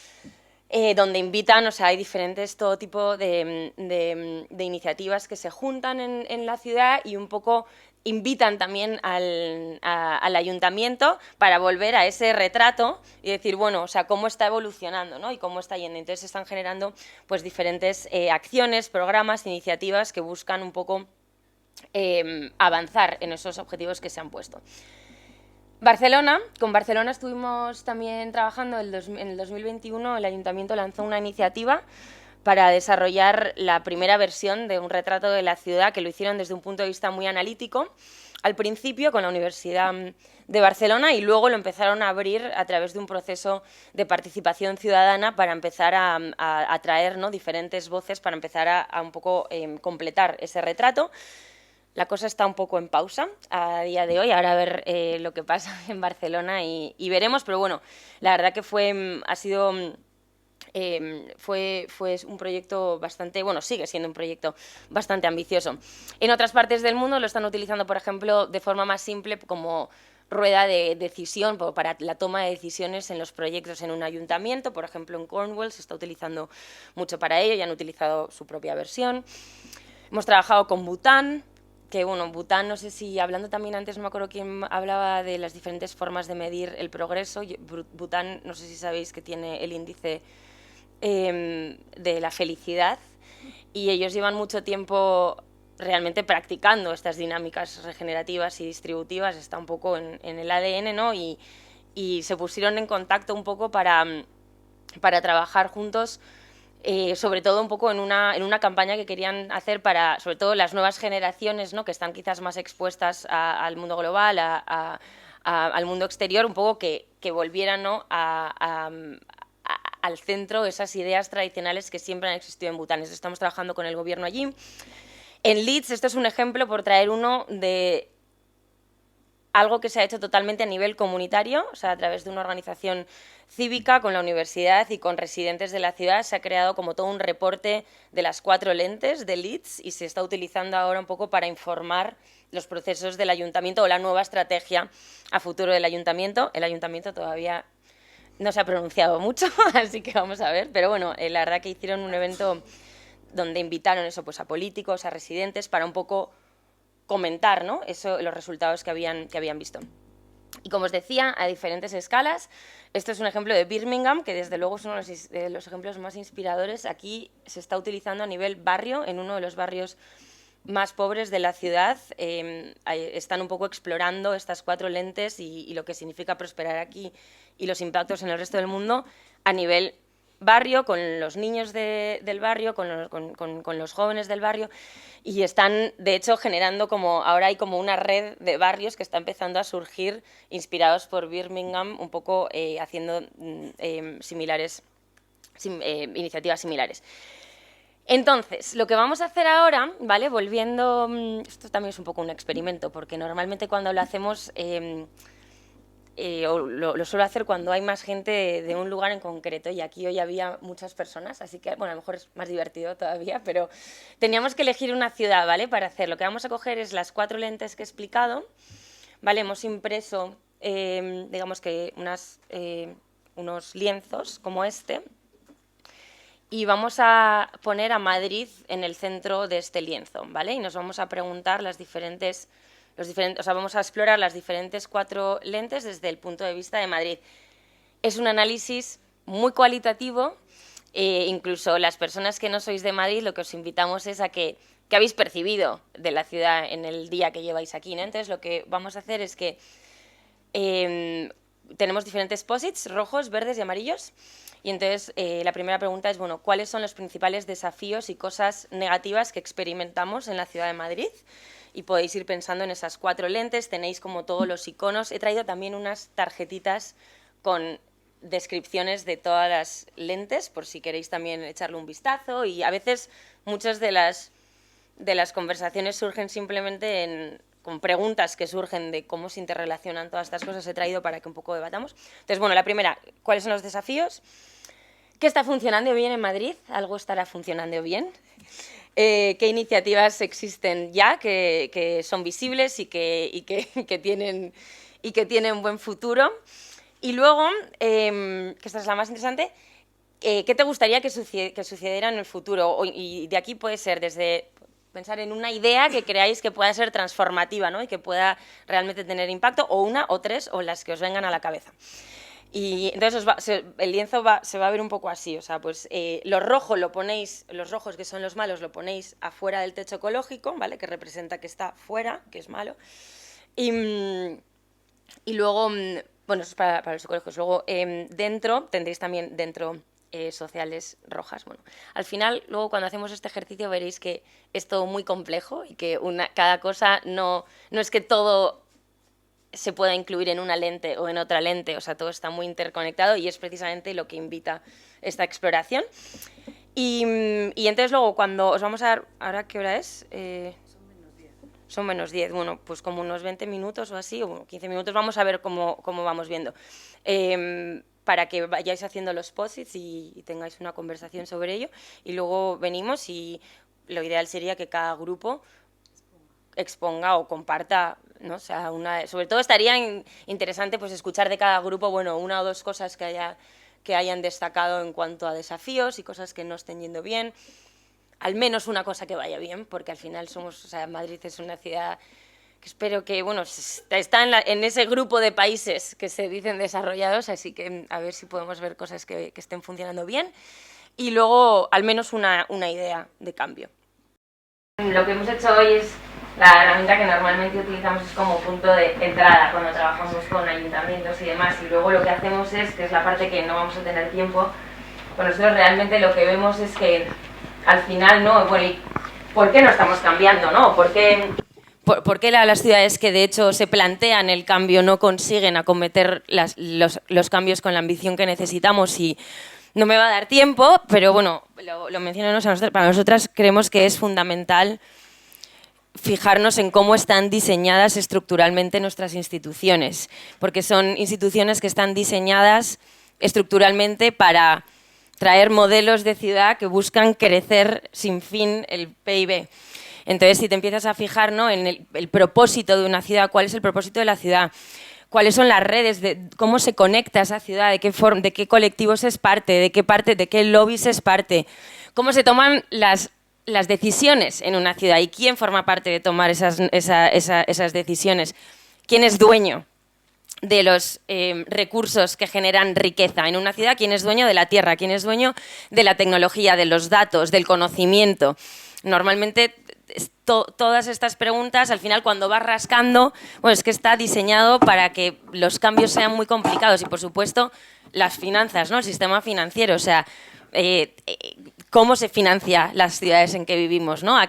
donde invitan, o sea, hay diferentes, todo tipo de iniciativas que se juntan en la ciudad y un poco invitan también al ayuntamiento para volver a ese retrato y decir, bueno, o sea, cómo está evolucionando, ¿no? Y cómo está yendo. Entonces se están generando pues diferentes acciones, programas, iniciativas que buscan un poco avanzar en esos objetivos que se han puesto. Barcelona, con Barcelona estuvimos también trabajando en el 2021, el Ayuntamiento lanzó una iniciativa para desarrollar la primera versión de un retrato de la ciudad, que lo hicieron desde un punto de vista muy analítico, al principio con la Universidad de Barcelona y luego lo empezaron a abrir a través de un proceso de participación ciudadana para empezar a atraer, ¿no?, diferentes voces para empezar a un poco completar ese retrato. La cosa está un poco en pausa a día de hoy, ahora a ver lo que pasa en Barcelona y veremos, pero bueno, la verdad que fue un proyecto bastante, bueno, sigue siendo un proyecto bastante ambicioso. En otras partes del mundo lo están utilizando, por ejemplo, de forma más simple como rueda de decisión para la toma de decisiones en los proyectos en un ayuntamiento. Por ejemplo, en Cornwall se está utilizando mucho para ello y han utilizado su propia versión. Hemos trabajado con Bután, que bueno, Bután, no sé si, hablando también antes, no me acuerdo quién hablaba de las diferentes formas de medir el progreso. Bután, no sé si sabéis que tiene el índice de la felicidad y ellos llevan mucho tiempo realmente practicando estas dinámicas regenerativas y distributivas, está un poco en el ADN, ¿no? Y se pusieron en contacto un poco para trabajar juntos, sobre todo un poco en una campaña que querían hacer para, sobre todo, las nuevas generaciones, ¿no?, que están quizás más expuestas al mundo global, al mundo exterior, un poco que volvieran, ¿no?, al centro esas ideas tradicionales que siempre han existido en Bután. Estamos trabajando con el gobierno allí. En Leeds, esto es un ejemplo, por traer uno, de algo que se ha hecho totalmente a nivel comunitario, o sea, a través de una organización cívica con la universidad y con residentes de la ciudad. Se ha creado como todo un reporte de las 4 lentes de Leeds y se está utilizando ahora un poco para informar los procesos del ayuntamiento o la nueva estrategia a futuro del ayuntamiento. El ayuntamiento todavía no se ha pronunciado mucho, así que vamos a ver, pero bueno, la verdad que hicieron un evento donde invitaron eso, pues, a políticos, a residentes, para un poco comentar, ¿no?, los resultados que habían visto. Y como os decía, a diferentes escalas. Esto es un ejemplo de Birmingham, que desde luego es uno de los ejemplos más inspiradores. Aquí se está utilizando a nivel barrio, en uno de los barrios más pobres de la ciudad. Están un poco explorando estas 4 lentes y lo que significa prosperar aquí y los impactos en el resto del mundo a nivel barrio, con los niños del barrio, con los jóvenes del barrio, y están, de hecho, generando ahora hay como una red de barrios que está empezando a surgir, inspirados por Birmingham, un poco haciendo iniciativas similares. Entonces, lo que vamos a hacer ahora, ¿vale?, volviendo, esto también es un poco un experimento, porque normalmente cuando lo hacemos, lo suelo hacer cuando hay más gente de un lugar en concreto, y aquí hoy había muchas personas, así que, bueno, a lo mejor es más divertido todavía, pero teníamos que elegir una ciudad, ¿vale?, para hacer. Lo que vamos a coger es las 4 lentes que he explicado, ¿vale? Hemos impreso, digamos que unos lienzos como este, y vamos a poner a Madrid en el centro de este lienzo, ¿vale? Y nos vamos a preguntar vamos a explorar las diferentes 4 lentes desde el punto de vista de Madrid. Es un análisis muy cualitativo, incluso las personas que no sois de Madrid, lo que os invitamos es a qué habéis percibido de la ciudad en el día que lleváis aquí, ¿no? Entonces, lo que vamos a hacer es que tenemos diferentes posits, rojos, verdes y amarillos. Y entonces la primera pregunta es, bueno, ¿cuáles son los principales desafíos y cosas negativas que experimentamos en la ciudad de Madrid? Y podéis ir pensando en esas 4 lentes, tenéis como todos los iconos. He traído también unas tarjetitas con descripciones de todas las lentes, por si queréis también echarle un vistazo. Y a veces muchas de las conversaciones surgen simplemente con preguntas que surgen de cómo se interrelacionan todas estas cosas, he traído para que un poco debatamos. Entonces, bueno, la primera, ¿cuáles son los desafíos? ¿Qué está funcionando bien en Madrid? ¿Algo estará funcionando bien? ¿Qué iniciativas existen ya que son visibles y que tienen buen futuro? Y luego, que esta es la más interesante, ¿qué te gustaría que sucediera en el futuro? Y de aquí puede ser desde pensar en una idea que creáis que pueda ser transformativa, ¿no? Y que pueda realmente tener impacto, o una, o tres, o las que os vengan a la cabeza. Y entonces el lienzo se va a ver un poco así, o sea, pues los rojos que son los malos, lo ponéis afuera del techo ecológico, ¿vale? Que representa que está fuera, que es malo. Y luego, bueno, eso es para los ecológicos. Luego dentro, tendréis también dentro sociales rojas. Bueno, al final, luego cuando hacemos este ejercicio veréis que es todo muy complejo y que cada cosa no es que todo se pueda incluir en una lente o en otra lente, o sea, todo está muy interconectado y es precisamente lo que invita esta exploración. Y entonces luego cuando os vamos a dar, ¿ahora qué hora es? Son menos 10, bueno, pues como unos 20 minutos o así, o 15 minutos, vamos a ver cómo vamos viendo. Para que vayáis haciendo los post-its y tengáis una conversación sobre ello, y luego venimos y lo ideal sería que cada grupo exponga o comparta, ¿no? O sea, sobre todo estaría interesante pues escuchar de cada grupo, bueno, una o dos cosas que hayan destacado en cuanto a desafíos y cosas que no estén yendo bien, al menos una cosa que vaya bien, porque al final Madrid es una ciudad que espero que, bueno, está en ese grupo de países que se dicen desarrollados, así que a ver si podemos ver cosas que estén funcionando bien, y luego al menos una idea de cambio. Lo que hemos hecho hoy es la herramienta que normalmente utilizamos es como punto de entrada cuando trabajamos con ayuntamientos y demás, y luego lo que hacemos que es la parte que no vamos a tener tiempo, pues nosotros realmente lo que vemos es que al final, ¿no? Bueno, ¿por qué no estamos cambiando, no? ¿Por qué las ciudades que de hecho se plantean el cambio no consiguen acometer los cambios con la ambición que necesitamos? Y no me va a dar tiempo, pero bueno, lo menciono nosotros, para nosotras creemos que es fundamental fijarnos en cómo están diseñadas estructuralmente nuestras instituciones, porque son instituciones que están diseñadas estructuralmente para traer modelos de ciudad que buscan crecer sin fin el PIB. Entonces, si te empiezas a fijar, ¿no?, en el propósito de una ciudad, cuál es el propósito de la ciudad, cuáles son las redes, cómo se conecta esa ciudad, de qué colectivos es parte, de qué lobbies es parte, cómo se toman las decisiones en una ciudad y quién forma parte de tomar esas decisiones, quién es dueño de los recursos que generan riqueza en una ciudad, quién es dueño de la tierra, quién es dueño de la tecnología, de los datos, del conocimiento. Normalmente todas estas preguntas, al final cuando vas rascando, bueno, es que está diseñado para que los cambios sean muy complicados y por supuesto las finanzas, ¿no?, el sistema financiero, o sea, cómo se financia las ciudades en que vivimos, ¿no?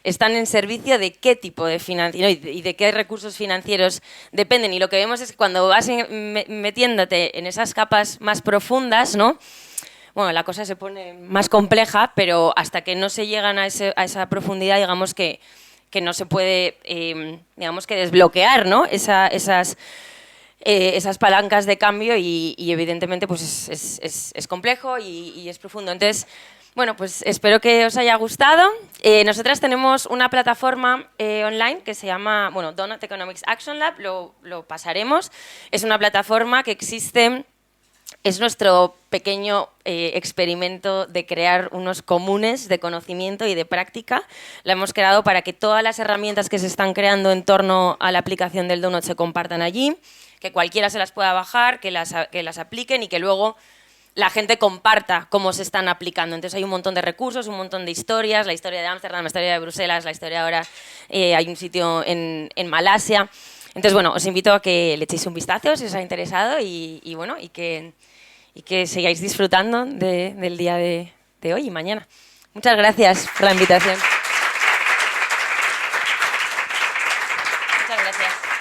Están en servicio de qué tipo de financiación y de qué recursos financieros dependen. Y lo que vemos es que cuando vas metiéndote en esas capas más profundas, ¿no?, bueno, la cosa se pone más compleja, pero hasta que no se llegan a esa profundidad, digamos que no se puede, digamos que desbloquear, ¿no?, esas palancas de cambio y evidentemente pues es complejo y es profundo. Entonces, bueno, pues espero que os haya gustado. Nosotras tenemos una plataforma online que se llama, bueno, Donut Economics Action Lab, lo pasaremos. Es una plataforma que existe, es nuestro pequeño experimento de crear unos comunes de conocimiento y de práctica. La hemos creado para que todas las herramientas que se están creando en torno a la aplicación del Donut se compartan allí, que cualquiera se las pueda bajar, que las apliquen y que luego la gente comparta cómo se están aplicando. Entonces hay un montón de recursos, un montón de historias, la historia de Ámsterdam, la historia de Bruselas, la historia ahora, hay un sitio en Malasia. Entonces, bueno, os invito a que le echéis un vistazo si os ha interesado y bueno, y que sigáis disfrutando del día de hoy y mañana. Muchas gracias por la invitación. Muchas gracias.